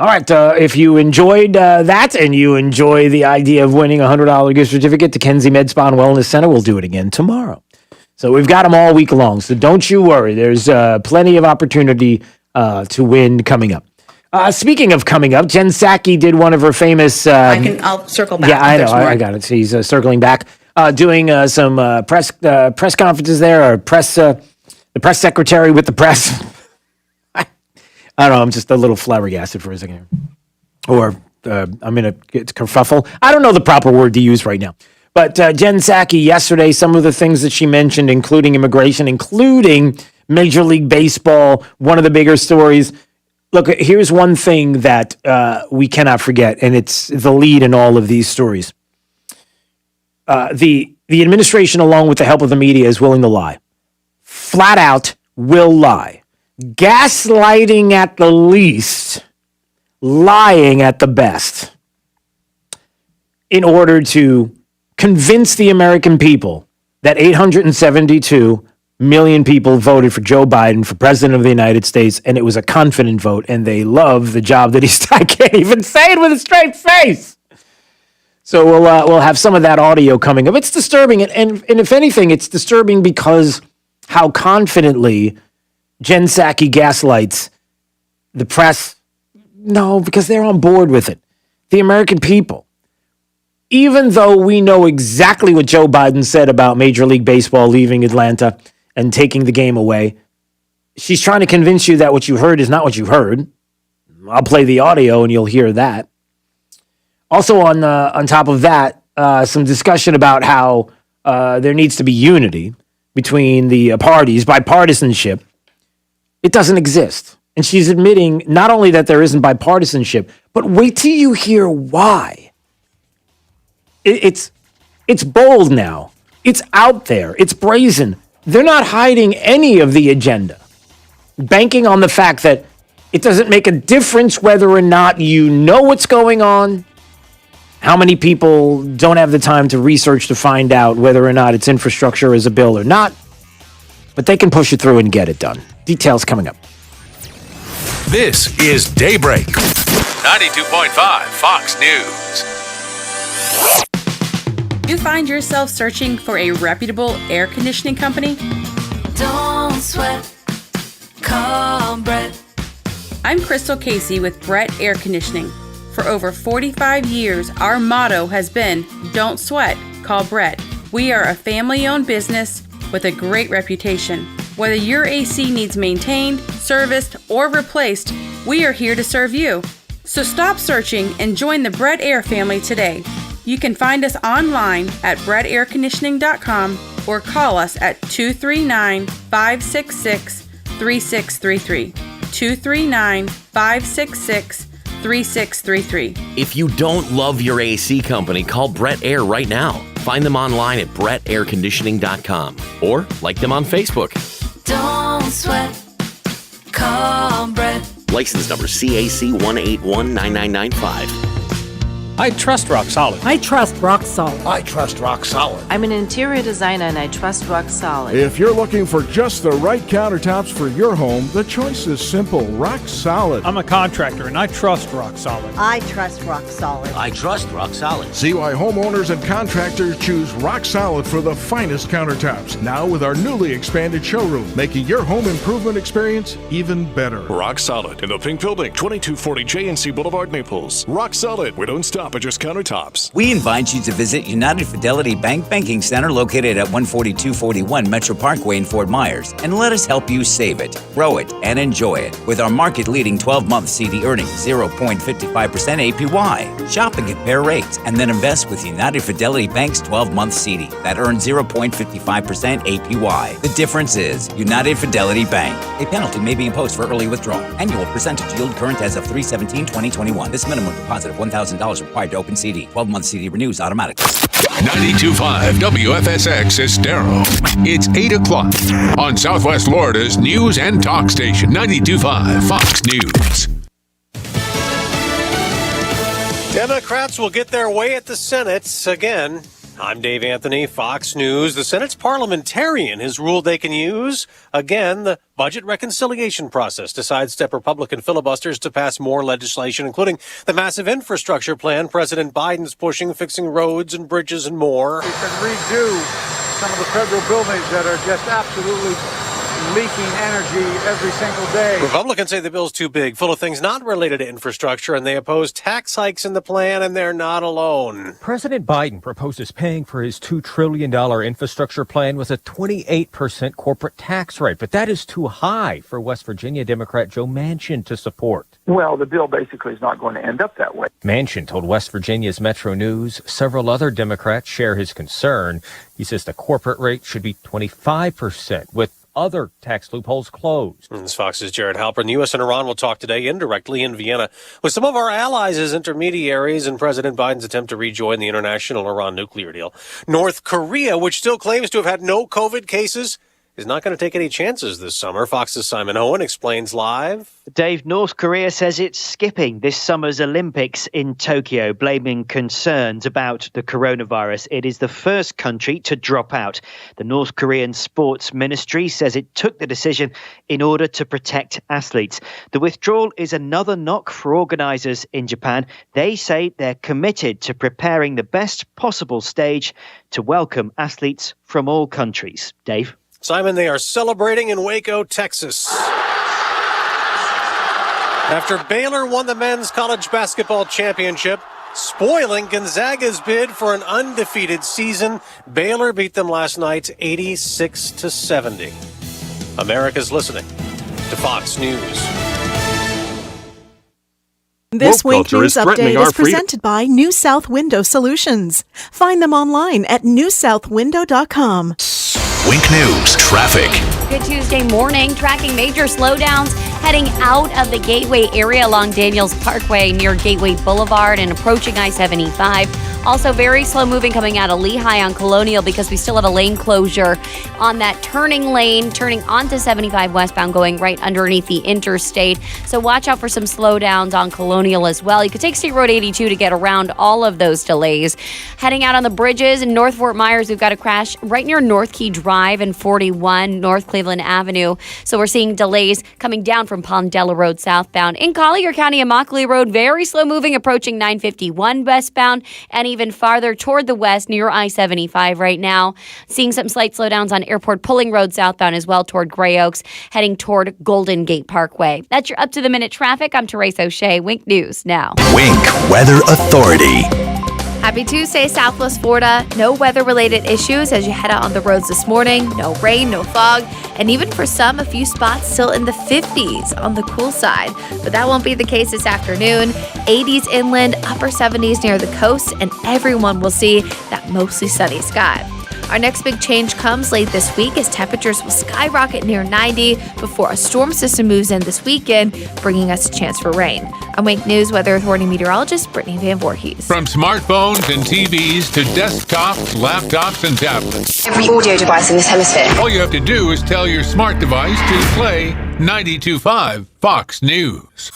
All right. If you enjoyed that and you enjoy the idea of winning a $100 gift certificate to Kenzie Med Spa and Wellness Center, we'll do it again tomorrow. So we've got them all week long. So don't you worry. There's plenty of opportunity to win coming up. Speaking of coming up, Jen Psaki did one of her famous... I'll circle back. Yeah, I know. I got it. She's circling back, doing some press conferences there, or the press secretary with the press. I don't know. I'm just a little flabbergasted for a second here. Or I'm in a kerfuffle. I don't know the proper word to use right now. But Jen Psaki yesterday, some of the things that she mentioned, including immigration, including Major League Baseball, one of the bigger stories. Look, here's one thing that we cannot forget, and it's the lead in all of these stories. The administration, along with the help of the media, is willing to lie. Flat out will lie. Gaslighting at the least, lying at the best, in order to convince the American people that 872 million people voted for Joe Biden for president of the United States, and it was a confident vote, and they love the job that he's... I can't even say it with a straight face. So we'll have some of that audio coming up. It's disturbing, and if anything, it's disturbing because how confidently Jen Psaki gaslights the press. No, because they're on board with it. the American people. Even though we know exactly what Joe Biden said about Major League Baseball leaving Atlanta and taking the game away, she's trying to convince you that what you heard is not what you heard. I'll play the audio and you'll hear that. Also on top of that, some discussion about how there needs to be unity between the parties, bipartisanship. It doesn't exist. And she's admitting not only that there isn't bipartisanship, but wait till you hear why. It's bold now. It's out there. It's brazen. They're not hiding any of the agenda, banking on the fact that it doesn't make a difference whether or not you know what's going on. How many people don't have the time to research to find out whether or not it's infrastructure is a bill or not, but they can push it through and get it done. Details coming up. This is Daybreak, 92.5 Fox News. You find yourself searching for a reputable air conditioning company? Don't sweat. Call Brett. I'm Crystal Casey with Brett Air Conditioning. For over 45 years, our motto has been, don't sweat, call Brett. We are a family-owned business with a great reputation. Whether your AC needs maintained, serviced, or replaced, we are here to serve you. So stop searching and join the Brett Air family today. You can find us online at brettairconditioning.com or call us at 239-566-3633. 239-566-3633. If you don't love your AC company, call Brett Air right now. Find them online at brettairconditioning.com or like them on Facebook. Don't sweat. Call Brett. License number CAC 1819995. I trust Rock Solid. I trust Rock Solid. I trust Rock Solid. I'm an interior designer and I trust Rock Solid. If you're looking for just the right countertops for your home, the choice is simple. Rock Solid. I'm a contractor and I trust Rock Solid. I trust Rock Solid. I trust Rock Solid. See why homeowners and contractors choose Rock Solid for the finest countertops. Now with our newly expanded showroom, making your home improvement experience even better. Rock Solid in the Pink Building, 2240 JNC Boulevard, Naples. Rock Solid. We don't stop at just countertops. We invite you to visit United Fidelity Bank Banking Center located at 14241 Metro Parkway in Fort Myers, and let us help you save it, grow it, and enjoy it with our market-leading 12-month CD earning 0.55% APY. Shop and compare rates, and then invest with United Fidelity Bank's 12-month CD that earns 0.55% APY. The difference is United Fidelity Bank. A penalty may be imposed for early withdrawal. Annual percentage yield current as of 3/17/2021. This minimum deposit of $1,000 required to open CD. 12-month CD renews automatically. 92.5 WFSX Estero. It's 8 o'clock on Southwest Florida's news and talk station, 92.5 Fox News. Democrats will get their way at the Senate again. I'm Dave Anthony, Fox News. The Senate's parliamentarian has ruled they can use, again, the budget reconciliation process to sidestep Republican filibusters to pass more legislation, including the massive infrastructure plan President Biden's pushing, fixing roads and bridges and more. We can redo some of the federal buildings that are just absolutely leaking energy every single day. Republicans say the bill's too big, full of things not related to infrastructure, and they oppose tax hikes in the plan, and they're not alone. President Biden proposes paying for his $2 trillion infrastructure plan with a 28% corporate tax rate, but that is too high for West Virginia Democrat Joe Manchin to support. Well, the bill basically is not going to end up that way. Manchin told West Virginia's Metro News several other Democrats share his concern. He says the corporate rate should be 25%, with other tax loopholes closed. This Fox's Jared Halpern. The U.S. and Iran will talk today indirectly in Vienna with some of our allies as intermediaries in President Biden's attempt to rejoin the international Iran nuclear deal. North Korea, which still claims to have had no COVID cases, is not going to take any chances this summer. Fox's Simon Owen explains live. Dave, North Korea says it's skipping this summer's Olympics in Tokyo, blaming concerns about the coronavirus. It is the first country to drop out. The North Korean Sports Ministry says it took the decision in order to protect athletes. The withdrawal is another knock for organizers in Japan. They say they're committed to preparing the best possible stage to welcome athletes from all countries. Dave? Simon, they are celebrating in Waco, Texas. After Baylor won the men's college basketball championship, spoiling Gonzaga's bid for an undefeated season. Baylor beat them last night 86-70. America's listening to Fox News. This Woke Wink culture News is threatening update our is presented by New South Window Solutions. Find them online at newsouthwindow.com. Wink News traffic. Good Tuesday morning, tracking major slowdowns heading out of the Gateway area along Daniels Parkway near Gateway Boulevard and approaching I-75. Also very slow moving coming out of Lehigh on Colonial because we still have a lane closure on that turning lane, turning onto 75 westbound going right underneath the interstate. So watch out for some slowdowns on Colonial as well. You could take State Road 82 to get around all of those delays. Heading out on the bridges in North Fort Myers, we've got a crash right near North Key Drive and 41 North Cleveland Avenue. So we're seeing delays coming down from Palmdale Road southbound. In Collier County and Immokalee Road, very slow moving approaching 951 westbound and even farther toward the west near I-75 right now. Seeing some slight slowdowns on Airport Pulling Road southbound as well toward Gray Oaks, heading toward Golden Gate Parkway. That's your up-to-the-minute traffic. I'm Teresa O'Shea. Wink News now. Wink Weather Authority. Happy Tuesday, Southwest Florida. No weather-related issues as you head out on the roads this morning. No rain, no fog, and even for some, a few spots still in the 50s on the cool side. But that won't be the case this afternoon. 80s inland, upper 70s near the coast, and everyone will see that mostly sunny sky. Our next big change comes late this week as temperatures will skyrocket near 90 before a storm system moves in this weekend, bringing us a chance for rain. I'm Wink News Weather Authority meteorologist Brittany Van Voorhees. From smartphones and TVs to desktops, laptops, and tablets. Every audio device in this hemisphere. All you have to do is tell your smart device to play 92.5 Fox News.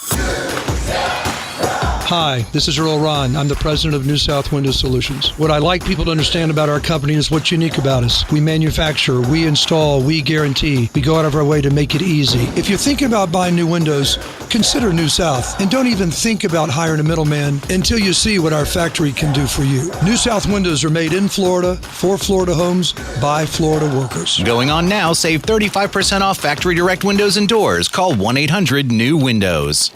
Hi, this is Earl Ron. I'm the president of New South Window Solutions. What I like people to understand about our company is what's unique about us. We manufacture, we install, we guarantee. We go out of our way to make it easy. If you're thinking about buying new windows, consider New South. And don't even think about hiring a middleman until you see what our factory can do for you. New South windows are made in Florida, for Florida homes, by Florida workers. Going on now, save 35% off factory direct windows and doors. Call 1-800-NEW-WINDOWS.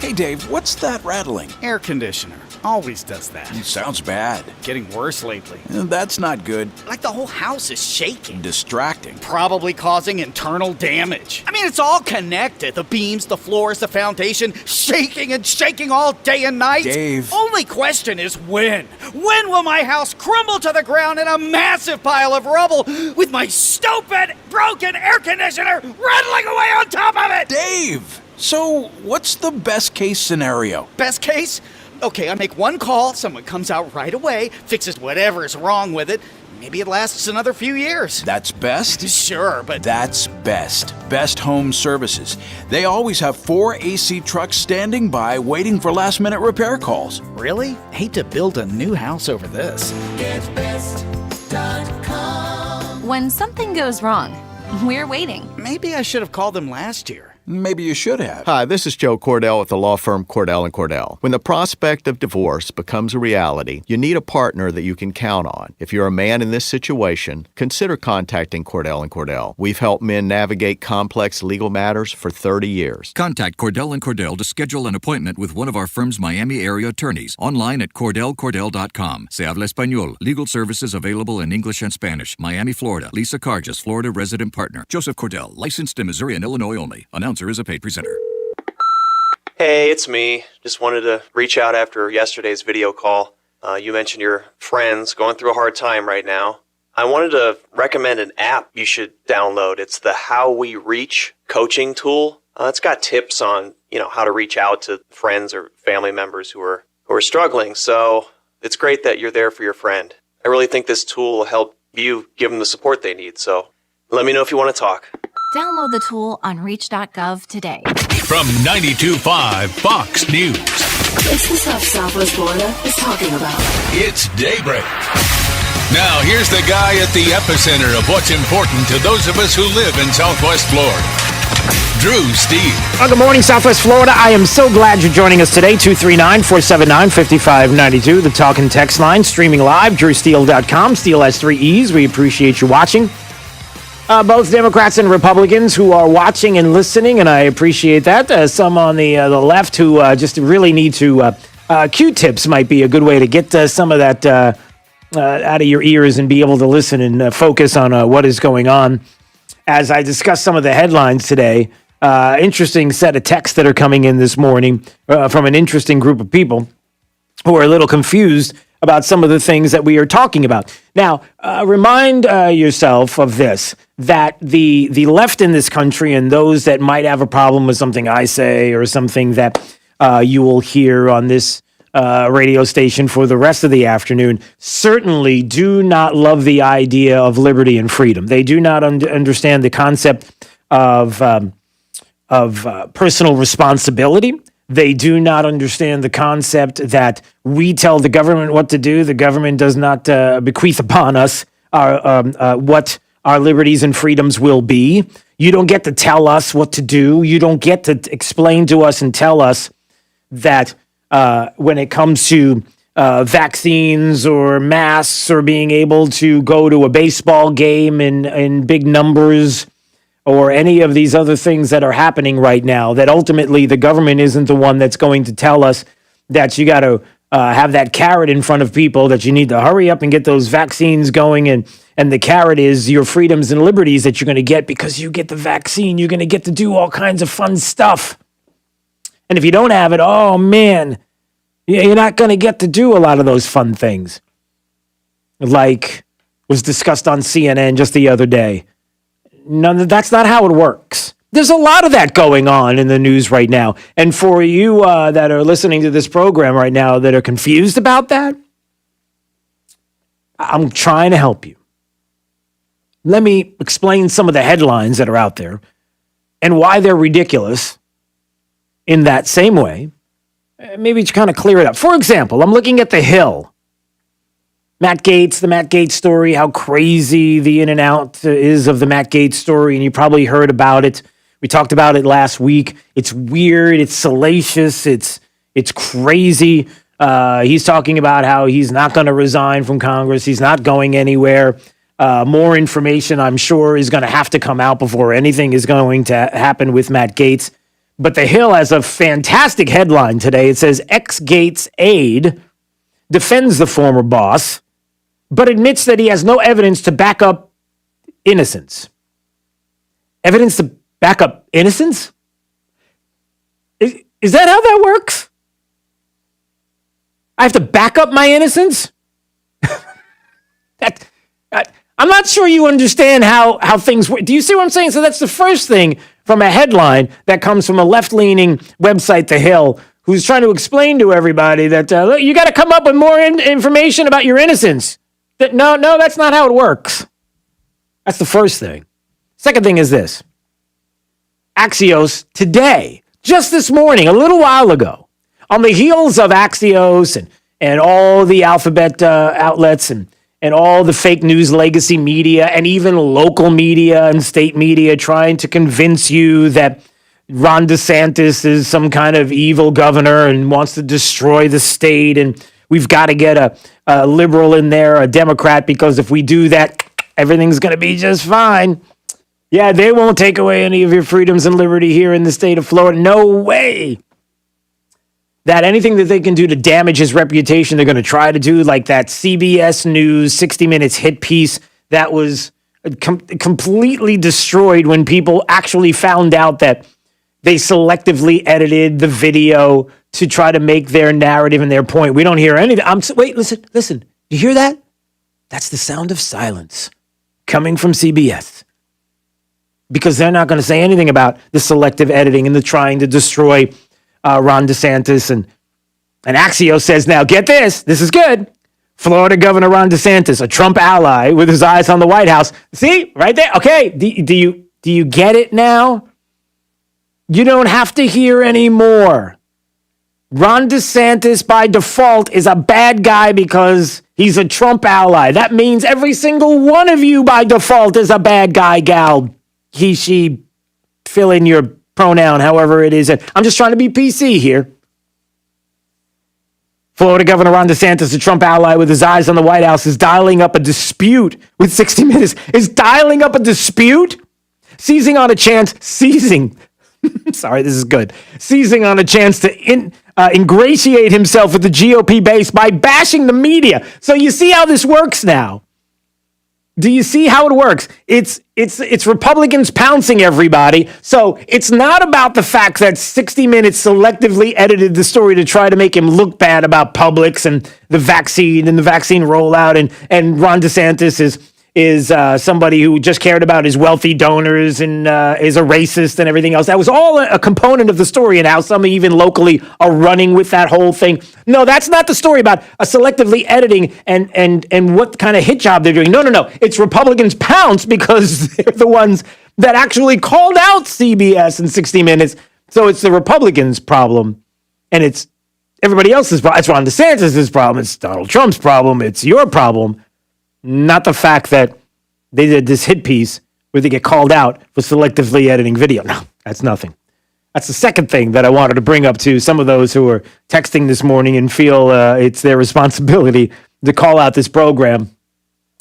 Hey, Dave, what's that rattling? Air conditioner. Always does that. Sounds bad. Getting worse lately. That's not good. Like the whole house is shaking. Distracting. Probably causing internal damage. I mean, it's all connected. The beams, the floors, the foundation, shaking and shaking all day and night. Dave. Only question is when. When will my house crumble to the ground in a massive pile of rubble with my stupid, broken air conditioner rattling away on top of it? Dave! So, what's the best case scenario? Best case? Okay, I make one call, someone comes out right away, fixes whatever's wrong with it. Maybe it lasts another few years. That's best? Sure, but... That's Best. Best Home Services. They always have 4 AC trucks standing by waiting for last-minute repair calls. Really? Hate to build a new house over this. GetBest.com. When something goes wrong, we're waiting. Maybe I should have called them last year. Maybe you should have. Hi, this is Joe Cordell with the law firm Cordell & Cordell. When the prospect of divorce becomes a reality, you need a partner that you can count on. If you're a man in this situation, consider contacting Cordell & Cordell. We've helped men navigate complex legal matters for 30 years. Contact Cordell & Cordell to schedule an appointment with one of our firm's Miami area attorneys. Online at CordellCordell.com. Se habla español. Legal services available in English and Spanish. Miami, Florida. Lisa Carges, Florida resident partner. Joseph Cordell, licensed in Missouri and Illinois only. Announcer is a paid presenter. Hey, it's me. Just wanted to reach out after yesterday's video call. You mentioned your friends going through a hard time right now. I wanted to recommend an app you should download. It's the How We Reach coaching tool. It's got tips on, how to reach out to friends or family members who are struggling. So it's great that you're there for your friend. I really think this tool will help you give them the support they need. So let me know if you want to talk. Download the tool on reach.gov today. From 92.5 Fox News. It's the stuff Southwest Florida is talking about. It's Daybreak. Now, here's the guy at the epicenter of what's important to those of us who live in Southwest Florida. Drew Steele. Well, good morning, Southwest Florida. I am so glad you're joining us today. 239-479-5592, the talk and text line, streaming live, drewsteele.com. Steele has 3 E's. We appreciate you watching. Both Democrats and Republicans who are watching and listening, and I appreciate that. Some on the left who just really need to Q-tips might be a good way to get some of that out of your ears and be able to listen and focus on what is going on. As I discuss some of the headlines today, interesting set of texts that are coming in this morning from an interesting group of people who are a little confused about some of the things that we are talking about. Now, remind yourself of this, that the left in this country and those that might have a problem with something I say or something that you will hear on this radio station for the rest of the afternoon certainly do not love the idea of liberty and freedom. They do not understand the concept of personal responsibility. They do not understand the concept that we tell the government what to do. The government does not bequeath upon us what our liberties and freedoms will be. You don't get to tell us what to do. You don't get to explain to us and tell us that when it comes to vaccines or masks or being able to go to a baseball game in big numbers or any of these other things that are happening right now, that ultimately the government isn't the one that's going to tell us that you got to have that carrot in front of people, that you need to hurry up and get those vaccines going. And the carrot is your freedoms and liberties that you're going to get because you get the vaccine. You're going to get to do all kinds of fun stuff. And if you don't have it, oh man, you're not going to get to do a lot of those fun things. Like was discussed on CNN just the other day. No, that's not how it works. There's a lot of that going on in the news right now. And for you that are listening to this program right now that are confused about that, I'm trying to help you. Let me explain some of the headlines that are out there and why they're ridiculous in that same way. Maybe to kind of clear it up. For example, I'm looking at The Hill. Matt Gaetz, the Matt Gaetz story, how crazy the in and out is of the Matt Gaetz story, and you probably heard about it. We talked about it last week. It's weird, it's salacious, it's crazy. He's talking about how he's not going to resign from Congress. He's not going anywhere. More information, I'm sure, is going to have to come out before anything is going to happen with Matt Gaetz. But The Hill has a fantastic headline today. It says, ex-Gaetz aide defends the former boss, but admits that he has no evidence to back up innocence. Evidence to back up innocence? Is that how that works? I have to back up my innocence? I'm not sure you understand how things work. Do you see what I'm saying? So that's the first thing from a headline that comes from a left-leaning website, The Hill, who's trying to explain to everybody that look, you got to come up with more information about your innocence. No, that's not how it works. That's the first thing. Second thing is this. Axios today, just this morning, a little while ago, on the heels of Axios and all the alphabet outlets and all the fake news legacy media and even local media and state media trying to convince you that Ron DeSantis is some kind of evil governor and wants to destroy the state, and we've got to get a liberal in there, a Democrat, because if we do that, everything's going to be just fine. Yeah, they won't take away any of your freedoms and liberty here in the state of Florida. No way. That anything that they can do to damage his reputation, they're going to try to do, like that CBS News 60 Minutes hit piece that was completely destroyed when people actually found out that they selectively edited the video to try to make their narrative and their point. We don't hear anything. Wait, listen. You hear that? That's the sound of silence coming from CBS. Because they're not going to say anything about the selective editing and the trying to destroy Ron DeSantis. And Axios says, now get this is good. Florida Governor Ron DeSantis, a Trump ally with his eyes on the White House. See, right there. Okay, do you get it now? You don't have to hear any more. Ron DeSantis, by default, is a bad guy because he's a Trump ally. That means every single one of you, by default, is a bad guy, gal. He, she, fill in your pronoun, however it is. I'm just trying to be PC here. Florida Governor Ron DeSantis, a Trump ally with his eyes on the White House, is dialing up a dispute with 60 Minutes. Is dialing up a dispute? Seizing on a chance to ingratiate himself with the GOP base by bashing the media. So you see how this works now. Do you see how it works? It's Republicans pouncing everybody. So it's not about the fact that 60 Minutes selectively edited the story to try to make him look bad about Publix and the vaccine rollout, and Ron DeSantis is somebody who just cared about his wealthy donors and is a racist and everything else. That was all a component of the story, and how some even locally are running with that whole thing. No, that's not the story about selectively editing and what kind of hit job they're doing. No. It's Republicans pounce because they're the ones that actually called out CBS and 60 Minutes. So it's the Republicans' problem, and it's everybody else's problem. It's Ron DeSantis' problem. It's Donald Trump's problem. It's your problem. Not the fact that they did this hit piece where they get called out for selectively editing video. No, that's nothing. That's the second thing that I wanted to bring up to some of those who are texting this morning and feel it's their responsibility to call out this program.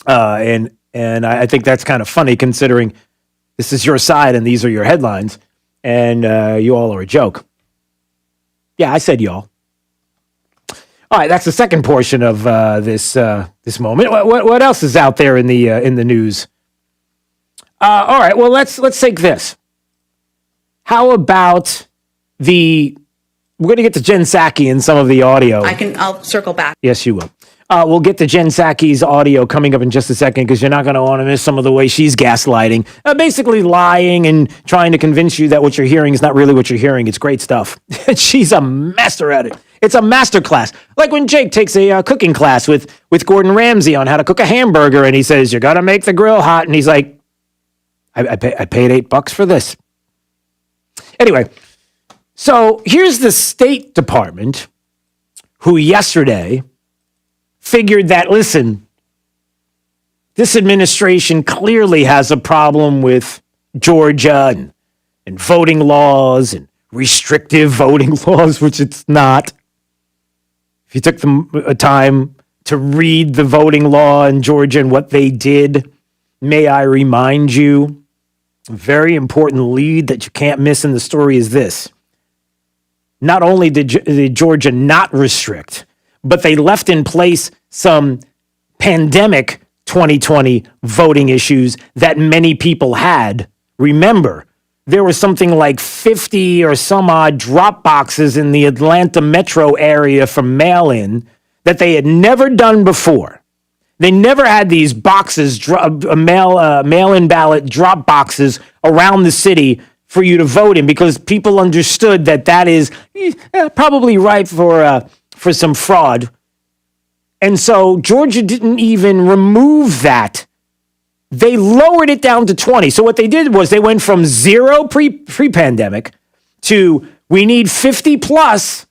And I think that's kind of funny considering this is your side and these are your headlines, and you all are a joke. Yeah, I said y'all. All right, that's the second portion of this moment. What else is out there in the news? All right, well let's take this. How about we're going to get to Jen Psaki in some of the audio. I'll circle back. Yes, you will. We'll get to Jen Psaki's audio coming up in just a second, because you're not going to want to miss some of the way she's gaslighting, basically lying and trying to convince you that what you're hearing is not really what you're hearing. It's great stuff. She's a master at it. It's a master class. Like when Jake takes a cooking class with Gordon Ramsay on how to cook a hamburger, and he says, you got to make the grill hot. And he's like, I paid $8 for this. Anyway, so here's the State Department, who yesterday figured that, listen, this administration clearly has a problem with Georgia and voting laws and restrictive voting laws, which it's not. If you took the time to read the voting law in Georgia and what they did, may I remind you, a very important lead that you can't miss in the story is this. Not only did Georgia not restrict, but they left in place some pandemic 2020 voting issues that many people had. Remember, there was something like 50 or some odd drop boxes in the Atlanta metro area for mail-in that they had never done before. They never had these boxes, mail-in ballot drop boxes around the city for you to vote in, because people understood that is probably ripe for some fraud. And so Georgia didn't even remove that. They lowered it down to 20. So what they did was they went from 0 pre-pandemic to we need 50 plus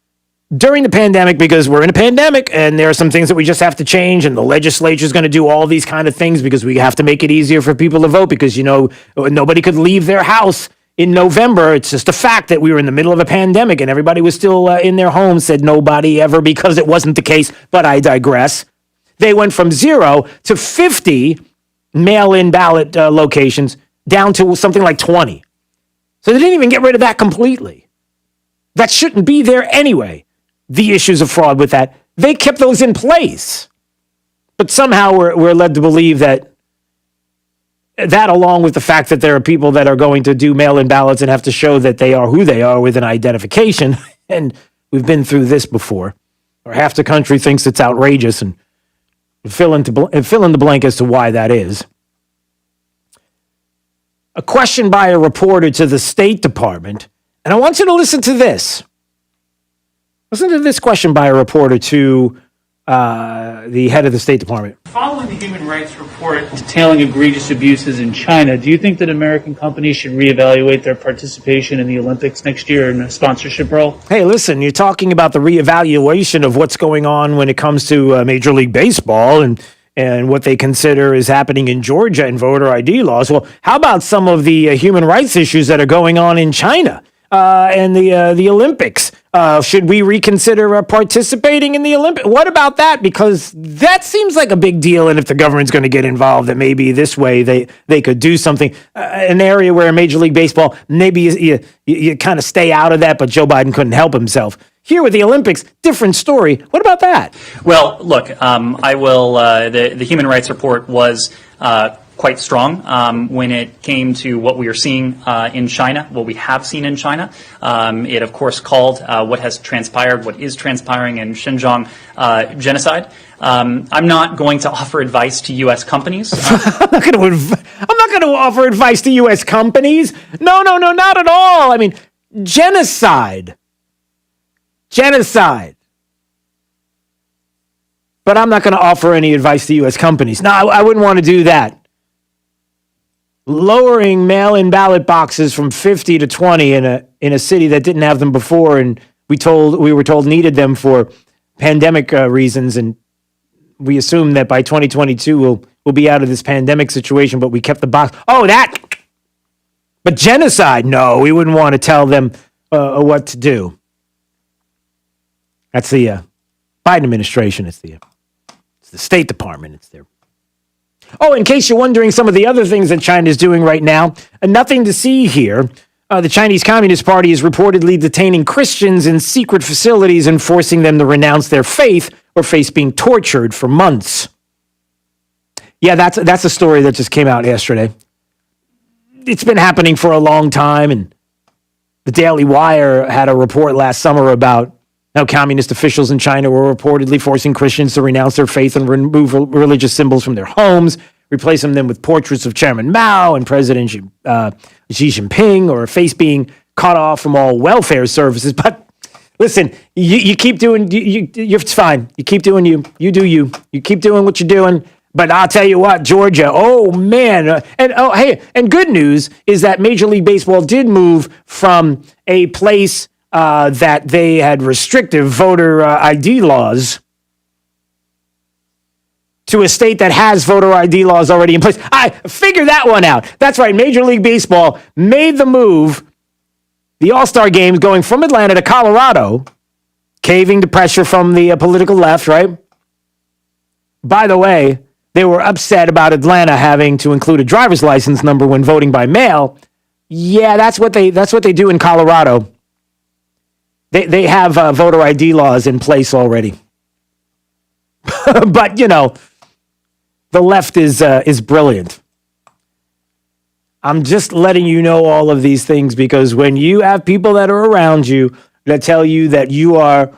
during the pandemic, because we're in a pandemic and there are some things that we just have to change, and the legislature is going to do all these kind of things because we have to make it easier for people to vote, because, nobody could leave their house in November. It's just a fact that we were in the middle of a pandemic and everybody was still in their homes. Said nobody ever, because it wasn't the case, but I digress. They went from 0 to 50 mail-in ballot locations down to something like 20. So they didn't even get rid of that completely. That shouldn't be there anyway. The issues of fraud with that, they kept those in place. But somehow we're led to believe that along with the fact that there are people that are going to do mail-in ballots and have to show that they are who they are with an identification, and we've been through this before, or half the country thinks it's outrageous, and fill in the blank as to why that is. A question by a reporter to the State Department, and I want you to listen to this. Listen to this question by a reporter to the head of the State Department. Following the human rights report detailing egregious abuses in China, do you think that American companies should reevaluate their participation in the Olympics next year in a sponsorship role? Hey, listen, you're talking about the reevaluation of what's going on when it comes to Major League Baseball and what they consider is happening in Georgia and voter ID laws. Well, how about some of the human rights issues that are going on in China and the Olympics? Should we reconsider participating in the Olympics? What about that? Because that seems like a big deal. And if the government's going to get involved, that maybe this way they could do something. An area where Major League Baseball, maybe you kind of stay out of that, but Joe Biden couldn't help himself. Here with the Olympics, different story. What about that? Well, look, I will. The Human Rights Report was quite strong when it came to what we are seeing in China, what we have seen in China. It, of course, called what has transpired, what is transpiring in Xinjiang genocide. I'm not going to offer advice to U.S. companies. I'm not going to offer advice to U.S. companies. No, not at all. I mean, genocide. But I'm not going to offer any advice to U.S. companies. No, I wouldn't want to do that. Lowering mail-in ballot boxes from 50 to 20 in a city that didn't have them before, and we were told needed them for pandemic reasons, and we assumed that by 2022 we'll be out of this pandemic situation, but we kept the box. Oh, that! But genocide, no, we wouldn't want to tell them what to do. That's the Biden administration. It's the State Department. It's their. Oh, in case you're wondering some of the other things that China is doing right now, nothing to see here. The Chinese Communist Party is reportedly detaining Christians in secret facilities and forcing them to renounce their faith or face being tortured for months. Yeah, that's a story that just came out yesterday. It's been happening for a long time, and the Daily Wire had a report last summer about how communist officials in China were reportedly forcing Christians to renounce their faith and remove religious symbols from their homes, replacing them with portraits of Chairman Mao and President Xi Jinping, or a face being cut off from all welfare services. But listen, you keep doing, it's fine. You keep doing you. You do you. You keep doing what you're doing. But I'll tell you what, Georgia, oh man. And good news is that Major League Baseball did move from a place that they had restrictive voter ID laws to a state that has voter ID laws already in place. I figured that one out. That's right. Major League Baseball made the move, the All-Star games going from Atlanta to Colorado, caving to pressure from the political left, right? By the way, they were upset about Atlanta having to include a driver's license number when voting by mail. Yeah, that's what they do in Colorado. They have voter ID laws in place already. But, the left is brilliant. I'm just letting you know all of these things because when you have people that are around you that tell you that you are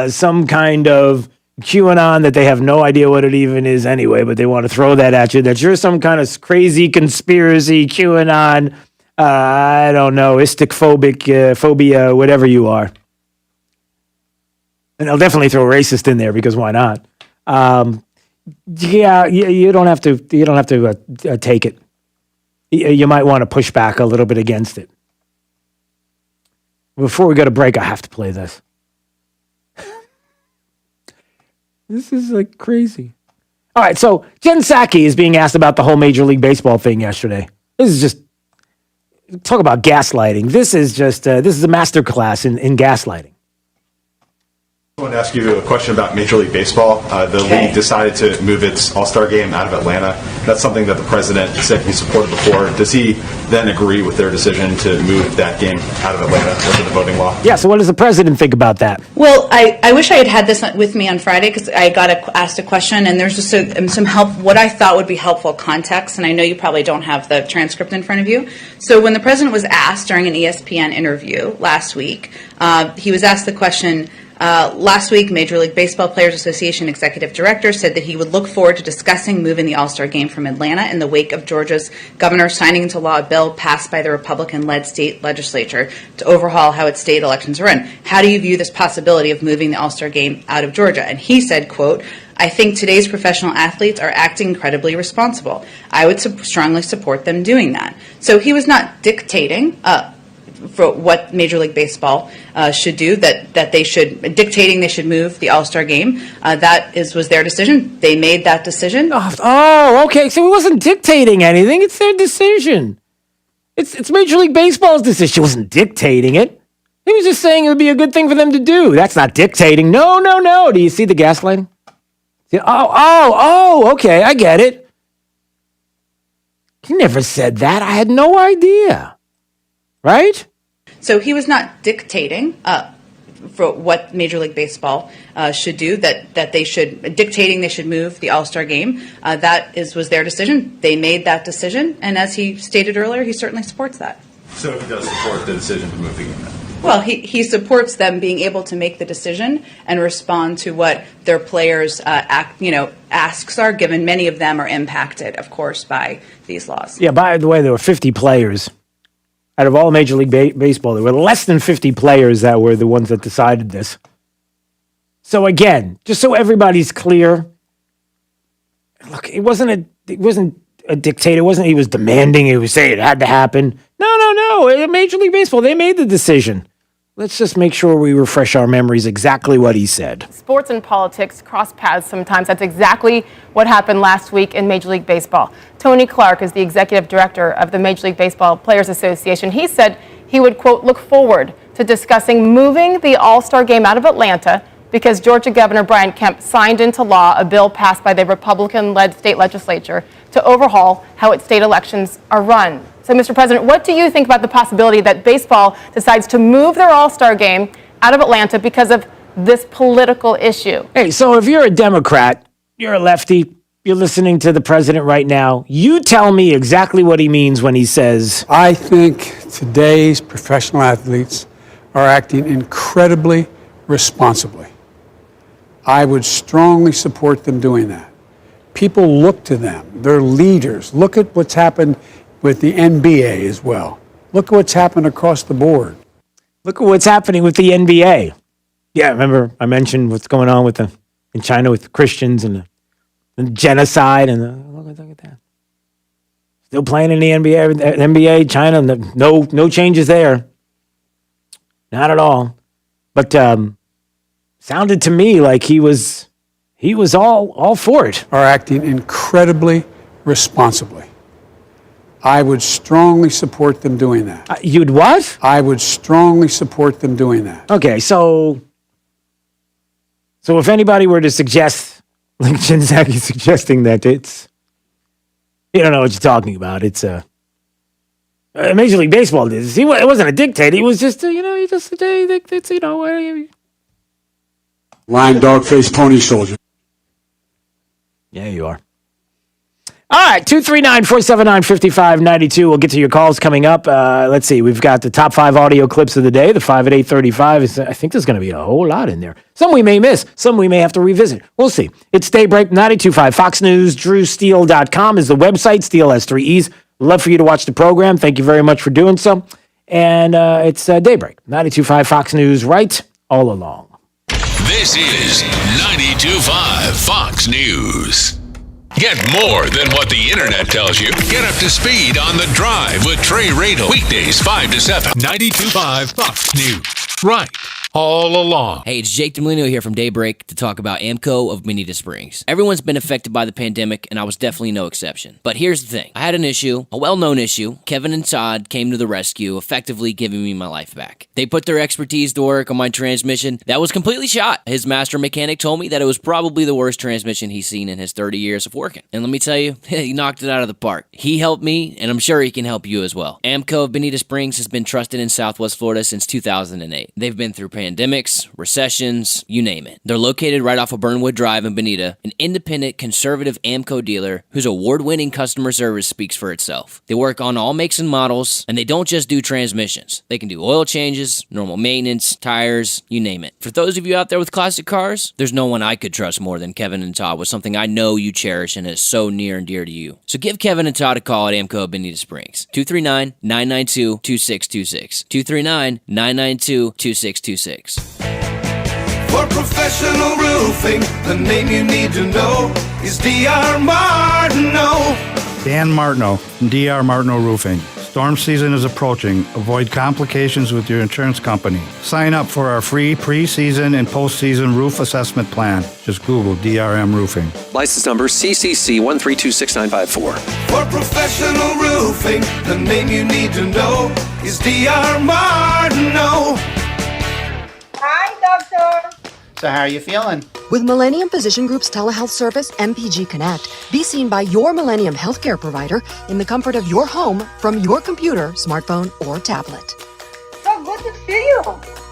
some kind of QAnon, that they have no idea what it even is anyway, but they want to throw that at you, that you're some kind of crazy conspiracy QAnon, I don't know, phobia, whatever you are. And they'll definitely throw racist in there because why not? You don't have to. You don't have to take it. You might want to push back a little bit against it. Before we go to break, I have to play this. This is like crazy. All right, so Jen Psaki is being asked about the whole Major League Baseball thing yesterday. This is just talk about gaslighting. This is a masterclass in gaslighting. I want to ask you a question about Major League Baseball. The league decided to move its All-Star game out of Atlanta. That's something that the president said he supported before. Does he then agree with their decision to move that game out of Atlanta under the voting law? Yeah, so what does the president think about that? Well, I wish I had this with me on Friday because I got asked a question and there's just some help, what I thought would be helpful context, and I know you probably don't have the transcript in front of you. So when the president was asked during an ESPN interview last week, he was asked the question, last week, Major League Baseball Players Association Executive Director said that he would look forward to discussing moving the All-Star game from Atlanta in the wake of Georgia's governor signing into law a bill passed by the Republican-led state legislature to overhaul how its state elections are run. How do you view this possibility of moving the All-Star game out of Georgia? And he said, quote, I think today's professional athletes are acting incredibly responsible. I would strongly support them doing that. So he was not dictating for what Major League Baseball should do, that they should move the All-Star game. That was their decision. They made that decision. Oh, okay. So he wasn't dictating anything. It's their decision. It's Major League Baseball's decision. He wasn't dictating it. He was just saying it would be a good thing for them to do. That's not dictating. No. Do you see the gaslighting? Okay. I get it. He never said that. I had no idea. Right? So he was not dictating for what Major League Baseball should do, that they should, dictating they should move the All-Star game. That was their decision. They made that decision, and as he stated earlier, he certainly supports that. So he does support the decision to move the game then? Well, he supports them being able to make the decision and respond to what their players' asks are, given many of them are impacted, of course, by these laws. Yeah, by the way, there were 50 players. Out of all Major League Baseball, there were less than 50 players that were the ones that decided this. So again, just so everybody's clear, look, it wasn't a dictator. It wasn't he was demanding. He was saying it had to happen. No. Major League Baseball, they made the decision. Let's just make sure we refresh our memories exactly what he said. Sports and politics cross paths sometimes. That's exactly what happened last week in Major League Baseball. Tony Clark is the executive director of the Major League Baseball Players Association. He said he would, quote, look forward to discussing moving the All-Star game out of Atlanta because Georgia Governor Brian Kemp signed into law a bill passed by the Republican-led state legislature to overhaul how its state elections are run. So, Mr. President, what do you think about the possibility that baseball decides to move their All-Star game out of Atlanta because of this political issue? Hey, so if you're a Democrat, you're a lefty, you're listening to the president right now, you tell me exactly what he means when he says, I think today's professional athletes are acting incredibly responsibly. I would strongly support them doing that. People look to them. They're leaders. Look at what's happened with the NBA as well. Look at what's happened across the board. Look at what's happening with the NBA. Yeah, remember I mentioned what's going on in China with the Christians and the genocide and look at that. Still playing in the NBA, China, no changes there. Not at all. But sounded to me like he was all for it. Are acting incredibly responsibly. I would strongly support them doing that. You'd what? I would strongly support them doing that. Okay, so if anybody were to suggest, like Shinzaki suggesting that it's, you don't know what you're talking about. It's Major League Baseball did this. It wasn't a dictator. He was just, it's. Lying dog-faced pony soldier. Yeah, you are. All right, 239-479-5592. We'll get to your calls coming up. Let's see. We've got the top 5 audio clips of the day. The 5 at 8:35. I think there's going to be a whole lot in there. Some we may miss. Some we may have to revisit. We'll see. It's Daybreak 92.5. Fox News. DrewSteele.com is the website. Steele has 3 E's. Love for you to watch the program. Thank you very much for doing so. And it's Daybreak 92.5 Fox News right all along. This is 92.5 Fox News. Get more than what the internet tells you. Get up to speed on The Drive with Trey Radel. Weekdays 5 to 7. 92.5 Fox News. Right. All along. Hey, it's Jake Demolino here from Daybreak to talk about AMCO of Bonita Springs. Everyone's been affected by the pandemic, and I was definitely no exception. But here's the thing. I had an issue, a well-known issue. Kevin and Todd came to the rescue, effectively giving me my life back. They put their expertise to work on my transmission. That was completely shot. His master mechanic told me that it was probably the worst transmission he's seen in his 30 years of working. And let me tell you, he knocked it out of the park. He helped me, and I'm sure he can help you as well. AMCO of Bonita Springs has been trusted in Southwest Florida since 2008. They've been through pandemics, recessions, you name it. They're located right off of Burnwood Drive in Bonita, an independent, conservative AMCO dealer whose award-winning customer service speaks for itself. They work on all makes and models, and they don't just do transmissions. They can do oil changes, normal maintenance, tires, you name it. For those of you out there with classic cars, there's no one I could trust more than Kevin and Todd with something I know you cherish and is so near and dear to you. So give Kevin and Todd a call at AMCO of Bonita Springs. 239-992-2626. 239-992-2626. For professional roofing, the name you need to know is D.R. Martineau. Dan Martineau from D.R. Martineau Roofing. Storm season is approaching. Avoid complications with your insurance company. Sign up for our free pre-season and post-season roof assessment plan. Just Google DRM Roofing. License number CCC 1326954. For professional roofing, the name you need to know is D.R. Martineau. Hi, doctor. So how are you feeling? With Millennium Physician Group's telehealth service, MPG Connect, be seen by your Millennium healthcare provider in the comfort of your home from your computer, smartphone, or tablet. So good to see you.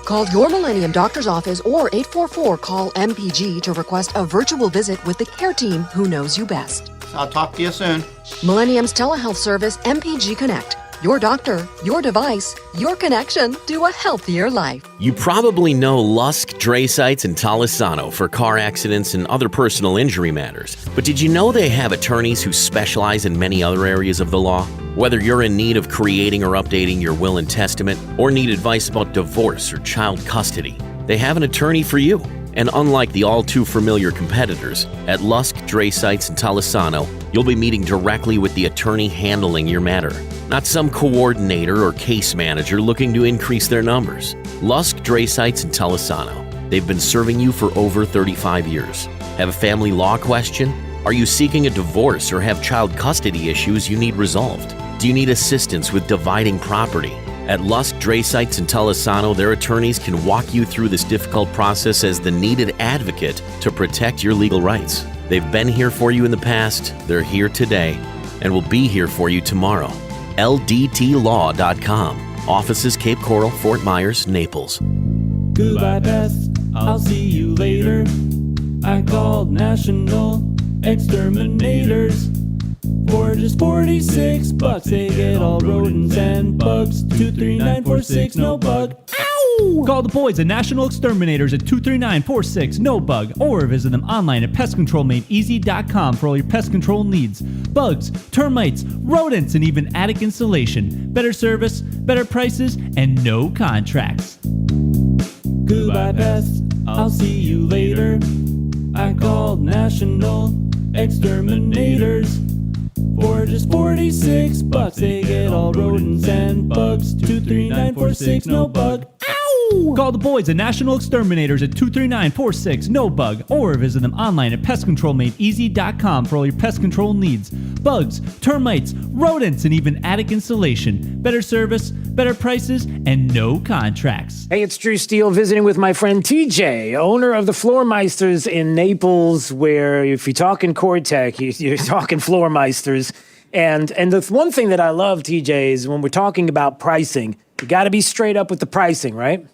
Call your Millennium Doctor's Office or 844-CALL-MPG to request a virtual visit with the care team who knows you best. I'll talk to you soon. Millennium's telehealth service, MPG Connect. Your doctor, your device, your connection to a healthier life. You probably know Lusk, Dre Sites, and Talisano for car accidents and other personal injury matters. But did you know they have attorneys who specialize in many other areas of the law? Whether you're in need of creating or updating your will and testament, or need advice about divorce or child custody, they have an attorney for you. And unlike the all-too-familiar competitors, at Lusk, Dre Sites, and Talisano, you'll be meeting directly with the attorney handling your matter, not some coordinator or case manager looking to increase their numbers. Lusk, Dre Sites, and Talisano. They've been serving you for over 35 years. Have a family law question? Are you seeking a divorce or have child custody issues you need resolved? Do you need assistance with dividing property? At Lusk, Dre Sites, and Talisano, their attorneys can walk you through this difficult process as the needed advocate to protect your legal rights. They've been here for you in the past, they're here today, and will be here for you tomorrow. LDTlaw.com. Offices Cape Coral, Fort Myers, Naples. Goodbye, best. I'll see you later. I called National Exterminators. For just $46, they get all rodents and bugs. 23946, no bug. Ow! Call the boys at National Exterminators at 23946, no bug, or visit them online at pestcontrolmadeeasy.com for all your pest control needs. Bugs, termites, rodents, and even attic insulation. Better service, better prices, and no contracts. Goodbye, pest. I'll see you later. I called National Exterminators. For just $46, they get all rodents and bugs. 23946, no bug. Ow! Call the boys at National Exterminators at 23946, no bug, or visit them online at pestcontrolmadeeasy.com for all your pest control needs. Bugs, termites, rodents, and even attic insulation. Better service, better prices, and no contracts. Hey, it's Drew Steele visiting with my friend TJ, owner of the Floormeisters in Naples, where if you're talking Cord-Tech, you're talking Floormeisters. And the one thing that I love, TJ, is when we're talking about pricing, you got to be straight up with the pricing, right?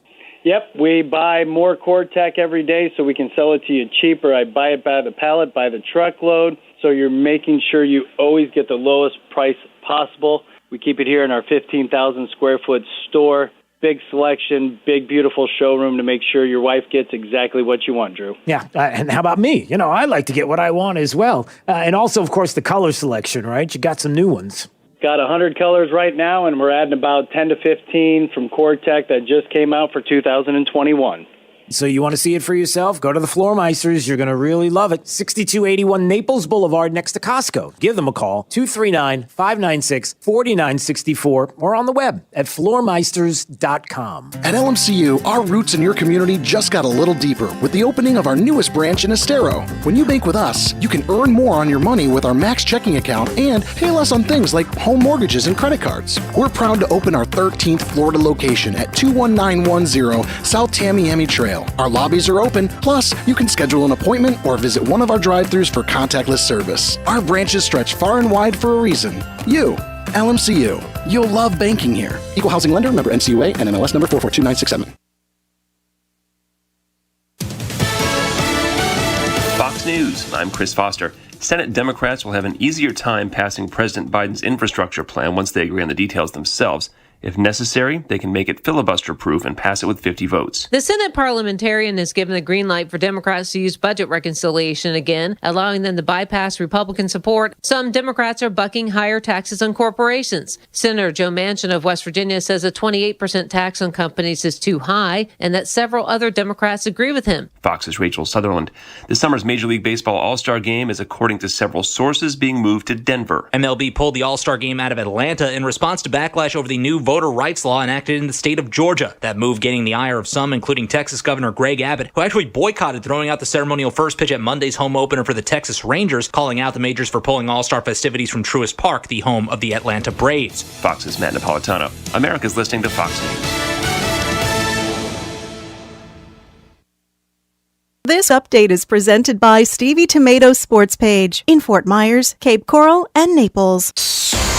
Yep, we buy more Cord-Tech every day so we can sell it to you cheaper. I buy it by the pallet, by the truckload, so you're making sure you always get the lowest price possible. We keep it here in our 15,000 square foot store. Big selection, big, beautiful showroom to make sure your wife gets exactly what you want, Drew. Yeah, and how about me? You know, I like to get what I want as well. And also, of course, the color selection, right? You got some new ones. Got 100 colors right now, and we're adding about 10 to 15 from Cord-Tech that just came out for 2021. So you want to see it for yourself? Go to the Floormeisters. You're going to really love it. 6281 Naples Boulevard next to Costco. Give them a call, 239-596-4964, or on the web at floormeisters.com. At LMCU, our roots in your community just got a little deeper with the opening of our newest branch in Estero. When you bank with us, you can earn more on your money with our Max checking account and pay less on things like home mortgages and credit cards. We're proud to open our 13th Florida location at 21910 South Tamiami Trail. Our lobbies are open, plus you can schedule an appointment or visit one of our drive-thrus for contactless service. Our branches stretch far and wide for a reason. You, LMCU. You'll love banking here. Equal housing lender, member NCUA, and NMLS number 442967. Fox News, I'm Chris Foster. Senate Democrats will have an easier time passing President Biden's infrastructure plan once they agree on the details themselves. If necessary, they can make it filibuster-proof and pass it with 50 votes. The Senate parliamentarian has given the green light for Democrats to use budget reconciliation again, allowing them to bypass Republican support. Some Democrats are bucking higher taxes on corporations. Senator Joe Manchin of West Virginia says a 28% tax on companies is too high, and that several other Democrats agree with him. Fox's Rachel Sutherland. This summer's Major League Baseball All-Star Game is, according to several sources, being moved to Denver. MLB pulled the All-Star Game out of Atlanta in response to backlash over the new voter rights law enacted in the state of Georgia. That move gaining the ire of some, including Texas Governor Greg Abbott, who actually boycotted throwing out the ceremonial first pitch at Monday's home opener for the Texas Rangers, calling out the majors for pulling All-Star festivities from Truist Park, the home of the Atlanta Braves. Fox's Matt Napolitano. America's listening to Fox News. This update is presented by Stevie Tomato Sports Page in Fort Myers, Cape Coral, and Naples.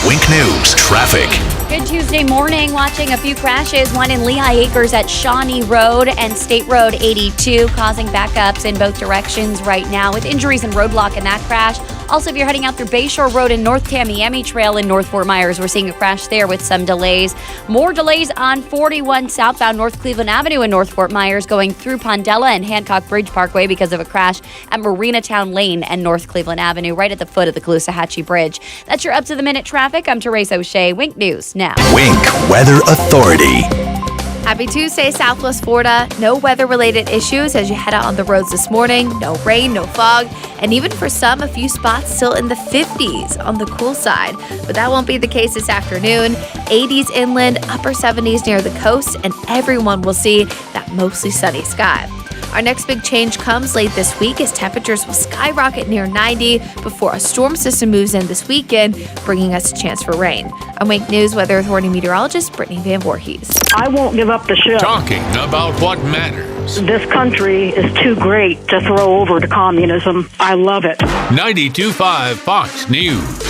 Wink News traffic. Good Tuesday morning. Watching a few crashes, one in Lehigh Acres at Shawnee Road and State Road 82, causing backups in both directions right now with injuries and roadblock in that crash. Also, if you're heading out through Bayshore Road and North Tamiami Trail in North Fort Myers, we're seeing a crash there with some delays. More delays on 41 southbound North Cleveland Avenue in North Fort Myers, going through Pondella and Hancock Bridge Parkway because of a crash at Marinatown Lane and North Cleveland Avenue, right at the foot of the Caloosahatchee Bridge. That's your up-to-the-minute traffic. I'm Teresa O'Shea. Wink News now. Wink Weather Authority. Happy Tuesday, Southwest Florida. No weather-related issues as you head out on the roads this morning. No rain, no fog, and even for some, a few spots still in the 50s on the cool side. But that won't be the case this afternoon. 80s inland, upper 70s near the coast, and everyone will see that mostly sunny sky. Our next big change comes late this week as temperatures will skyrocket near 90 before a storm system moves in this weekend, bringing us a chance for rain. I'm Wink News Weather Authority meteorologist Brittany Van Voorhees. I won't give up the ship. Talking about what matters. This country is too great to throw over to communism. I love it. 92.5 Fox News.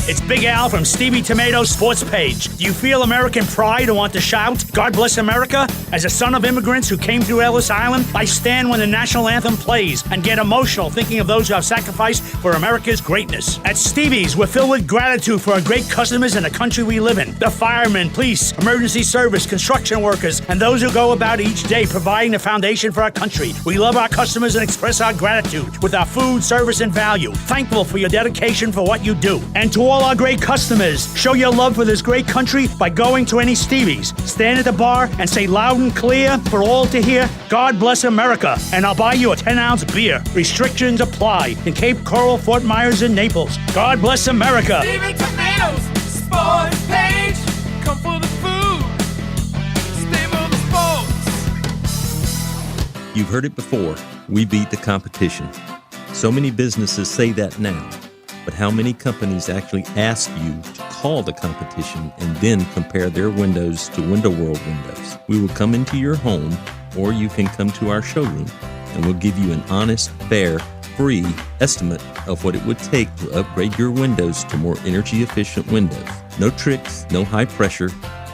It's Big Al from Stevie Tomato Sports Page. Do you feel American pride and want to shout, God bless America? As a son of immigrants who came through Ellis Island, I stand when the national anthem plays and get emotional thinking of those who have sacrificed for America's greatness. At Stevie's, we're filled with gratitude for our great customers and the country we live in. The firemen, police, emergency service, construction workers, and those who go about each day providing the foundation for our country. We love our customers and express our gratitude with our food, service, and value. Thankful for your dedication for what you do. And to all our great customers, show your love for this great country by going to any Stevie's. Stand at the bar and say loud and clear for all to hear, God bless America, and I'll buy you a 10-ounce beer. Restrictions apply in Cape Coral, Fort Myers, and Naples. God bless America. Stevie Tomatoes Sports Page. Come for the food. Stay for the sports. You've heard it before. We beat the competition. So many businesses say that now. But how many companies actually ask you to call the competition and then compare their windows to Window World windows? We will come into your home, or you can come to our showroom, and we'll give you an honest, fair, free estimate of what it would take to upgrade your windows to more energy-efficient windows. No tricks, no high pressure.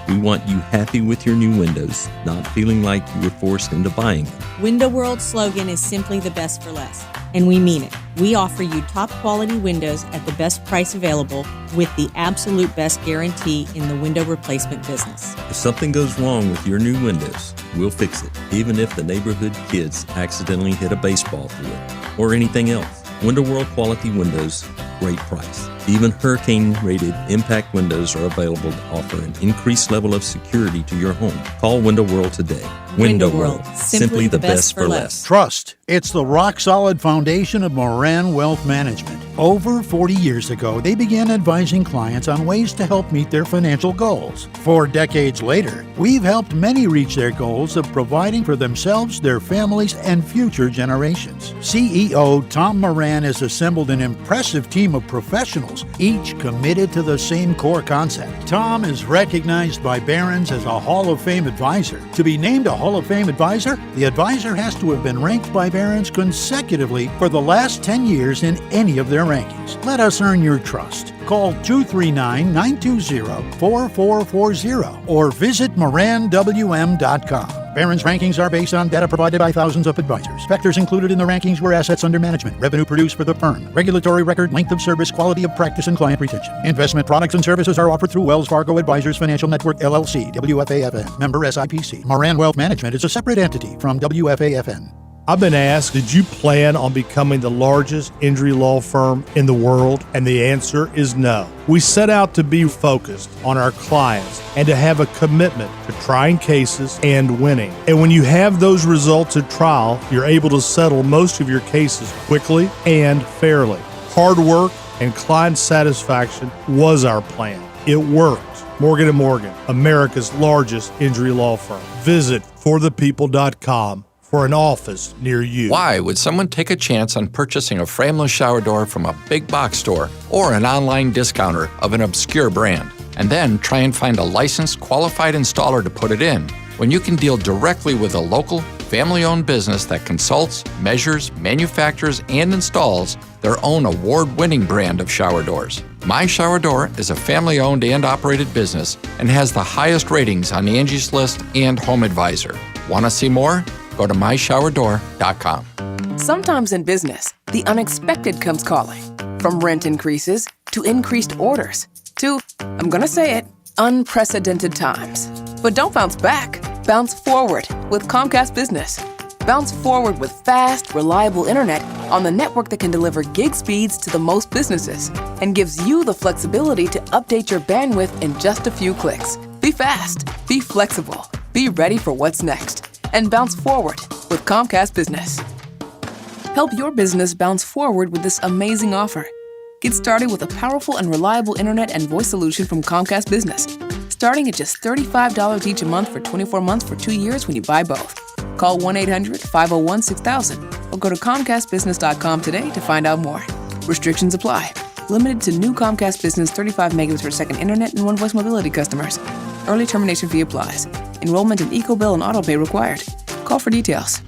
We want you happy with your new windows, not feeling like you were forced into buying them. Window World's slogan is simply the best for less. And we mean it. We offer you top quality windows at the best price available with the absolute best guarantee in the window replacement business. If something goes wrong with your new windows, we'll fix it, even if the neighborhood kids accidentally hit a baseball through it or anything else. Window World quality windows, great price. Even hurricane-rated impact windows are available to offer an increased level of security to your home. Call Window World today. Window World, simply the best for less. Trust. It's the rock-solid foundation of Moran Wealth Management. Over 40 years ago, they began advising clients on ways to help meet their financial goals. 4 decades later, we've helped many reach their goals of providing for themselves, their families, and future generations. CEO Tom Moran has assembled an impressive team of professionals, each committed to the same core concept. Tom is recognized by Barron's as a Hall of Fame advisor. To be named a Hall of Fame advisor, the advisor has to have been ranked by Barron's consecutively for the last 10 years in any of their rankings. Let us earn your trust. Call 239-920-4440 or visit moranwm.com. Barron's rankings are based on data provided by thousands of advisors. Factors included in the rankings were assets under management, revenue produced for the firm, regulatory record, length of service, quality of practice, and client retention. Investment products and services are offered through Wells Fargo Advisors Financial Network, LLC, WFAFN, member SIPC. Moran Wealth Management is a separate entity from WFAFN. I've been asked, did you plan on becoming the largest injury law firm in the world? And the answer is no. We set out to be focused on our clients and to have a commitment to trying cases and winning. And when you have those results at trial, you're able to settle most of your cases quickly and fairly. Hard work and client satisfaction was our plan. It worked. Morgan & Morgan, America's largest injury law firm. Visit forthepeople.com for an office near you. Why would someone take a chance on purchasing a frameless shower door from a big box store or an online discounter of an obscure brand? and then try and find a licensed, qualified installer to put it in, when you can deal directly with a local, family-owned business that consults, measures, manufactures, and installs their own award-winning brand of shower doors. My Shower Door is a family-owned and operated business and has the highest ratings on Angie's List and Home Advisor. Want to see more? Go to myshowerdor.com. Sometimes in business, the unexpected comes calling. From rent increases to increased orders to, I'm gonna say it, unprecedented times. But don't bounce back. Bounce forward with Comcast Business. Bounce forward with fast, reliable internet on the network that can deliver gig speeds to the most businesses and gives you the flexibility to update your bandwidth in just a few clicks. Be fast, be flexible, be ready for what's next, and bounce forward with Comcast Business. Help your business bounce forward with this amazing offer. Get started with a powerful and reliable internet and voice solution from Comcast Business, starting at just $35 each a month for 24 months for 2 years when you buy both. Call 1-800-501-6000 or go to ComcastBusiness.com today to find out more. Restrictions apply. Limited to new Comcast Business 35 megabits per second internet and one voice mobility customers. Early termination fee applies. Enrollment in EcoBill and AutoPay required. Call for details.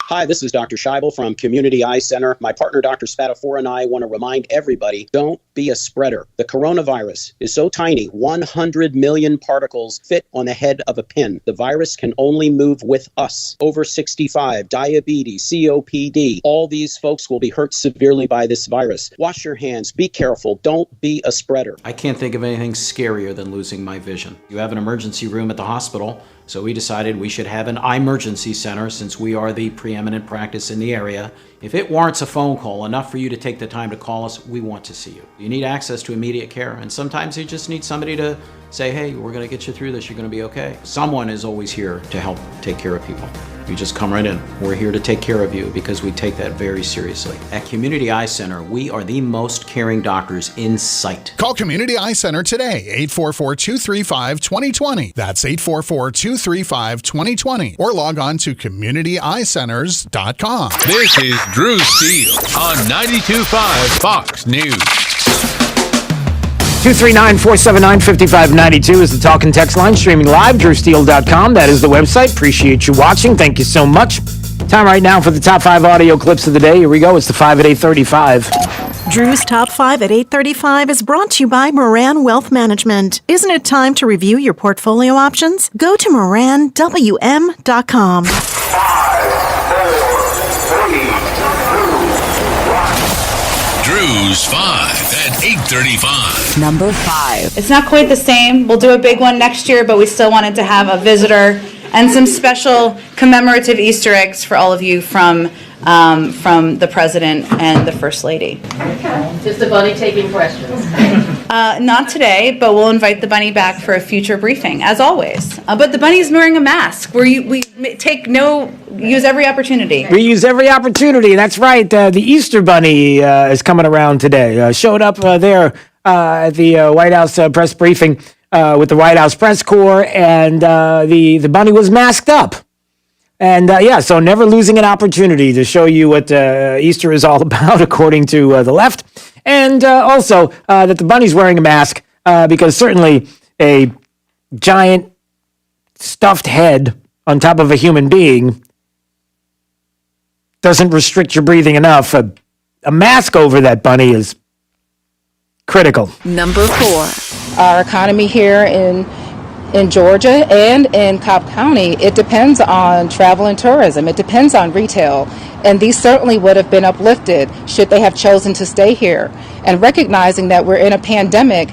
Hi, this is Dr. Scheibel from Community Eye Center. My partner, Dr. Spatafora, and I want to remind everybody, don't be a spreader. The coronavirus is so tiny, 100 million particles fit on the head of a pin. The virus can only move with us. Over 65, diabetes, COPD, all these folks will be hurt severely by this virus. Wash your hands, be careful, don't be a spreader. I can't think of anything scarier than losing my vision. You have an emergency room at the hospital, so we decided we should have an emergency center since we are the preeminent practice in the area. If it warrants a phone call, enough for you to take the time to call us, we want to see you. You need access to immediate care, and sometimes you just need somebody to say, hey, we're going to get you through this, you're going to be okay. Someone is always here to help take care of people. You just come right in. We're here to take care of you because we take that very seriously. At Community Eye Center, we are the most caring doctors in sight. Call Community Eye Center today, 844-235-2020. That's 844-235-2020. Or log on to communityeyecenters.com. This is Drew Steele on 92.5 Fox News. 239-479-5592 is the talk and text line, streaming live, drewsteele.com. That is the website. Appreciate you watching. Thank you so much. Time right now for the top 5 audio clips of the day. Here we go. It's the 5 at 8:35. Drew's Top 5 at 8:35 is brought to you by Moran Wealth Management. Isn't it time to review your portfolio options? Go to moranwm.com. 5, 4, 3, 2, 1. Drew's 5 at 8:35. Number 5. It's not quite the same. We'll do a big one next year, but we still wanted to have a visitor and some special commemorative Easter eggs for all of you from the President and the First Lady. Okay. Just the bunny taking questions. Not today, but we'll invite the bunny back for a future briefing, as always. But the bunny's wearing a mask. We use every opportunity. We use every opportunity. That's right. The Easter Bunny is coming around today. Showed up there at the White House press briefing with the White House press corps, and the bunny was masked up. And so never losing an opportunity to show you what Easter is all about, according to the left. And also that the bunny's wearing a mask because certainly a giant stuffed head on top of a human being doesn't restrict your breathing enough. A mask over that bunny is critical. Number 4. Our economy here in Georgia and in Cobb County, it depends on travel and tourism. It depends on retail. And these certainly would have been uplifted should they have chosen to stay here. And recognizing that we're in a pandemic.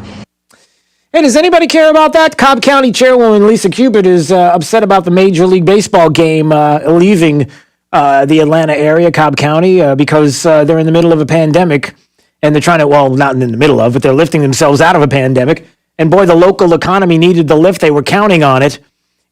Hey, does anybody care about that? Cobb County Chairwoman Lisa Cupid is upset about the Major League Baseball game leaving the Atlanta area, Cobb County, because they're in the middle of a pandemic. And they're trying to, well, not in the middle of, but they're lifting themselves out of a pandemic. And boy, the local economy needed the lift. They were counting on it.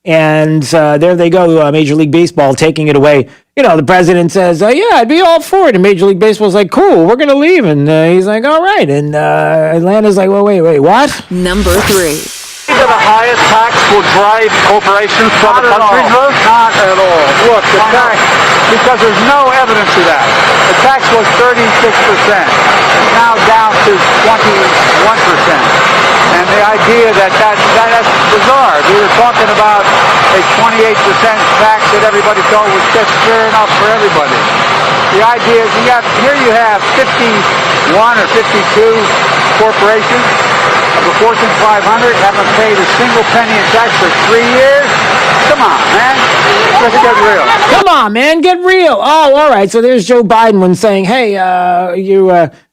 And there they go, Major League Baseball taking it away. You know, the president says, yeah, I'd be all for it. And Major League Baseball's like, cool, we're going to leave. And he's like, all right. And Atlanta's like, well, wait, what? Number 3. These are the highest tax will drive corporations from the country. Not at all. Look, the tax, because there's no evidence of that. The tax was 36%. now down to 21%. And the idea that's bizarre. We were talking about a 28% tax that everybody thought was just fair enough for everybody. The idea is here you have 51 or 52 corporations of the Fortune 500 haven't paid a single penny in tax for 3 years. Come on, man. Let's get real. Come on, man, get real. Oh, all right. So there's Joe Biden when saying, hey,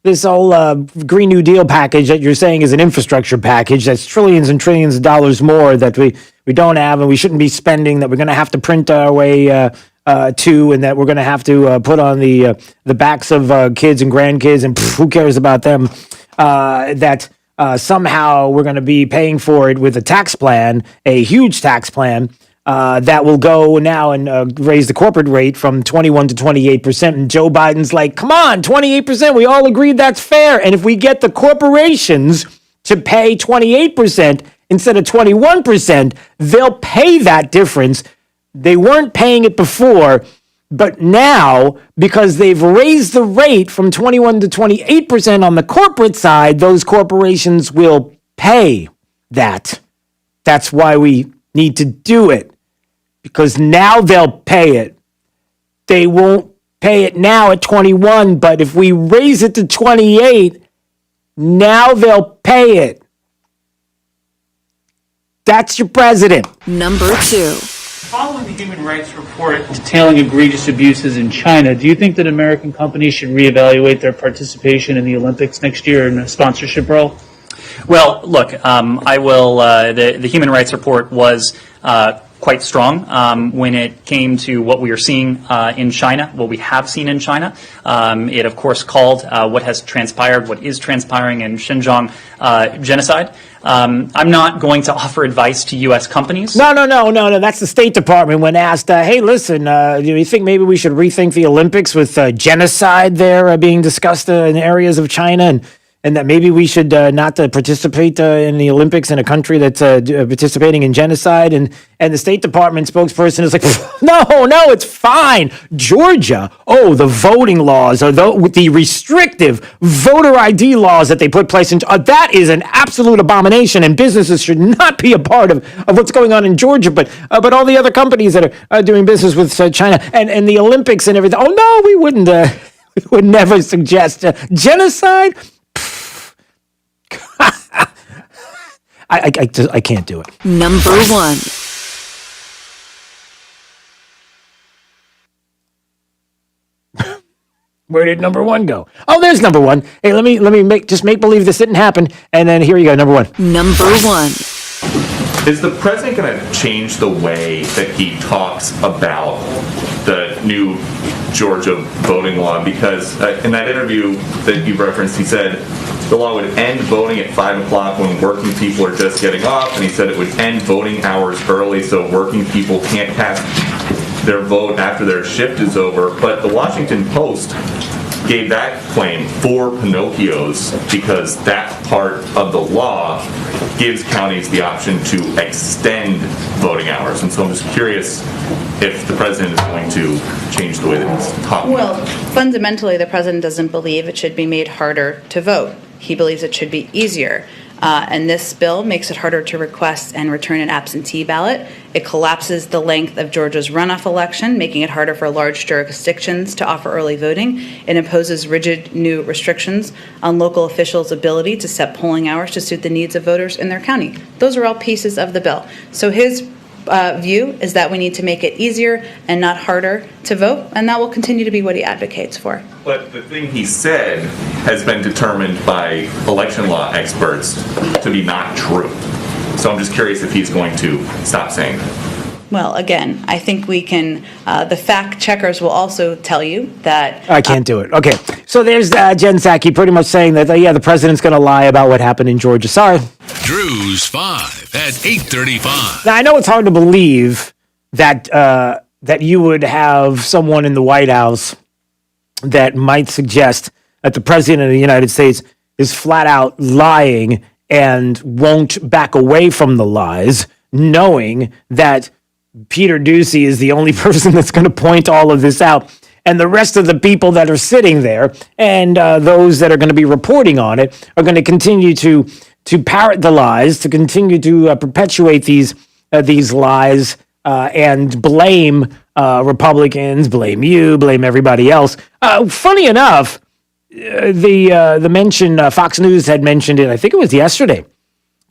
this whole Green New Deal package that you're saying is an infrastructure package that's trillions and trillions of dollars more that we don't have and we shouldn't be spending, that we're going to have to print our way to, and that we're going to have to put on the backs of kids and grandkids, and who cares about them, that somehow we're going to be paying for it with a tax plan, a huge tax plan, that will go now and raise the corporate rate from 21 to 28%. And Joe Biden's like, come on, 28%. We all agreed that's fair. And if we get the corporations to pay 28% instead of 21%, they'll pay that difference. They weren't paying it before, but now, because they've raised the rate from 21 to 28% on the corporate side, those corporations will pay that. That's why we need to do it, because now they'll pay it. They won't pay it now at 21, but if we raise it to 28, now they'll pay it. That's your president. Number 2. Following the Human Rights Report detailing egregious abuses in China, do you think that American companies should reevaluate their participation in the Olympics next year in a sponsorship role? Well, look, I will. The Human Rights Report was quite strong when it came to what we are seeing in China, what we have seen in China. It, of course, called what has transpired, what is transpiring in Xinjiang genocide. I'm not going to offer advice to U.S. companies. No. That's the State Department when asked, hey, listen, do you think maybe we should rethink the Olympics with genocide there being discussed in areas of China, and that maybe we should not participate in the Olympics in a country that's participating in genocide? And the State Department spokesperson is like, no, it's fine. Georgia, the voting laws, or the restrictive voter ID laws that they put place in, that is an absolute abomination, and businesses should not be a part of what's going on in Georgia. But all the other companies that are doing business with China and the Olympics and everything, no, we wouldn't. We would never suggest genocide. I can't do it. Number 1. Where did number 1 go? Oh, there's number 1. Hey, let me make believe this didn't happen, and then here you go, number 1. Number 1. Is the president going to change the way that he talks about the new Georgia voting law? Because in that interview that you referenced, he said the law would end voting at 5 o'clock when working people are just getting off, and he said it would end voting hours early so working people can't cast their vote after their shift is over. But the Washington Post gave that claim 4 Pinocchios because that part of the law gives counties the option to extend voting hours. And so I'm just curious if the president is going to change the way that he's talking. Well, fundamentally, the president doesn't believe it should be made harder to vote. He believes it should be easier. And this bill makes it harder to request and return an absentee ballot. It collapses the length of Georgia's runoff election, making it harder for large jurisdictions to offer early voting. It imposes rigid new restrictions on local officials' ability to set polling hours to suit the needs of voters in their county. Those are all pieces of the bill. So his view is that we need to make it easier and not harder to vote, and that will continue to be what he advocates for. But the thing he said has been determined by election law experts to be not true. So I'm just curious if he's going to stop saying that. Well, again, I think we can, the fact checkers will also tell you that... I can't do it. Okay, so there's Jen Psaki pretty much saying that, the president's going to lie about what happened in Georgia. Sorry. Drew's 5 at 8:35. Now, I know it's hard to believe that that you would have someone in the White House that might suggest that the president of the United States is flat out lying and won't back away from the lies, knowing that Peter Doocy is the only person that's going to point all of this out. and the rest of the people that are sitting there and those that are going to be reporting on it are going to continue to parrot the lies, to continue to perpetuate these lies and blame Republicans, blame you, blame everybody else. Funny enough, the mention, Fox News had mentioned it, I think it was yesterday,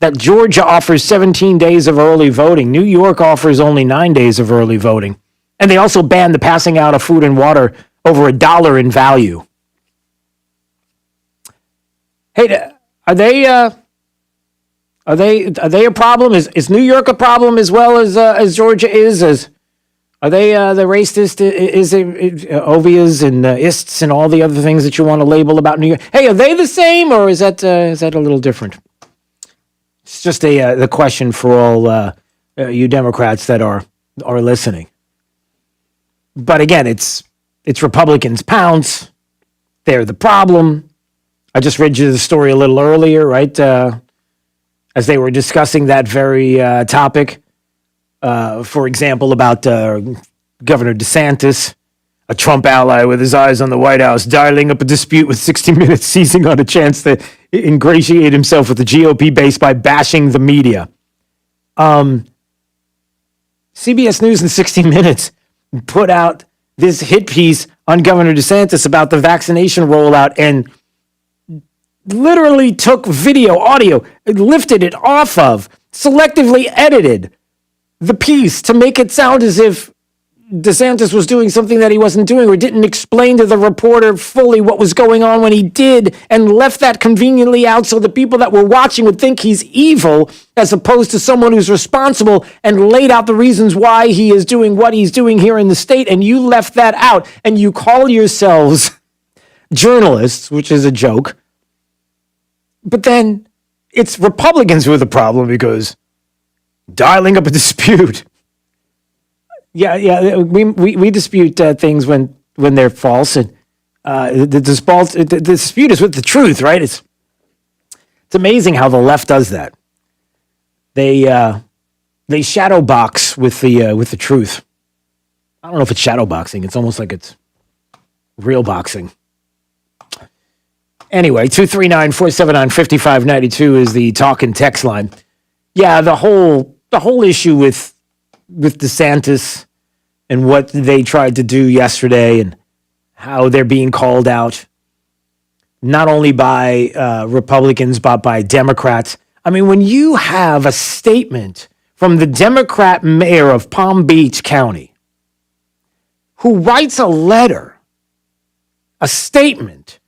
that Georgia offers 17 days of early voting. New York offers only 9 days of early voting. And they also banned the passing out of food and water over $1 in value. Hey, are they a problem? Is New York a problem as well as Georgia is? Are they the racist? Is it ovias and ists and all the other things that you want to label about New York? Hey, are they the same, or is that a little different? It's just the question for all you Democrats that are listening. But again, it's Republicans pounce. They're the problem. I just read you the story a little earlier, right? As they were discussing that very topic. For example, about Governor DeSantis, a Trump ally with his eyes on the White House, dialing up a dispute with 60 Minutes, seizing on a chance to ingratiate himself with the GOP base by bashing the media. CBS News and 60 Minutes put out this hit piece on Governor DeSantis about the vaccination rollout and literally took video, audio, lifted it off of, selectively edited the piece to make it sound as if DeSantis was doing something that he wasn't doing, or didn't explain to the reporter fully what was going on when he did, and left that conveniently out so the people that were watching would think he's evil as opposed to someone who's responsible, and laid out the reasons why he is doing what he's doing here in the state. And you left that out, and you call yourselves journalists, which is a joke. But then it's Republicans who are the problem because dialing up a dispute. Yeah, we dispute things when they're false, and the dispute is with the truth, right? It's amazing how the left does that. They shadow box with the truth. I don't know if it's shadow boxing. It's almost like it's real boxing. Anyway, 239-479-5592 is the talk and text line. Yeah, the whole issue with DeSantis and what they tried to do yesterday and how they're being called out, not only by Republicans, but by Democrats. I mean, when you have a statement from the Democrat mayor of Palm Beach County who writes a letter, a statement,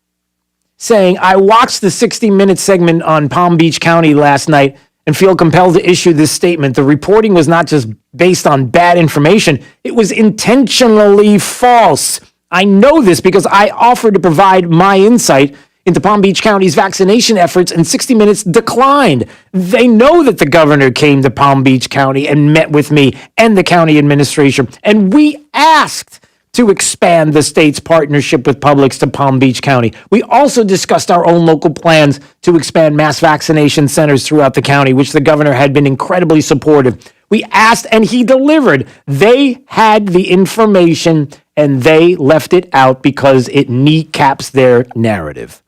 saying, I watched the 60 Minutes segment on Palm Beach County last night and feel compelled to issue this statement. The reporting was not just based on bad information, it was intentionally false. I know this because I offered to provide my insight into Palm Beach County's vaccination efforts, and 60 Minutes declined. They know that the governor came to Palm Beach County and met with me and the county administration, and we asked to expand the state's partnership with Publix to Palm Beach County. We also discussed our own local plans to expand mass vaccination centers throughout the county, which the governor had been incredibly supportive. We asked and he delivered. They had the information and they left it out because it kneecaps their narrative.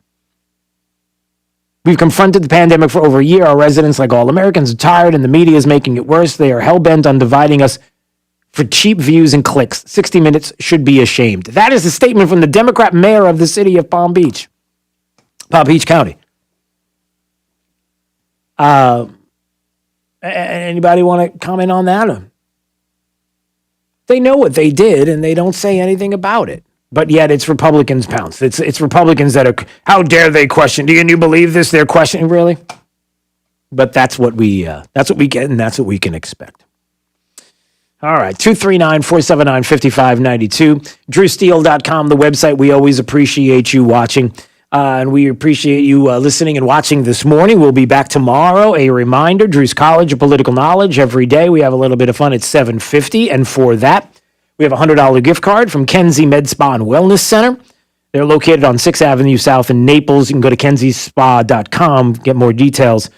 We've confronted the pandemic for over a year. Our residents, like all Americans, are tired and the media is making it worse. They are hell-bent on dividing us for cheap views and clicks. 60 Minutes should be ashamed. That is a statement from the Democrat mayor of the city of Palm Beach County. Anybody want to comment on that? They know what they did and they don't say anything about it. But yet it's Republicans pounce. It's Republicans that are, how dare they question? Do you believe this? They're questioning, really? But that's what we get, and that's what we can expect. All right, 239-479-5592. DrewSteele.com, the website. We always appreciate you watching, and we appreciate you listening and watching this morning. We'll be back tomorrow. A reminder, Drew's College of Political Knowledge. Every day we have a little bit of fun at 7:50, and for that, we have a $100 gift card from Kenzie Med Spa and Wellness Center. They're located on 6th Avenue South in Naples. You can go to kenziespa.com, get more details.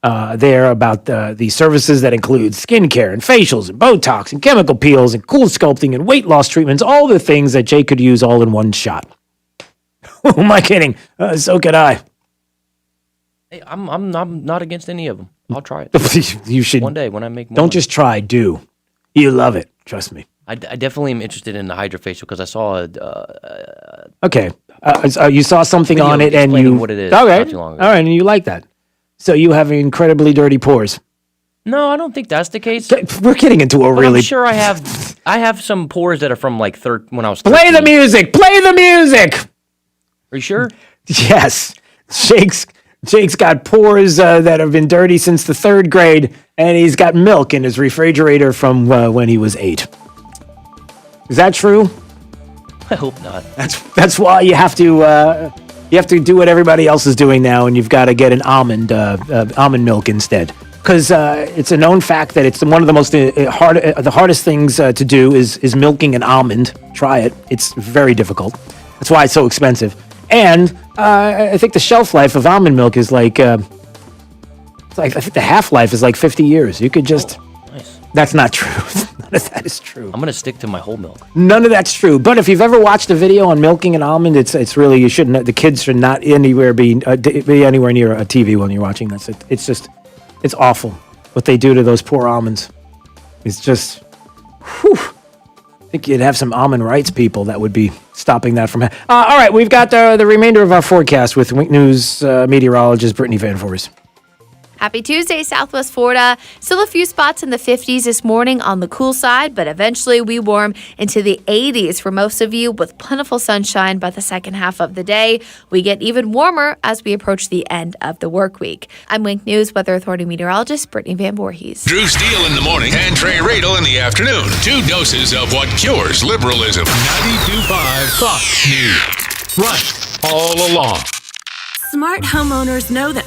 there about the services that include skincare and facials and Botox and chemical peels and cool sculpting and weight loss treatments, all the things that Jay could use all in one shot. Who am I kidding? So could I. Hey, I'm not against any of them. I'll try it. You should. One day when I make more Don't money. just try, do. You love it. Trust me. I definitely am interested in the hydrofacial because I saw Okay. You saw something video on it and explaining you. what it is All right. not too long ago. All right. And you like that. So you have incredibly dirty pores. No, I don't think that's the case. We're getting into a But really. I'm sure I have some pores that are from like when I was 13. Play the music. Play the music. Are you sure? Yes. Jake's got pores that have been dirty since the 3rd grade, and he's got milk in his refrigerator from when he was 8. Is that true? I hope not. That's why you have to do what everybody else is doing now, and you've got to get an almond milk instead. Because it's a known fact that it's one of the most the hardest things to do is milking an almond. Try it; it's very difficult. That's why it's so expensive. And I think the shelf life of almond milk is I think the half-life is like 50 years. You could just. Oh, nice. That's not true. None of that is true. I'm gonna stick to my whole milk. None of that's true. But if you've ever watched a video on milking an almond, it's really you shouldn't. The kids should not be anywhere near a TV when you're watching this. It's awful what they do to those poor almonds. It's just. Whew. I think you'd have some almond rights people that would be stopping that from. All right, we've got the remainder of our forecast with Wink News meteorologist Brittany Van Voorhis. Happy Tuesday, Southwest Florida. Still a few spots in the 50s this morning on the cool side, but eventually we warm into the 80s for most of you with plentiful sunshine by the second half of the day. We get even warmer as we approach the end of the work week. I'm Wink News Weather Authority meteorologist Brittany Van Voorhis. Drew Steele in the morning and Trey Radel in the afternoon. 2 doses of what cures liberalism. 92.5 Fox News. Right all along. Smart homeowners know that